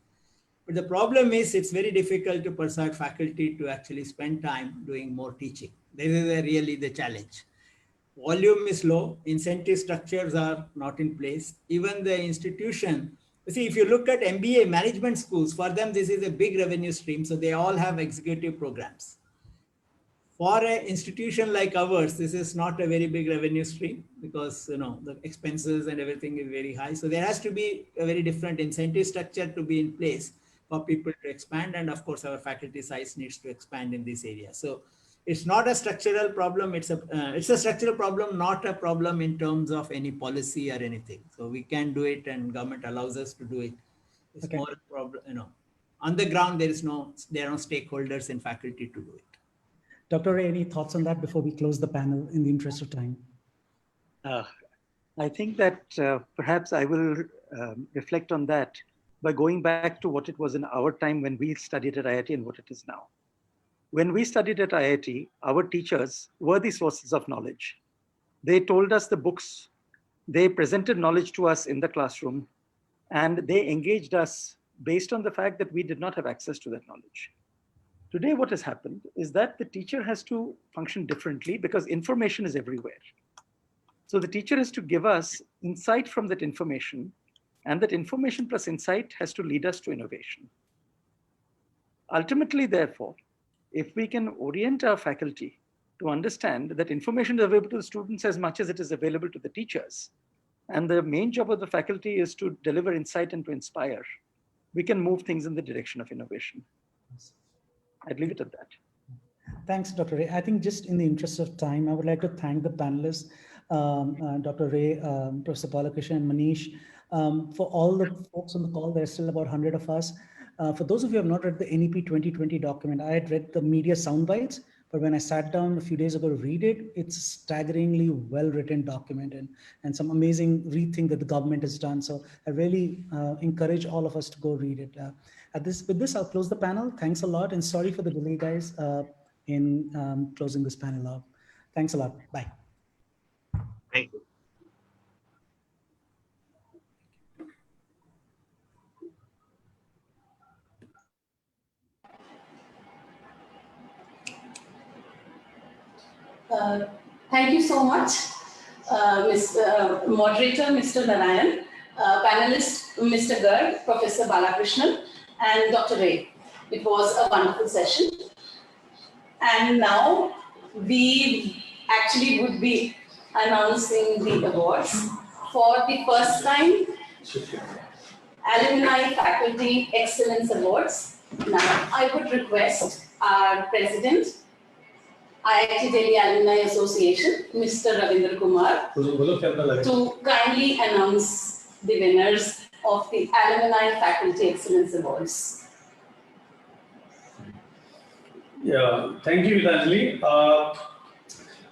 But the problem is it's very difficult to persuade faculty to actually spend time doing more teaching. This is really the challenge. Volume is low, incentive structures are not in place. Even the institution, you see, if you look at MBA management schools, for them, this is a big revenue stream. So they all have executive programs. For an institution like ours, this is not a very big revenue stream because, you know, the expenses and everything is very high. So there has to be a very different incentive structure to be in place for people to expand. And of course, our faculty size needs to expand in this area. So it's not a structural problem. It's a structural problem, not a problem in terms of any policy or anything. So we can do it, and government allows us to do it. It's more a problem, you know, on the ground, there are no stakeholders in faculty to do it. Dr. Ray, any thoughts on that before we close the panel in the interest of time? I think that perhaps I will reflect on that by going back to what it was in our time when we studied at IIT and what it is now. When we studied at IIT, our teachers were the sources of knowledge. They told us the books, they presented knowledge to us in the classroom, and they engaged us based on the fact that we did not have access to that knowledge. Today, what has happened is that the teacher has to function differently because information is everywhere. So the teacher is to give us insight from that information, and that information plus insight has to lead us to innovation. Ultimately, therefore, if we can orient our faculty to understand that information is available to the students as much as it is available to the teachers, and the main job of the faculty is to deliver insight and to inspire, we can move things in the direction of innovation. I'd leave it at that. Thanks, Dr. Ray. I think just in the interest of time, I would like to thank the panelists, Dr. Ray, Professor Balakrishnan, and Manish, for all the folks on the call. There are still about 100 of us. For those of you who have not read the NEP 2020 document, I had read the media sound bites, but when I sat down a few days ago to read it, it's a staggeringly well-written document and some amazing rethink that the government has done. So I really encourage all of us to go read it. With this, I'll close the panel. Thanks a lot, and sorry for the delay, guys, in closing this panel up. Thanks a lot. Bye. Thank you. Thank you so much, Moderator, Mr. Narayan, panelist, Mr. Garg, Professor Balakrishnan, and Dr. Ray. It was a wonderful session. And now we actually would be announcing the awards for the first time. Alumni Faculty Excellence Awards. Now, I would request our President, IIT Delhi Alumni Association, Mr. Ravindra Kumar, to kindly announce the winners of the Alumni Faculty Excellence Awards. Yeah, thank you, Gitanjali.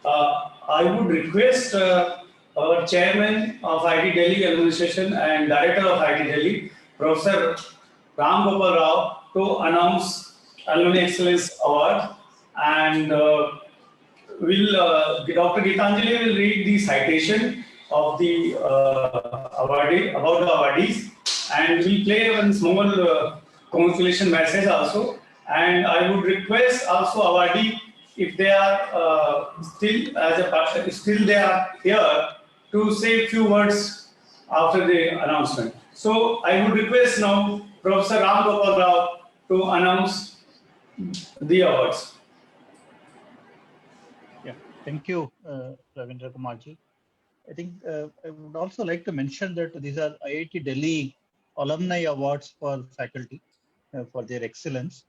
I would request our Chairman of IIT Delhi Administration and Director of IIT Delhi, Professor Ramgopal Rao, to announce Alumni Excellence Award, and Dr. Gitanjali will read the citation of the awardee, about the awardees, and we'll play one small congratulation message also. And I would request also awardee, if they are still they are here, to say a few words after the announcement. So I would request now Professor Ramgopal Rao to announce the awards. Yeah, thank you, Ravindra Kumar ji. I think I would also like to mention that these are IIT Delhi Alumni Awards for faculty for their excellence.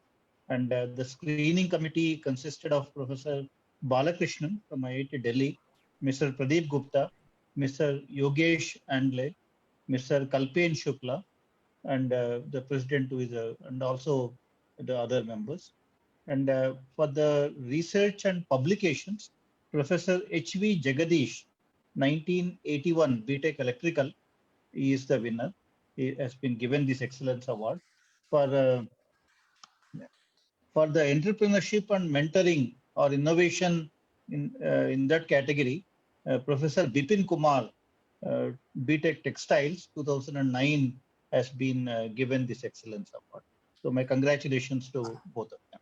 And the screening committee consisted of Professor Balakrishnan from IIT Delhi, Mr. Pradeep Gupta, Mr. Yogesh Andle, Mr. Kalpen Shukla, and the president who is and also the other members. And for the research and publications, Professor H.V. Jagadish, 1981 BTech Electrical, he is the winner. He has been given this excellence award. For the entrepreneurship and mentoring or innovation in that category, Professor Bipin Kumar, BTech Textiles, 2009, has been given this excellence award. So my congratulations to both of them.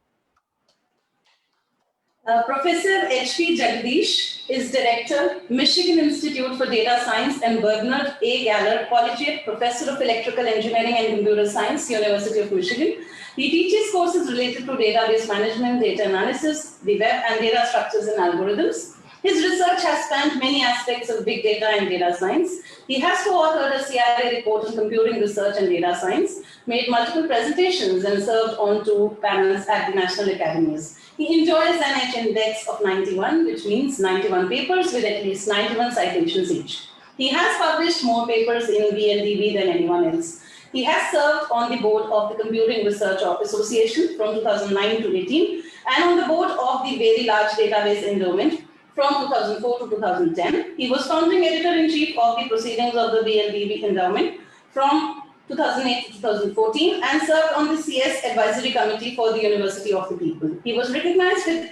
Professor H.P. Jagadish is Director, Michigan Institute for Data Science, and Bernard A. Galler, Collegiate Professor of Electrical Engineering and Computer Science, University of Michigan. He teaches courses related to database management, data analysis, the web, and data structures and algorithms. His research has spanned many aspects of big data and data science. He has co-authored a CIA report on computing research and data science, made multiple presentations, and served on 2 panels at the National Academies. He enjoys an H index of 91, which means 91 papers with at least 91 citations each. He has published more papers in VLDB than anyone else. He has served on the board of the Computing Research Association from 2009 to 18, and on the board of the Very Large Database Endowment from 2004 to 2010. He was founding editor-in-chief of the Proceedings of the VLDB Endowment from 2008 to 2014, and served on the CS Advisory Committee for the University of the People. He was recognized with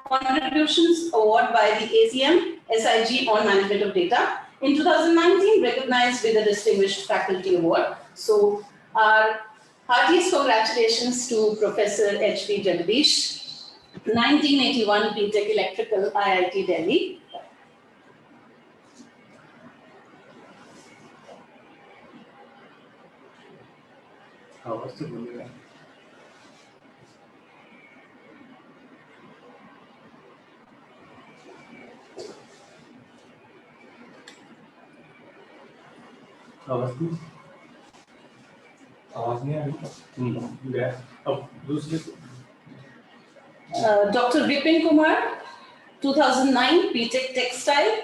Contributions Award by the ACM SIG on Management of Data. In 2019, recognized with a Distinguished Faculty Award. So our heartiest congratulations to Professor H.P. Jagadish, 1981 BTech Electrical, IIT Delhi. Dr. Vipin Kumar, 2009 BTech Textile,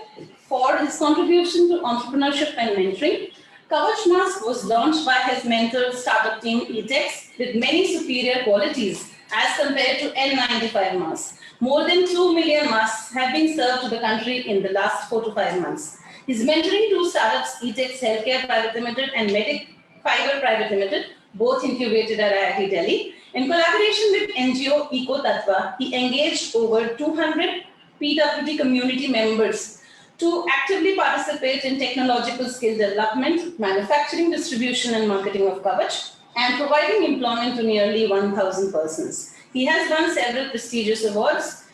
for his contribution to entrepreneurship and mentoring. Kavach Mask was launched by his mentor startup team eTex with many superior qualities as compared to N95 masks. More than 2 million masks have been served to the country in the last 4 to 5 months. His mentoring two startups, eTex Healthcare Private Limited and Medic Fiber Private Limited, both incubated at IIT Delhi. In collaboration with NGO Eco Tattva, he engaged over 200 PWD community members to actively participate in technological skill development, manufacturing, distribution, and marketing of Kavach, and providing employment to nearly 1,000 persons. He has won several prestigious awards: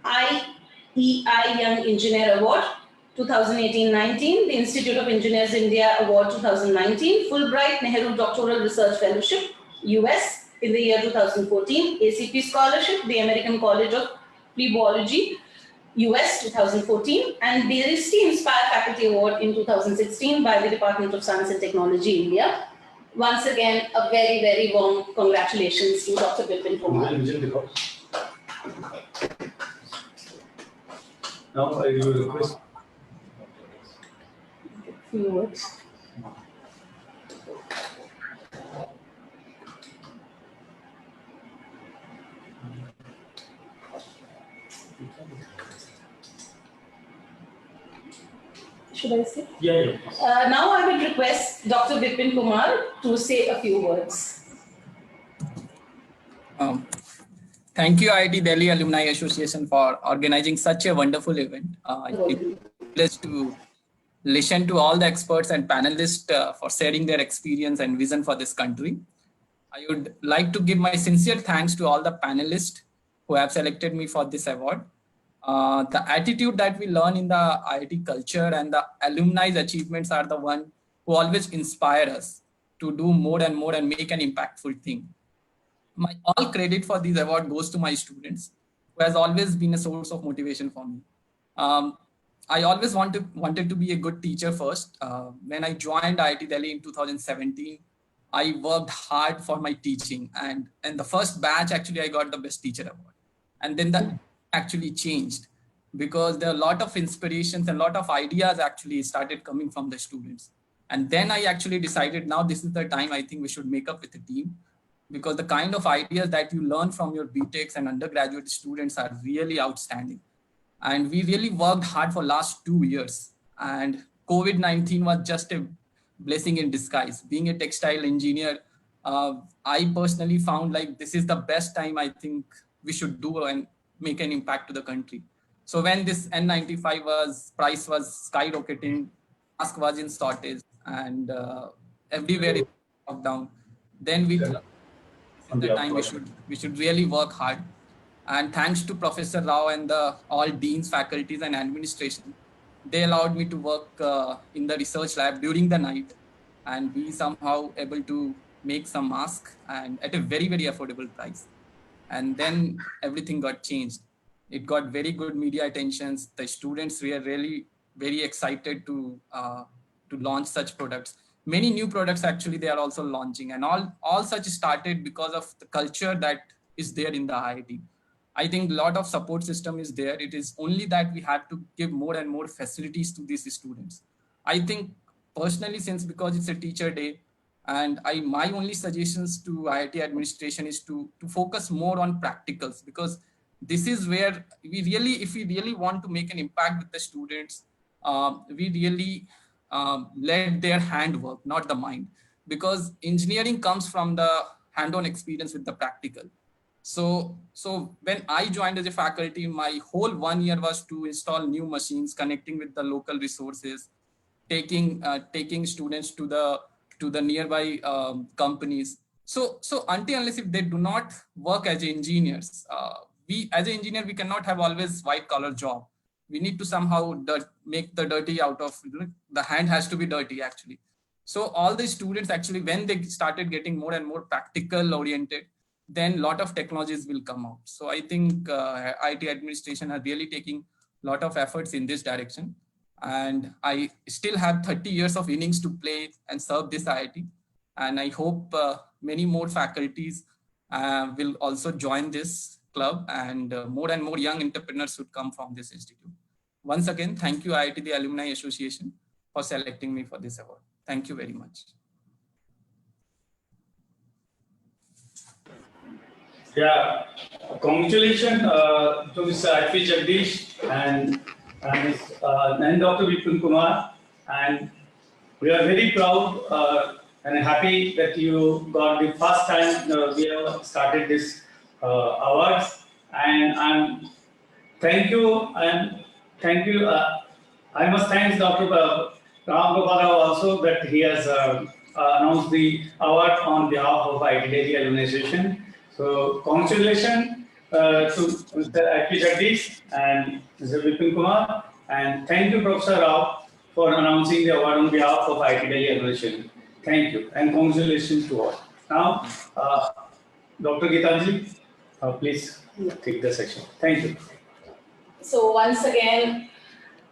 IEI Young Engineer Award 2018-19, the Institute of Engineers India Award 2019, Fulbright Nehru Doctoral Research Fellowship, US, in the year 2014, ACP Scholarship, the American College of Phlebology, US 2014, and the Reilly Inspire Faculty Award in 2016 by the Department of Science and Technology, India. Once again, a very, very warm congratulations to Dr. Vipin Kumar. Now I will request few words. Should I say? Yeah. Now I would request Dr. Vipin Kumar to say a few words. Thank you, IIT Delhi Alumni Association, for organizing such a wonderful event. It's a privilege to listen to all the experts and panelists for sharing their experience and vision for this country. I would like to give my sincere thanks to all the panelists who have selected me for this award. The attitude that we learn in the IIT culture and the alumni's achievements are the one who always inspire us to do more and more and make an impactful thing. My all credit for this award goes to my students, who has always been a source of motivation for me. I always wanted to be a good teacher first. When I joined IIT Delhi in 2017, I worked hard for my teaching, and the first batch actually I got the best teacher award. And then that actually changed because there are a lot of inspirations and a lot of ideas actually started coming from the students. And then I actually decided now this is the time I think we should make up with a team, because the kind of ideas that you learn from your BTechs and undergraduate students are really outstanding. And we really worked hard for last 2 years. And COVID-19 was just a blessing in disguise. Being a textile engineer, I personally found like this is the best time I think we should do and make an impact to the country. So when this N95 price was skyrocketing, mask was in shortage, and everywhere it locked down, then we thought in the time we should really work hard. And thanks to Professor Rao and all deans, faculties, and administration, they allowed me to work in the research lab during the night, and we somehow able to make some masks and at a very, very affordable price. And then everything got changed. It got very good media attentions. The students were really very excited to launch such products. Many new products actually they are also launching, and all such started because of the culture that is there in the IIT. I think a lot of support system is there. It is only that we have to give more and more facilities to these students. I think personally, since because it's a teacher day, and my only suggestions to IIT administration is to focus more on practicals, because this is where if we really want to make an impact with the students, we really let their hand work, not the mind, because engineering comes from the hand-on experience with the practical. So when I joined as a faculty, my whole 1 year was to install new machines, connecting with the local resources, taking students to the nearby companies. So until unless if they do not work as engineers, we as an engineer, we cannot have always white collar job. We need to somehow make the dirty out of, the hand has to be dirty actually. So all the students actually, when they started getting more and more practical oriented, then a lot of technologies will come out. So I think IIT administration are really taking a lot of efforts in this direction. And I still have 30 years of innings to play and serve this IIT. And I hope many more faculties will also join this club, and more young entrepreneurs should come from this institute. Once again, thank you IITD Alumni Association for selecting me for this award. Thank you very much. Yeah, congratulations to Mr. I.P. Jagdish and Dr. Vipin Kumar. And we are very proud and happy that you got the first time we have started this awards. And thank you. I must thank Dr. Ramgopal Rao also that he has announced the award on behalf of IIT Delhi Alumni Association. So congratulations to Mr. I.P. Jagdish and Mr. Vipin Kumar, and thank you, Professor Rao, for announcing the award on behalf of IIT Delhi Alumni Association. Thank you, and congratulations to all. Now, Dr. Gitanjali, please take the section. Thank you. So once again,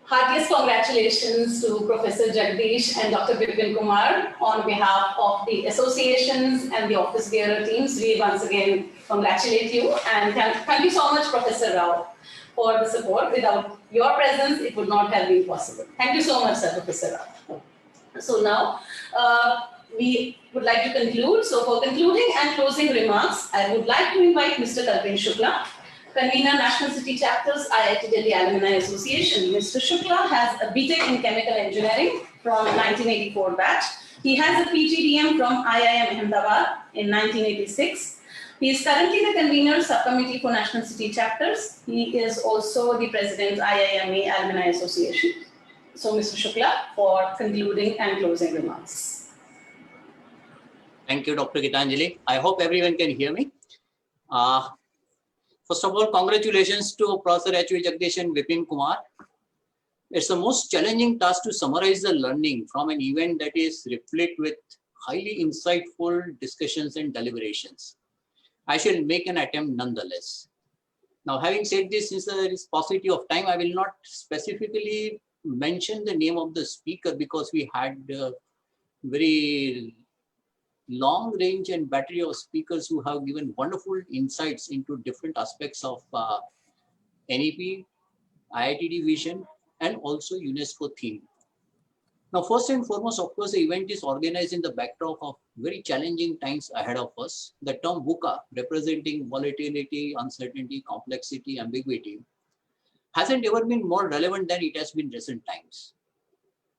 heartiest congratulations to Professor Jagdish and Dr. Vipin Kumar on behalf of the associations and the office bearer teams. We once again congratulate you, and thank you so much, Professor Rao, for the support. Without your presence, it would not have been possible. Thank you so much, Sir Professor Rao. So now we would like to conclude. So for concluding and closing remarks, I would like to invite Mr. Kalpen Shukla, Convener National City Chapters, IIT Delhi Alumni Association. Mr. Shukla has a BTech in Chemical Engineering from 1984 batch. He has a PGDM from IIM Ahmedabad in 1986. He is currently the Convener Subcommittee for National City Chapters. He is also the President IIMA Alumni Association. So Mr. Shukla for concluding and closing remarks. Thank you, Dr. Gitanjali. I hope everyone can hear me. First of all, congratulations to Professor H.V. Jagdish and Vipin Kumar. It's the most challenging task to summarize the learning from an event that is replete with highly insightful discussions and deliberations. I shall make an attempt nonetheless. Now, having said this, since there is paucity of time, I will not specifically mention the name of the speaker because we had a very long range and battery of speakers who have given wonderful insights into different aspects of NEP, IITD Vision, and also UNESCO theme. Now, first and foremost, of course, the event is organized in the backdrop of very challenging times ahead of us. The term VUCA, representing volatility, uncertainty, complexity, ambiguity, hasn't ever been more relevant than it has been in recent times.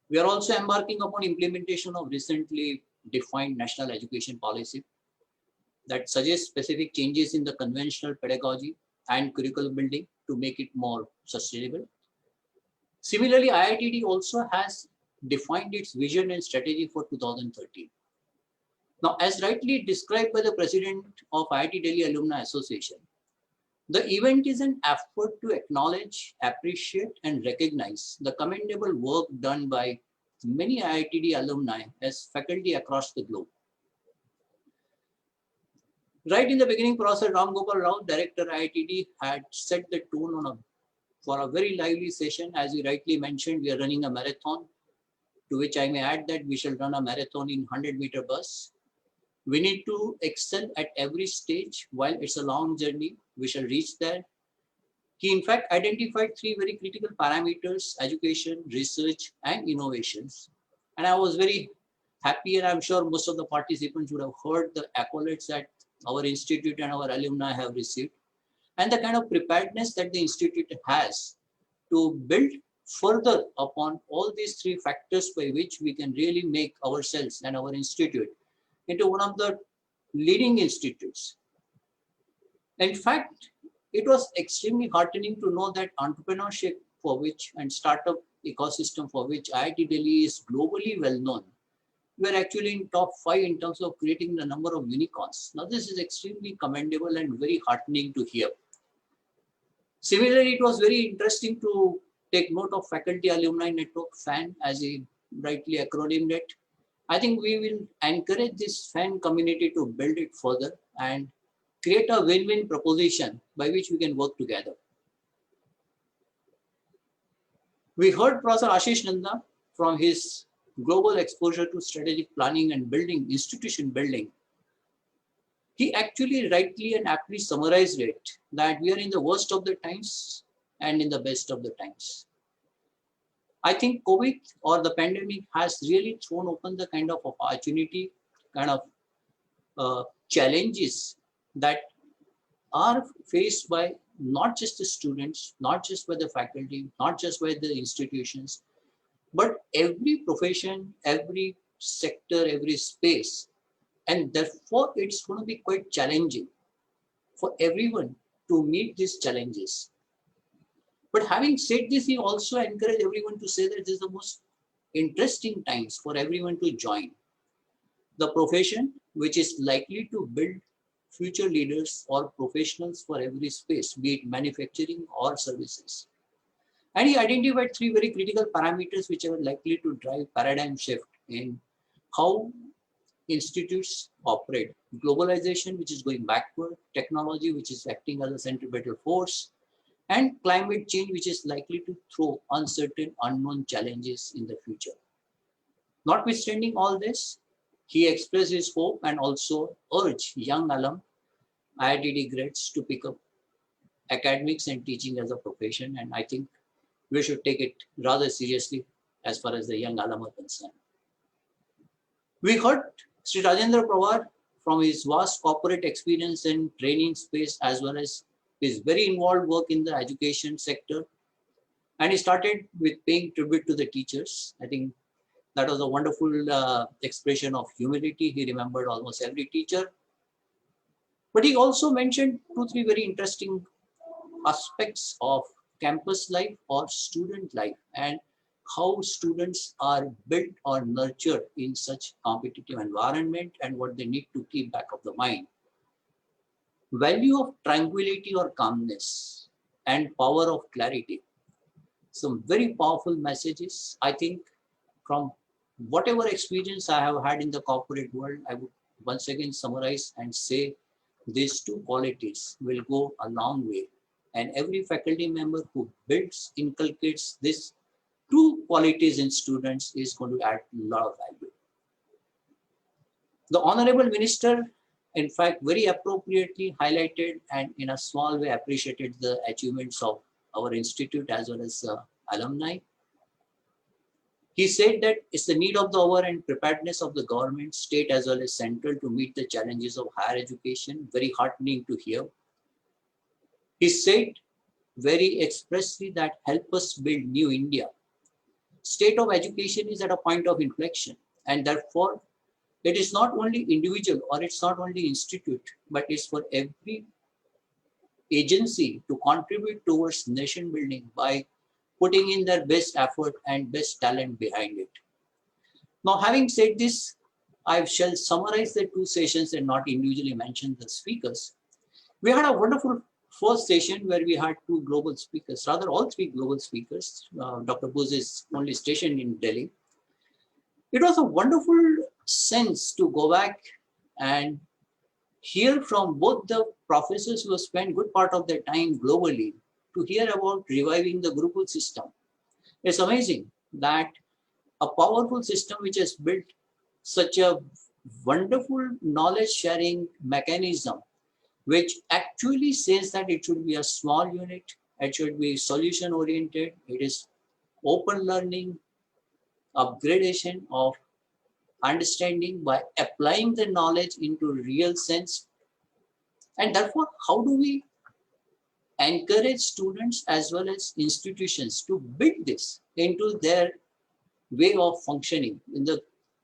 We are also embarking upon implementation of recently defined national education policy that suggests specific changes in the conventional pedagogy and curriculum building to make it more sustainable. Similarly, IITD also has defined its vision and strategy for 2030. Now, as rightly described by the President of IIT Delhi Alumni Association, the event is an effort to acknowledge, appreciate, and recognize the commendable work done by many IITD alumni as faculty across the globe. Right in the beginning, Professor Ramgopal Rao, Director IITD, had set the tone for a very lively session. As you rightly mentioned, we are running a marathon, to which I may add that we shall run a marathon in 100-meter bus. We need to excel at every stage. While it's a long journey, we shall reach there. He in fact identified three very critical parameters: education, research, and innovations. And I was very happy, and I'm sure most of the participants would have heard the accolades that our institute and our alumni have received, and the kind of preparedness that the institute has to build further upon all these three factors by which we can really make ourselves and our institute into one of the leading institutes. In fact, it was extremely heartening to know that entrepreneurship, for which and startup ecosystem for which IIT Delhi is globally well known, we are actually in top 5 in terms of creating the number of unicorns. Now, this is extremely commendable and very heartening to hear. Similarly, it was very interesting to take note of Faculty Alumni Network, FAN, as he rightly acronymed it. I think we will encourage this fan community to build it further and create a win-win proposition by which we can work together. We heard Professor Ashish Nanda from his global exposure to strategic planning and building, institution building. He actually rightly and aptly summarized it that we are in the worst of the times and in the best of the times. I think COVID or the pandemic has really thrown open the kind of opportunity, kind of challenges that are faced by not just the students, not just by the faculty, not just by the institutions, but every profession, every sector, every space. And therefore, it's going to be quite challenging for everyone to meet these challenges. But having said this, we also encourage everyone to say that this is the most interesting times for everyone to join the profession, which is likely to build future leaders or professionals for every space, be it manufacturing or services. And he identified 3 very critical parameters which are likely to drive paradigm shift in how institutes operate. Globalization, which is going backward, technology, which is acting as a centripetal force, and climate change, which is likely to throw uncertain, unknown challenges in the future. Notwithstanding all this, he expressed his hope and also urged young alum IITD grads to pick up academics and teaching as a profession. And I think we should take it rather seriously as far as the young alum are concerned. We heard Shri Rajendra Kumar from his vast corporate experience and training space, as well as his very involved work in the education sector. And he started with paying tribute to the teachers. I think that was a wonderful expression of humility. He remembered almost every teacher. But he also mentioned 2-3 very interesting aspects of campus life or student life and how students are built or nurtured in such competitive environment and what they need to keep back of the mind. Value of tranquility or calmness and power of clarity. Some very powerful messages. I think from whatever experience I have had in the corporate world, I would once again summarize and say these 2 qualities will go a long way. And every faculty member who builds, inculcates these 2 qualities in students is going to add a lot of value. The Honorable Minister, in fact, very appropriately highlighted and in a small way appreciated the achievements of our institute as well as alumni. He said that it's the need of the hour and preparedness of the government, state as well as central to meet the challenges of higher education. Very heartening to hear. He said very expressly that help us build new India. State of education is at a point of inflection, and therefore it is not only individual or it's not only institute, but it's for every agency to contribute towards nation building by putting in their best effort and best talent behind it. Now, having said this, I shall summarize the 2 sessions and not individually mention the speakers. We had a wonderful first session where we had 2 global speakers, rather all 3 global speakers. Dr. Bose is only stationed in Delhi. It was a wonderful sense to go back and hear from both the professors who have spent good part of their time globally to hear about reviving the Gurukul system. It's amazing that a powerful system which has built such a wonderful knowledge sharing mechanism, which actually says that it should be a small unit, it should be solution oriented, it is open learning, upgradation of understanding by applying the knowledge into real sense. And therefore, how do we encourage students as well as institutions to build this into their way of functioning in the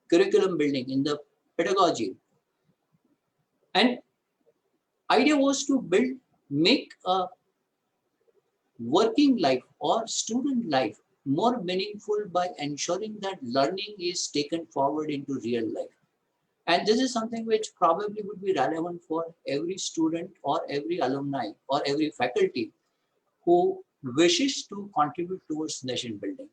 curriculum building, in the pedagogy? And idea was to make a working life or student life more meaningful by ensuring that learning is taken forward into real life. And this is something which probably would be relevant for every student or every alumni or every faculty who wishes to contribute towards nation building.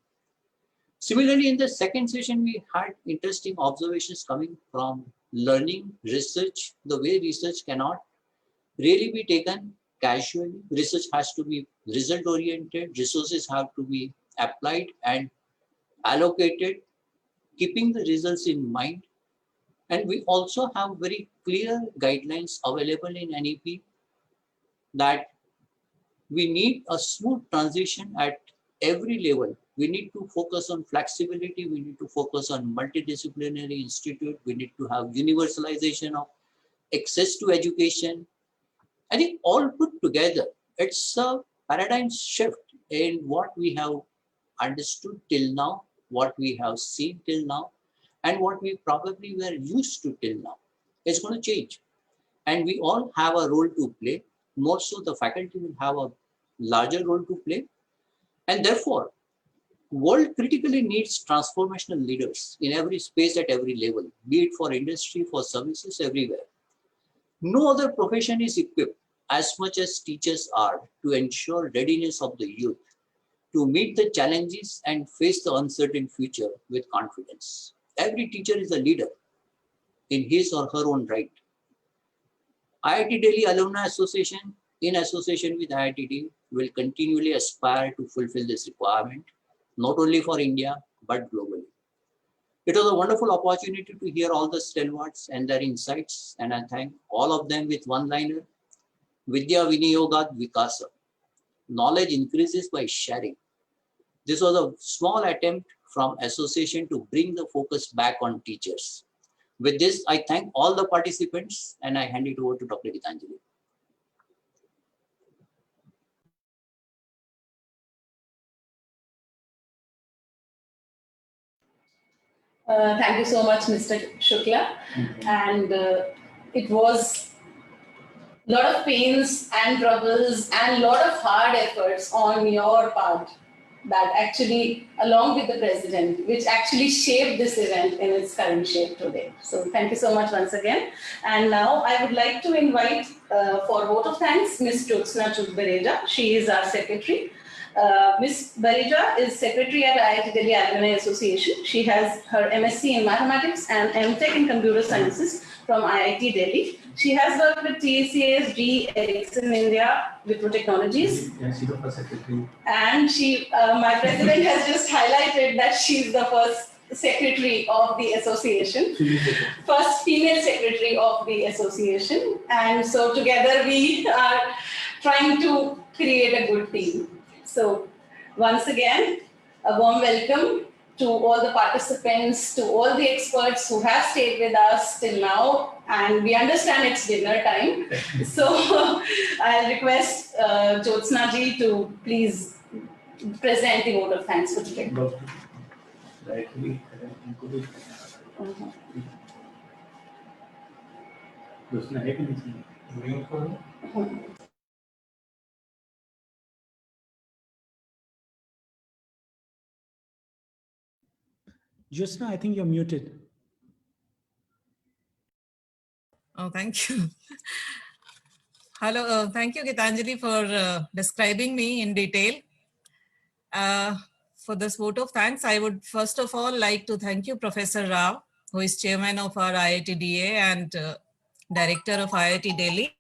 Similarly, in the second session, we had interesting observations coming from learning, research, the way research cannot really be taken casually. Research has to be result oriented, resources have to be applied and allocated, keeping the results in mind. And we also have very clear guidelines available in NEP that we need a smooth transition at every level. We need to focus on flexibility. We need to focus on multidisciplinary institute. We need to have universalization of access to education. I think all put together, it's a paradigm shift in what we have understood till now, what we have seen till now, and what we probably were used to till now. It's going to change. And we all have a role to play. More so, the faculty will have a larger role to play. And therefore, world critically needs transformational leaders in every space at every level, be it for industry, for services, everywhere. No other profession is equipped as much as teachers are to ensure readiness of the youth to meet the challenges and face the uncertain future with confidence. Every teacher is a leader in his or her own right. IIT Delhi Alumni Association, in association with IITD, will continually aspire to fulfill this requirement, not only for India, but globally. It was a wonderful opportunity to hear all the stalwarts and their insights, and I thank all of them with one-liner, Vidya Viniyogad Vikasa. Knowledge increases by sharing. This was a small attempt from association to bring the focus back on teachers. With this, I thank all the participants and I hand it over to Dr. Gitanjali. Thank you so much, Mr. Shukla. And it was a lot of pains and troubles and a lot of hard efforts on your part that actually, along with the president, which actually shaped this event in its current shape today. So thank you so much once again. And now I would like to invite for vote of thanks, Ms. Jyotsna Bareja. She is our secretary. Ms. Bareja is secretary at IIT Delhi Alumni Association. She has her MSc in mathematics and MTech in computer sciences from IIT Delhi. She has worked with TCS, G, Ericsson India, Wipro Technologies. Yeah, she's the first secretary. And she, my president has just highlighted that she's the first secretary of the association. First female secretary of the association. And so together we are trying to create a good team. So once again, a warm welcome to all the participants, to all the experts who have stayed with us till now. And we understand it's dinner time. So I'll request Jyotsna ji to please present the vote of thanks for today. Jyotsna, I think you're muted. Oh, thank you. Hello, thank you, Gitanjali, for describing me in detail. For this vote of thanks, I would first of all like to thank you, Professor Rao, who is chairman of our IITDA and director of IIT Delhi.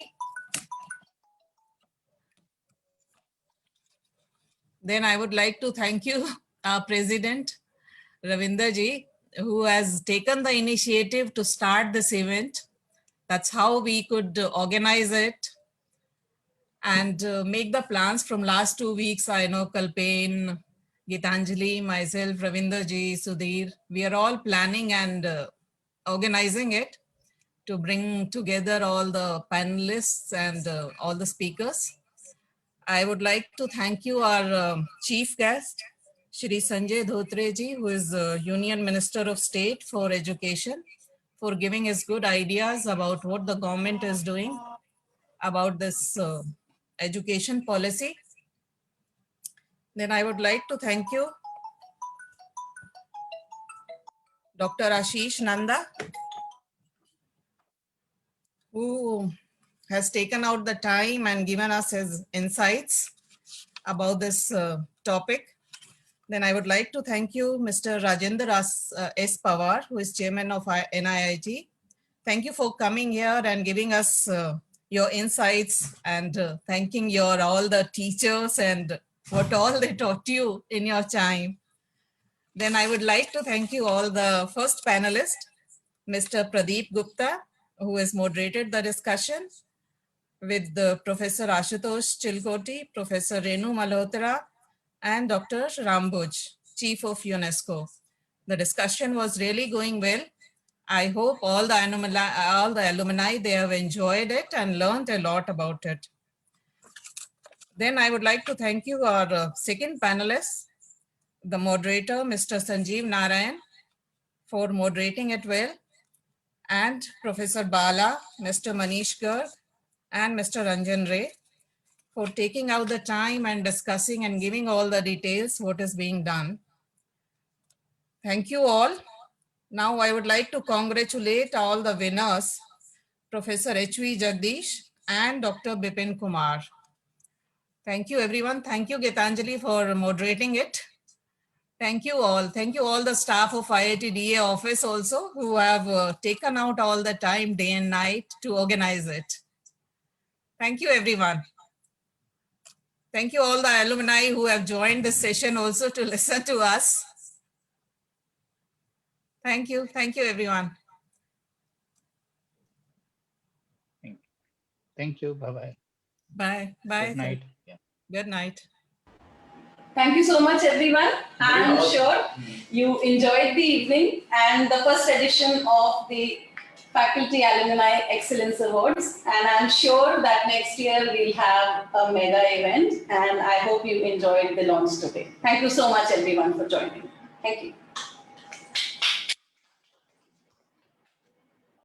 Then I would like to thank you, our president, Ravindra ji, who has taken the initiative to start this event. That's how we could organize it and make the plans from last 2 weeks. I know Kalpen, Gitanjali, myself, Ravindra ji, Sudhir, we are all planning and organizing it to bring together all the panelists and all the speakers. I would like to thank you, our chief guest, Shri Sanjay Dhotre ji, who is the Union Minister of State for Education, for giving us good ideas about what the government is doing about this education policy. Then I would like to thank you, Dr. Ashish Nanda, who has taken out the time and given us his insights about this topic. Then I would like to thank you, Mr. Rajendra S. Pawar, who is chairman of NIIT. Thank you for coming here and giving us your insights, and thanking all the teachers and what all they taught you in your time. Then I would like to thank you all the first panelist, Mr. Pradeep Gupta, who has moderated the discussion, with Professor Ashutosh Chilkoti, Professor Renu Malhotra, and Dr. Rambuj, Chief of UNESCO. The discussion was really going well. I hope all the alumni, they have enjoyed it and learned a lot about it. Then I would like to thank you, our second panelist, the moderator, Mr. Sanjeev Narayan, for moderating it well, and Professor Bala, Mr. Manish Garg, and Mr. Ranjan Ray, for taking out the time and discussing and giving all the details what is being done. Thank you all. Now I would like to congratulate all the winners, Professor H.V. Jagdish and Dr. Bipin Kumar. Thank you everyone. Thank you Gitanjali for moderating it. Thank you all. Thank you all the staff of IITDA office also, who have taken out all the time day and night to organize it. Thank you everyone. Thank you all the alumni who have joined this session also to listen to us. Thank you. Thank you, everyone. Thank you. Bye-bye. Bye. Bye. Good night. Yeah. Good night. Thank you so much, everyone. I'm sure you enjoyed the evening and the first edition of the Faculty Alumni Excellence Awards. And I'm sure that next year we'll have a mega event. And I hope you enjoyed the launch today. Thank you so much, everyone, for joining. Thank you.